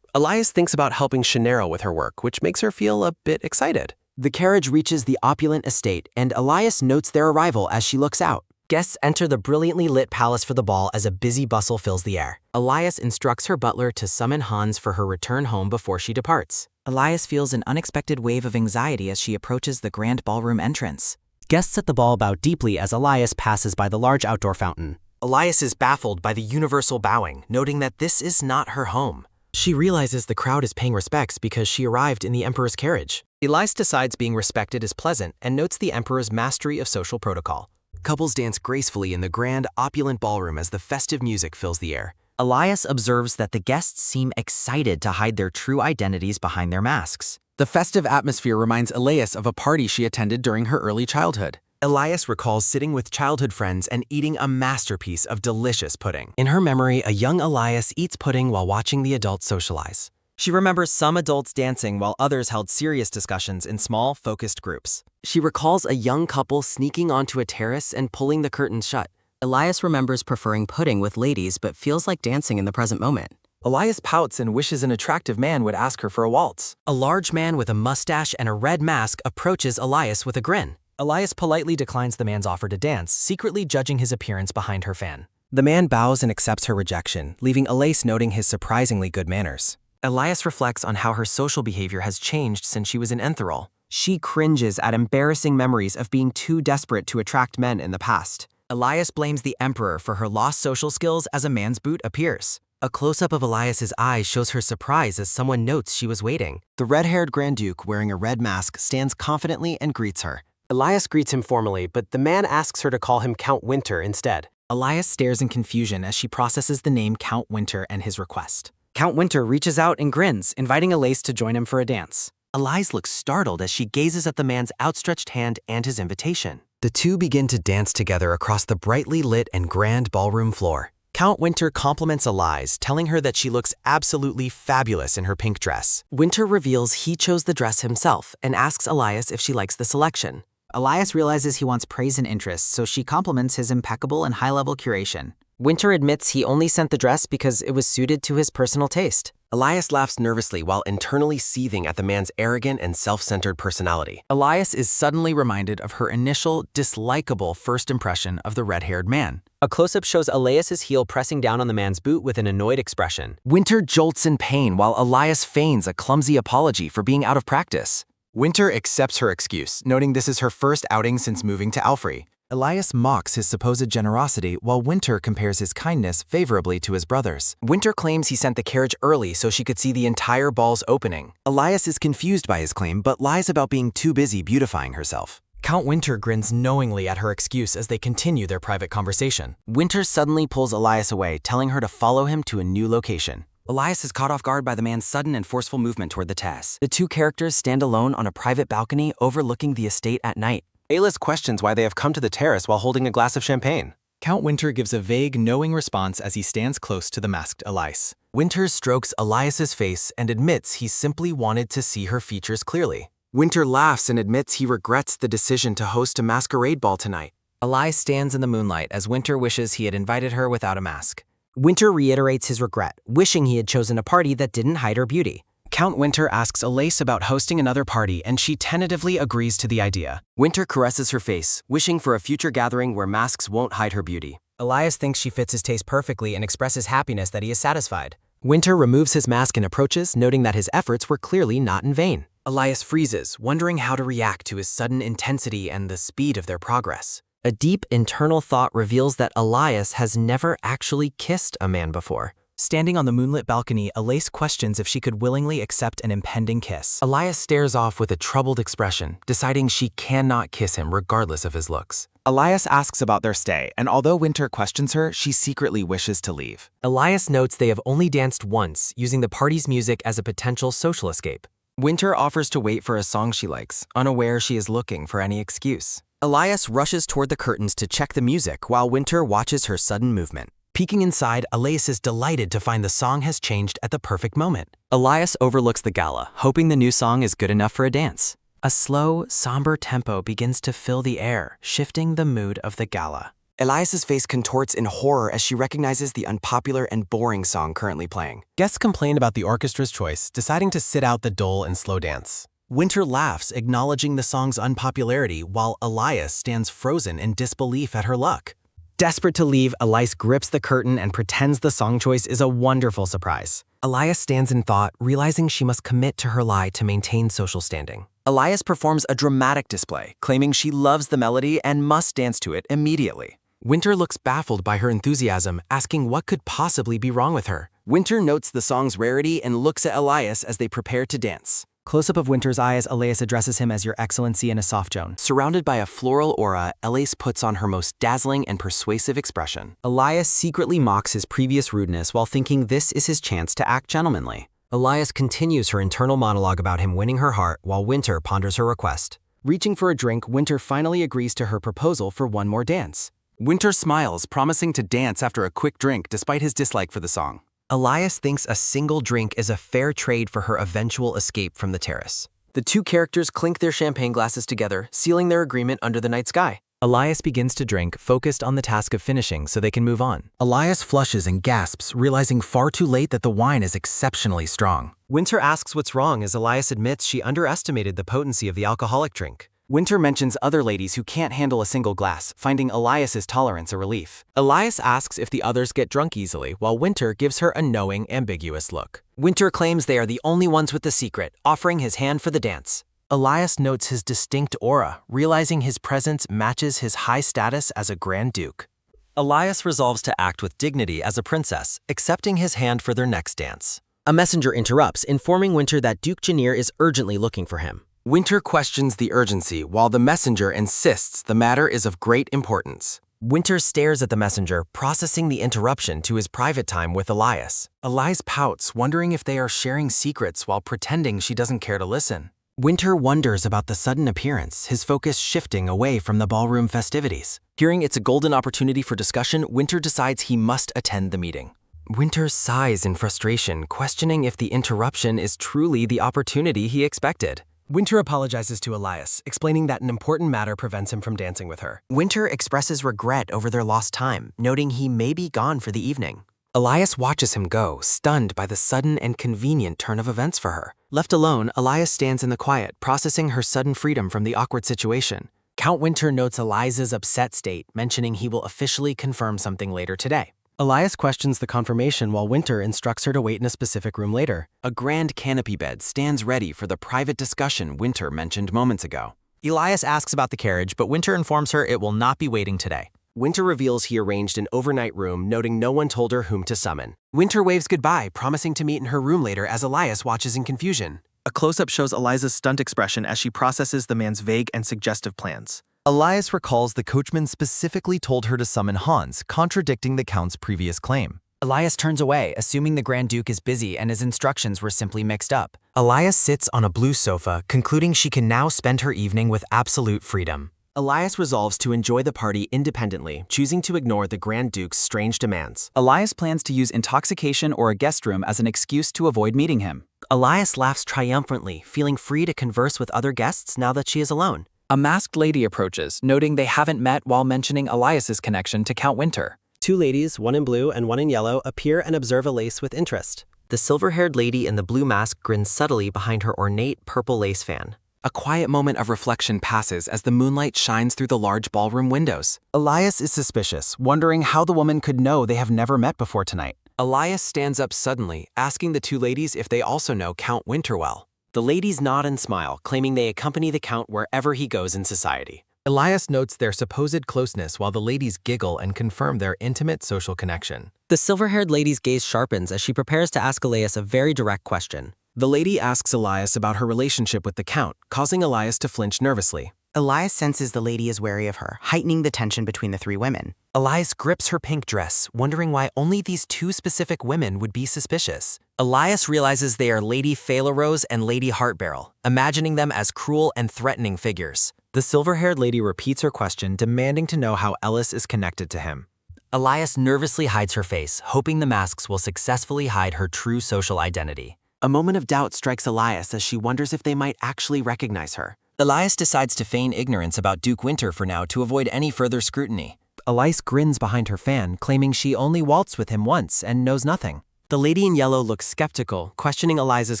Elias thinks about helping Shunarel with her work, which makes her feel a bit excited. The carriage reaches the opulent estate, and Elias notes their arrival as she looks out. Guests enter the brilliantly lit palace for the ball as a busy bustle fills the air. Elias instructs her butler to summon Hans for her return home before she departs. Elias feels an unexpected wave of anxiety as she approaches the grand ballroom entrance. Guests at the ball bow deeply as Elias passes by the large outdoor fountain. Elias is baffled by the universal bowing, noting that this is not her home. She realizes the crowd is paying respects because she arrived in the Emperor's carriage. Elias decides being respected is pleasant and notes the Emperor's mastery of social protocol. Couples dance gracefully in the grand, opulent ballroom as the festive music fills the air. Elias observes that the guests seem excited to hide their true identities behind their masks. The festive atmosphere reminds Elias of a party she attended during her early childhood. Elias recalls sitting with childhood friends and eating a masterpiece of delicious pudding. In her memory, a young Elias eats pudding while watching the adults socialize. She remembers some adults dancing while others held serious discussions in small, focused groups. She recalls a young couple sneaking onto a terrace and pulling the curtains shut. Elias remembers preferring pudding with ladies but feels like dancing in the present moment. Elias pouts and wishes an attractive man would ask her for a waltz. A large man with a mustache and a red mask approaches Elias with a grin. Elias politely declines the man's offer to dance, secretly judging his appearance behind her fan. The man bows and accepts her rejection, leaving Elias noting his surprisingly good manners. Elias reflects on how her social behavior has changed since she was in Entherol. She cringes at embarrassing memories of being too desperate to attract men in the past. Elias blames the Emperor for her lost social skills as a man's boot appears. A close-up of Elias's eyes shows her surprise as someone notes she was waiting. The red-haired Grand Duke, wearing a red mask, stands confidently and greets her. Elias greets him formally, but the man asks her to call him Count Winter instead. Elias stares in confusion as she processes the name Count Winter and his request. Count Winter reaches out and grins, inviting Elias to join him for a dance. Elias looks startled as she gazes at the man's outstretched hand and his invitation. The two begin to dance together across the brightly lit and grand ballroom floor. Count Winter compliments Elias, telling her that she looks absolutely fabulous in her pink dress. Winter reveals he chose the dress himself and asks Elias if she likes the selection. Elias realizes he wants praise and interest, so she compliments his impeccable and high-level curation. Winter admits he only sent the dress because it was suited to his personal taste. Elias laughs nervously while internally seething at the man's arrogant and self-centered personality. Elias is suddenly reminded of her initial, dislikable first impression of the red-haired man. A close-up shows Elias's heel pressing down on the man's boot with an annoyed expression. Winter jolts in pain while Elias feigns a clumsy apology for being out of practice. Winter accepts her excuse, noting this is her first outing since moving to Alfrey. Elias mocks his supposed generosity while Winter compares his kindness favorably to his brother's. Winter claims he sent the carriage early so she could see the entire ball's opening. Elias is confused by his claim but lies about being too busy beautifying herself. Count Winter grins knowingly at her excuse as they continue their private conversation. Winter suddenly pulls Elias away, telling her to follow him to a new location. Elias is caught off guard by the man's sudden and forceful movement toward the terrace. The two characters stand alone on a private balcony overlooking the estate at night. Aylis questions why they have come to the terrace while holding a glass of champagne. Count Winter gives a vague, knowing response as he stands close to the masked Elias. Winter strokes Elias's face and admits he simply wanted to see her features clearly. Winter laughs and admits he regrets the decision to host a masquerade ball tonight. Elias stands in the moonlight as Winter wishes he had invited her without a mask. Winter reiterates his regret, wishing he had chosen a party that didn't hide her beauty. Count Winter asks Elias about hosting another party and she tentatively agrees to the idea. Winter caresses her face, wishing for a future gathering where masks won't hide her beauty. Elias thinks she fits his taste perfectly and expresses happiness that he is satisfied. Winter removes his mask and approaches, noting that his efforts were clearly not in vain. Elias freezes, wondering how to react to his sudden intensity and the speed of their progress. A deep internal thought reveals that Elias has never actually kissed a man before. Standing on the moonlit balcony, Elias questions if she could willingly accept an impending kiss. Elias stares off with a troubled expression, deciding she cannot kiss him regardless of his looks. Elias asks about their stay, and although Winter questions her, she secretly wishes to leave. Elias notes they have only danced once, using the party's music as a potential social escape. Winter offers to wait for a song she likes, unaware she is looking for any excuse. Elias rushes toward the curtains to check the music while Winter watches her sudden movement. Peeking inside, Elias is delighted to find the song has changed at the perfect moment. Elias overlooks the gala, hoping the new song is good enough for a dance. A slow, somber tempo begins to fill the air, shifting the mood of the gala. Elias's face contorts in horror as she recognizes the unpopular and boring song currently playing. Guests complain about the orchestra's choice, deciding to sit out the dull and slow dance. Winter laughs, acknowledging the song's unpopularity, while Elias stands frozen in disbelief at her luck. Desperate to leave, Elias grips the curtain and pretends the song choice is a wonderful surprise. Elias stands in thought, realizing she must commit to her lie to maintain social standing. Elias performs a dramatic display, claiming she loves the melody and must dance to it immediately. Winter looks baffled by her enthusiasm, asking what could possibly be wrong with her. Winter notes the song's rarity and looks at Elias as they prepare to dance. Close-up of Winter's eyes, Elias addresses him as Your Excellency in a soft tone. Surrounded by a floral aura, Elias puts on her most dazzling and persuasive expression. Elias secretly mocks his previous rudeness while thinking this is his chance to act gentlemanly. Elias continues her internal monologue about him winning her heart while Winter ponders her request. Reaching for a drink, Winter finally agrees to her proposal for one more dance. Winter smiles, promising to dance after a quick drink despite his dislike for the song. Elias thinks a single drink is a fair trade for her eventual escape from the terrace. The two characters clink their champagne glasses together, sealing their agreement under the night sky. Elias begins to drink, focused on the task of finishing so they can move on. Elias flushes and gasps, realizing far too late that the wine is exceptionally strong. Winter asks what's wrong as Elias admits she underestimated the potency of the alcoholic drink. Winter mentions other ladies who can't handle a single glass, finding Elias's tolerance a relief. Elias asks if the others get drunk easily, while Winter gives her a knowing, ambiguous look. Winter claims they are the only ones with the secret, offering his hand for the dance. Elias notes his distinct aura, realizing his presence matches his high status as a Grand Duke. Elias resolves to act with dignity as a princess, accepting his hand for their next dance. A messenger interrupts, informing Winter that Duke Janir is urgently looking for him. Winter questions the urgency while the messenger insists the matter is of great importance. Winter stares at the messenger, processing the interruption to his private time with Elias. Elias pouts, wondering if they are sharing secrets while pretending she doesn't care to listen. Winter wonders about the sudden appearance, his focus shifting away from the ballroom festivities. Hearing it's a golden opportunity for discussion, Winter decides he must attend the meeting. Winter sighs in frustration, questioning if the interruption is truly the opportunity he expected. Winter apologizes to Elias, explaining that an important matter prevents him from dancing with her. Winter expresses regret over their lost time, noting he may be gone for the evening. Elias watches him go, stunned by the sudden and convenient turn of events for her. Left alone, Elias stands in the quiet, processing her sudden freedom from the awkward situation. Count Winter notes Elias's upset state, mentioning he will officially confirm something later today. Elias questions the confirmation while Winter instructs her to wait in a specific room later. A grand canopy bed stands ready for the private discussion Winter mentioned moments ago. Elias asks about the carriage, but Winter informs her it will not be waiting today. Winter reveals he arranged an overnight room, noting no one told her whom to summon. Winter waves goodbye, promising to meet in her room later as Elias watches in confusion. A close-up shows Eliza's stunned expression as she processes the man's vague and suggestive plans. Elias recalls the coachman specifically told her to summon Hans, contradicting the Count's previous claim. Elias turns away, assuming the Grand Duke is busy and his instructions were simply mixed up. Elias sits on a blue sofa, concluding she can now spend her evening with absolute freedom. Elias resolves to enjoy the party independently, choosing to ignore the Grand Duke's strange demands. Elias plans to use intoxication or a guest room as an excuse to avoid meeting him. Elias laughs triumphantly, feeling free to converse with other guests now that she is alone. A masked lady approaches, noting they haven't met while mentioning Elias's connection to Count Winter. Two ladies, one in blue and one in yellow, appear and observe Elias with interest. The silver-haired lady in the blue mask grins subtly behind her ornate purple lace fan. A quiet moment of reflection passes as the moonlight shines through the large ballroom windows. Elias is suspicious, wondering how the woman could know they have never met before tonight. Elias stands up suddenly, asking the two ladies if they also know Count Winter well. The ladies nod and smile, claiming they accompany the Count wherever he goes in society. Elias notes their supposed closeness while the ladies giggle and confirm their intimate social connection. The silver-haired lady's gaze sharpens as she prepares to ask Elias a very direct question. The lady asks Elias about her relationship with the Count, causing Elias to flinch nervously. Elias senses the lady is wary of her, heightening the tension between the three women. Elias grips her pink dress, wondering why only these two specific women would be suspicious. Elias realizes they are Lady Phalerose and Lady Heartbarrel, imagining them as cruel and threatening figures. The silver-haired lady repeats her question, demanding to know how Ellis is connected to him. Elias nervously hides her face, hoping the masks will successfully hide her true social identity. A moment of doubt strikes Elias as she wonders if they might actually recognize her. Elias decides to feign ignorance about Duke Winter for now to avoid any further scrutiny. Elias grins behind her fan, claiming she only waltzed with him once and knows nothing. The lady in yellow looks skeptical, questioning Eliza's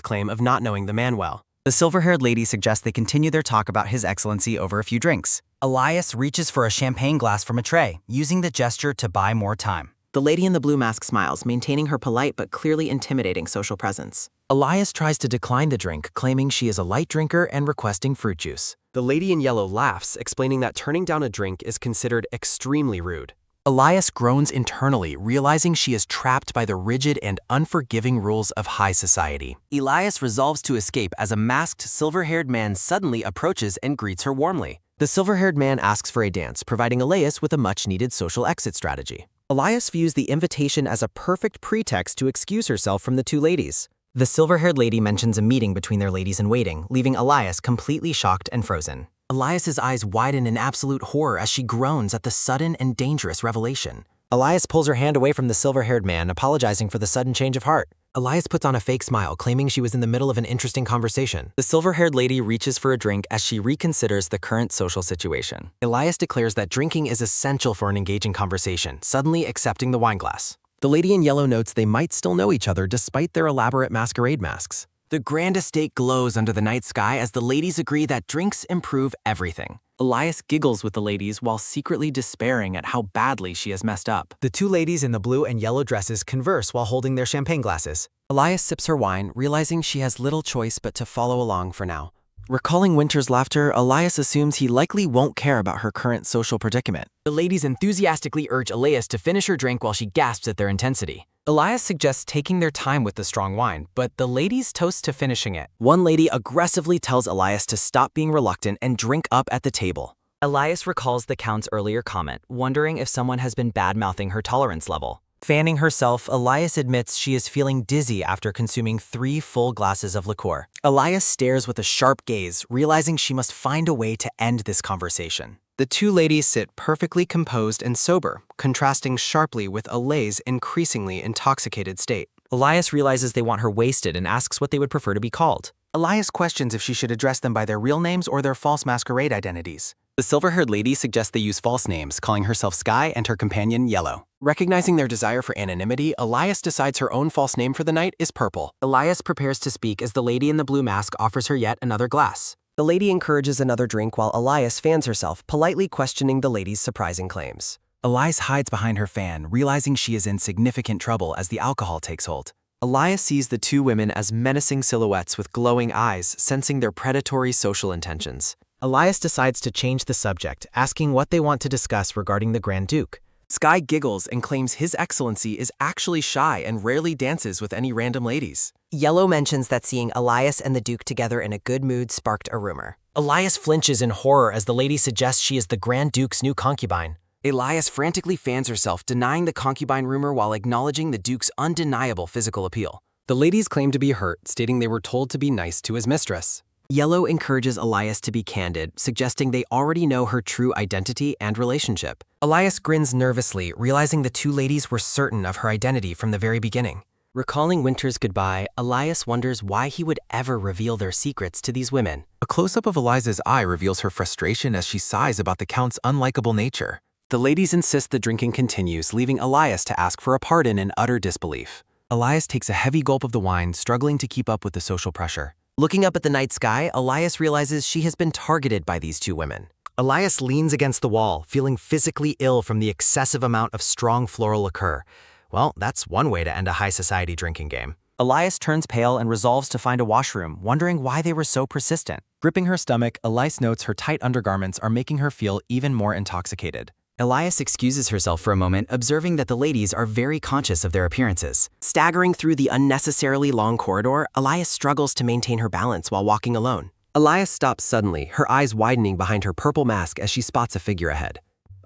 claim of not knowing the man well. The silver-haired lady suggests they continue their talk about His Excellency over a few drinks. Elias reaches for a champagne glass from a tray, using the gesture to buy more time. The lady in the blue mask smiles, maintaining her polite but clearly intimidating social presence. Elias tries to decline the drink, claiming she is a light drinker and requesting fruit juice. The lady in yellow laughs, explaining that turning down a drink is considered extremely rude. Elias groans internally, realizing she is trapped by the rigid and unforgiving rules of high society. Elias resolves to escape as a masked, silver-haired man suddenly approaches and greets her warmly. The silver-haired man asks for a dance, providing Elias with a much-needed social exit strategy. Elias views the invitation as a perfect pretext to excuse herself from the two ladies. The silver-haired lady mentions a meeting between their ladies-in-waiting, leaving Elias completely shocked and frozen. Elias's eyes widen in absolute horror as she groans at the sudden and dangerous revelation. Elias pulls her hand away from the silver-haired man, apologizing for the sudden change of heart. Elias puts on a fake smile, claiming she was in the middle of an interesting conversation. The silver-haired lady reaches for a drink as she reconsiders the current social situation. Elias declares that drinking is essential for an engaging conversation, suddenly accepting the wine glass. The lady in yellow notes they might still know each other despite their elaborate masquerade masks. The grand estate glows under the night sky as the ladies agree that drinks improve everything. Elias giggles with the ladies while secretly despairing at how badly she has messed up. The two ladies in the blue and yellow dresses converse while holding their champagne glasses. Elias sips her wine, realizing she has little choice but to follow along for now. Recalling Winter's laughter, Elias assumes he likely won't care about her current social predicament. The ladies enthusiastically urge Elias to finish her drink while she gasps at their intensity. Elias suggests taking their time with the strong wine, but the ladies toast to finishing it. One lady aggressively tells Elias to stop being reluctant and drink up at the table. Elias recalls the Count's earlier comment, wondering if someone has been bad-mouthing her tolerance level. Fanning herself, Elias admits she is feeling dizzy after consuming 3 full glasses of liqueur. Elias stares with a sharp gaze, realizing she must find a way to end this conversation. The two ladies sit perfectly composed and sober, contrasting sharply with Elias's increasingly intoxicated state. Elias realizes they want her wasted and asks what they would prefer to be called. Elias questions if she should address them by their real names or their false masquerade identities. The silver-haired lady suggests they use false names, calling herself Sky and her companion Yellow. Recognizing their desire for anonymity, Elias decides her own false name for the night is Purple. Elias prepares to speak as the lady in the blue mask offers her yet another glass. The lady encourages another drink while Elias fans herself, politely questioning the lady's surprising claims. Elias hides behind her fan, realizing she is in significant trouble as the alcohol takes hold. Elias sees the two women as menacing silhouettes with glowing eyes, sensing their predatory social intentions. Elias decides to change the subject, asking what they want to discuss regarding the Grand Duke. Sky giggles and claims His Excellency is actually shy and rarely dances with any random ladies. Yellow mentions that seeing Elias and the Duke together in a good mood sparked a rumor. Elias flinches in horror as the lady suggests she is the Grand Duke's new concubine. Elias frantically fans herself, denying the concubine rumor while acknowledging the Duke's undeniable physical appeal. The ladies claim to be hurt, stating they were told to be nice to his mistress. Yellow encourages Elias to be candid, suggesting they already know her true identity and relationship. Elias grins nervously, realizing the two ladies were certain of her identity from the very beginning. Recalling Winter's goodbye, Elias wonders why he would ever reveal their secrets to these women. A close-up of Eliza's eye reveals her frustration as she sighs about the Count's unlikable nature. The ladies insist the drinking continues, leaving Elias to ask for a pardon in utter disbelief. Elias takes a heavy gulp of the wine, struggling to keep up with the social pressure. Looking up at the night sky, Elias realizes she has been targeted by these two women. Elias leans against the wall, feeling physically ill from the excessive amount of strong floral liqueur. Well, that's one way to end a high society drinking game. Elias turns pale and resolves to find a washroom, wondering why they were so persistent. Gripping her stomach, Elias notes her tight undergarments are making her feel even more intoxicated. Elias excuses herself for a moment, observing that the ladies are very conscious of their appearances. Staggering through the unnecessarily long corridor, Elias struggles to maintain her balance while walking alone. Elias stops suddenly, her eyes widening behind her purple mask as she spots a figure ahead.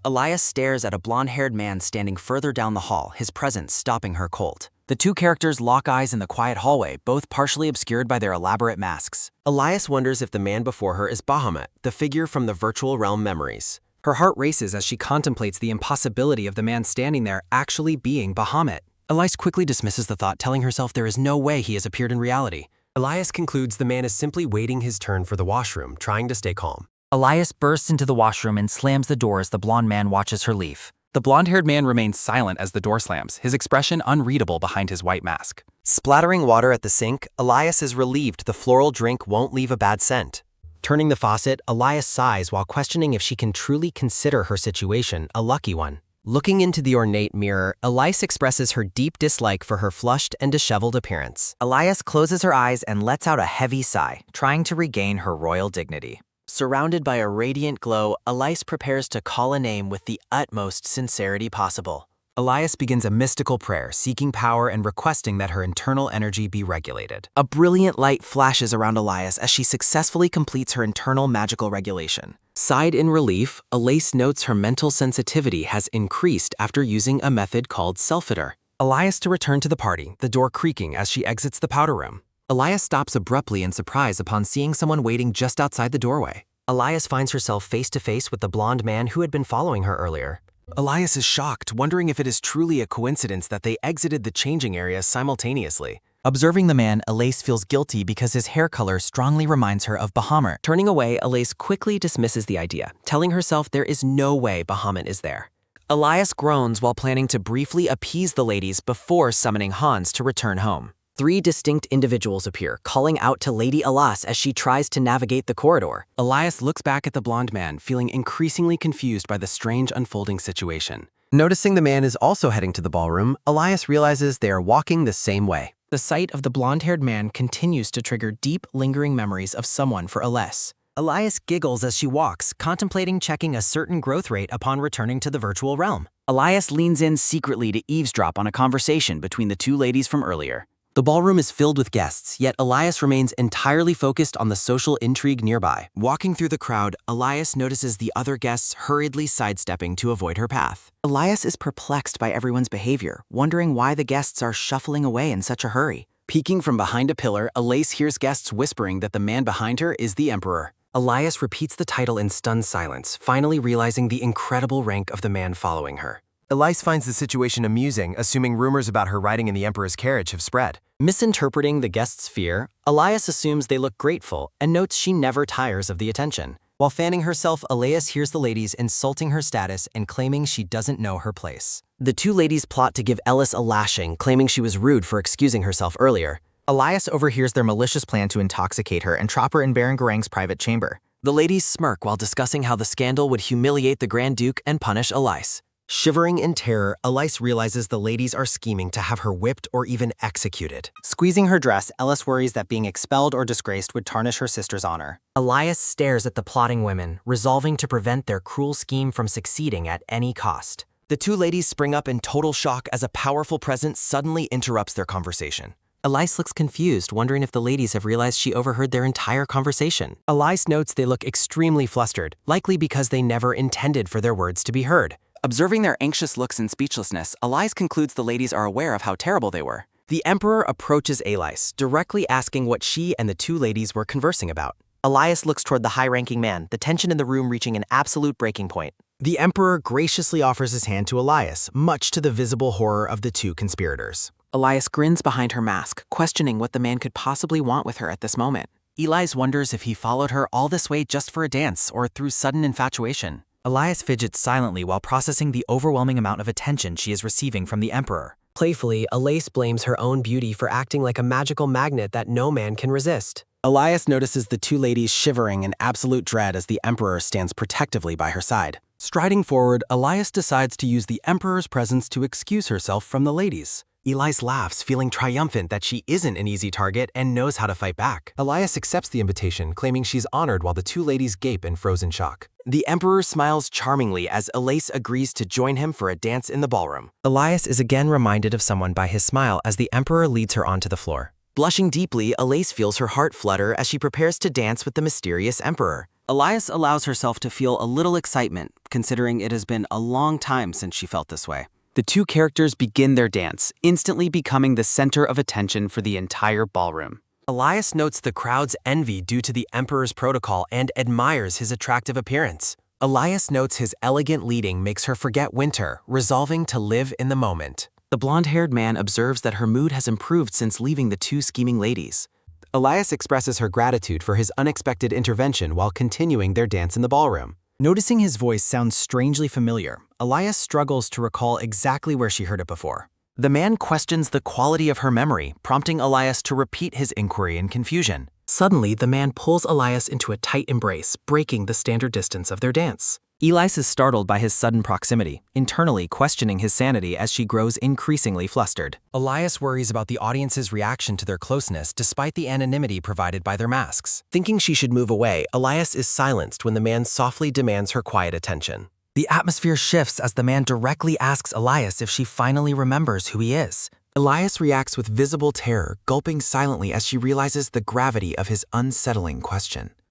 Elias stares at a blonde-haired man standing further down the hall, his presence stopping her cold. The two characters lock eyes in the quiet hallway, both partially obscured by their elaborate masks. Elias wonders if the man before her is Bahamut, the figure from the virtual realm memories. Her heart races as she contemplates the impossibility of the man standing there actually being Bahamut. Elias quickly dismisses the thought, telling herself there is no way he has appeared in reality. Elias concludes the man is simply waiting his turn for the washroom, trying to stay calm. Elias bursts into the washroom and slams the door as the blonde man watches her leave. The blonde-haired man remains silent as the door slams, his expression unreadable behind his white mask. Splattering water at the sink, Elias is relieved the floral drink won't leave a bad scent. Turning the faucet, Elias sighs while questioning if she can truly consider her situation a lucky one. Looking into the ornate mirror, Elias expresses her deep dislike for her flushed and disheveled appearance. Elias closes her eyes and lets out a heavy sigh, trying to regain her royal dignity. Surrounded by a radiant glow, Elias prepares to call a name with the utmost sincerity possible. Elias begins a mystical prayer, seeking power and requesting that her internal energy be regulated. A brilliant light flashes around Elias as she successfully completes her internal magical regulation. Sighed in relief, Elias notes her mental sensitivity has increased after using a method called self-itter. Elias to return to the party, the door creaking as she exits the powder room. Elias stops abruptly in surprise upon seeing someone waiting just outside the doorway. Elias finds herself face-to-face with the blonde man who had been following her earlier. Elias is shocked, wondering if it is truly a coincidence that they exited the changing area simultaneously. Observing the man, Elias feels guilty because his hair color strongly reminds her of Bahamut. Turning away, Elias quickly dismisses the idea, telling herself there is no way Bahamut is there. Elias groans while planning to briefly appease the ladies before summoning Hans to return home. 3 distinct individuals appear, calling out to Lady Elias as she tries to navigate the corridor. Elias looks back at the blonde man, feeling increasingly confused by the strange unfolding situation. Noticing the man is also heading to the ballroom, Elias realizes they are walking the same way. The sight of the blonde-haired man continues to trigger deep, lingering memories of someone for Elias. Elias giggles as she walks, contemplating checking a certain growth rate upon returning to the virtual realm. Elias leans in secretly to eavesdrop on a conversation between the two ladies from earlier. The ballroom is filled with guests, yet Elias remains entirely focused on the social intrigue nearby. Walking through the crowd, Elias notices the other guests hurriedly sidestepping to avoid her path. Elias is perplexed by everyone's behavior, wondering why the guests are shuffling away in such a hurry. Peeking from behind a pillar, Elias hears guests whispering that the man behind her is the Emperor. Elias repeats the title in stunned silence, finally realizing the incredible rank of the man following her. Elias finds the situation amusing, assuming rumors about her riding in the Emperor's carriage have spread. Misinterpreting the guests' fear, Elias assumes they look grateful and notes she never tires of the attention. While fanning herself, Elias hears the ladies insulting her status and claiming she doesn't know her place. The two ladies plot to give Ellis a lashing, claiming she was rude for excusing herself earlier. Elias overhears their malicious plan to intoxicate her and trap her in Baron Garang's private chamber. The ladies smirk while discussing how the scandal would humiliate the Grand Duke and punish Elias. Shivering in terror, Elias realizes the ladies are scheming to have her whipped or even executed. Squeezing her dress, Ellis worries that being expelled or disgraced would tarnish her sister's honor. Elias stares at the plotting women, resolving to prevent their cruel scheme from succeeding at any cost. The two ladies spring up in total shock as a powerful presence suddenly interrupts their conversation. Elias looks confused, wondering if the ladies have realized she overheard their entire conversation. Elias notes they look extremely flustered, likely because they never intended for their words to be heard. Observing their anxious looks and speechlessness, Elias concludes the ladies are aware of how terrible they were. The Emperor approaches Elias, directly asking what she and the two ladies were conversing about. Elias looks toward the high-ranking man, the tension in the room reaching an absolute breaking point. The Emperor graciously offers his hand to Elias, much to the visible horror of the two conspirators. Elias grins behind her mask, questioning what the man could possibly want with her at this moment. Elias wonders if he followed her all this way just for a dance or through sudden infatuation. Elias fidgets silently while processing the overwhelming amount of attention she is receiving from the Emperor. Playfully, Elias blames her own beauty for acting like a magical magnet that no man can resist. Elias notices the two ladies shivering in absolute dread as the Emperor stands protectively by her side. Striding forward, Elias decides to use the Emperor's presence to excuse herself from the ladies. Elias laughs, feeling triumphant that she isn't an easy target and knows how to fight back. Elias accepts the invitation, claiming she's honored while the two ladies gape in frozen shock. The Emperor smiles charmingly as Elias agrees to join him for a dance in the ballroom. Elias is again reminded of someone by his smile as the Emperor leads her onto the floor. Blushing deeply, Elias feels her heart flutter as she prepares to dance with the mysterious Emperor. Elias allows herself to feel a little excitement, considering it has been a long time since she felt this way. The two characters begin their dance, instantly becoming the center of attention for the entire ballroom. Elias notes the crowd's envy due to the Emperor's protocol and admires his attractive appearance. Elias notes his elegant leading makes her forget winter, resolving to live in the moment. The blonde-haired man observes that her mood has improved since leaving the two scheming ladies. Elias expresses her gratitude for his unexpected intervention while continuing their dance in the ballroom. Noticing his voice sounds strangely familiar, Elias struggles to recall exactly where she heard it before. The man questions the quality of her memory, prompting Elias to repeat his inquiry in confusion. Suddenly, the man pulls Elias into a tight embrace, breaking the standard distance of their dance. Elias is startled by his sudden proximity, internally questioning his sanity as she grows increasingly flustered. Elias worries about the audience's reaction to their closeness despite the anonymity provided by their masks. Thinking she should move away, Elias is silenced when the man softly demands her quiet attention. The atmosphere shifts as the man directly asks Elias if she finally remembers who he is. Elias reacts with visible terror, gulping silently as she realizes the gravity of his unsettling question.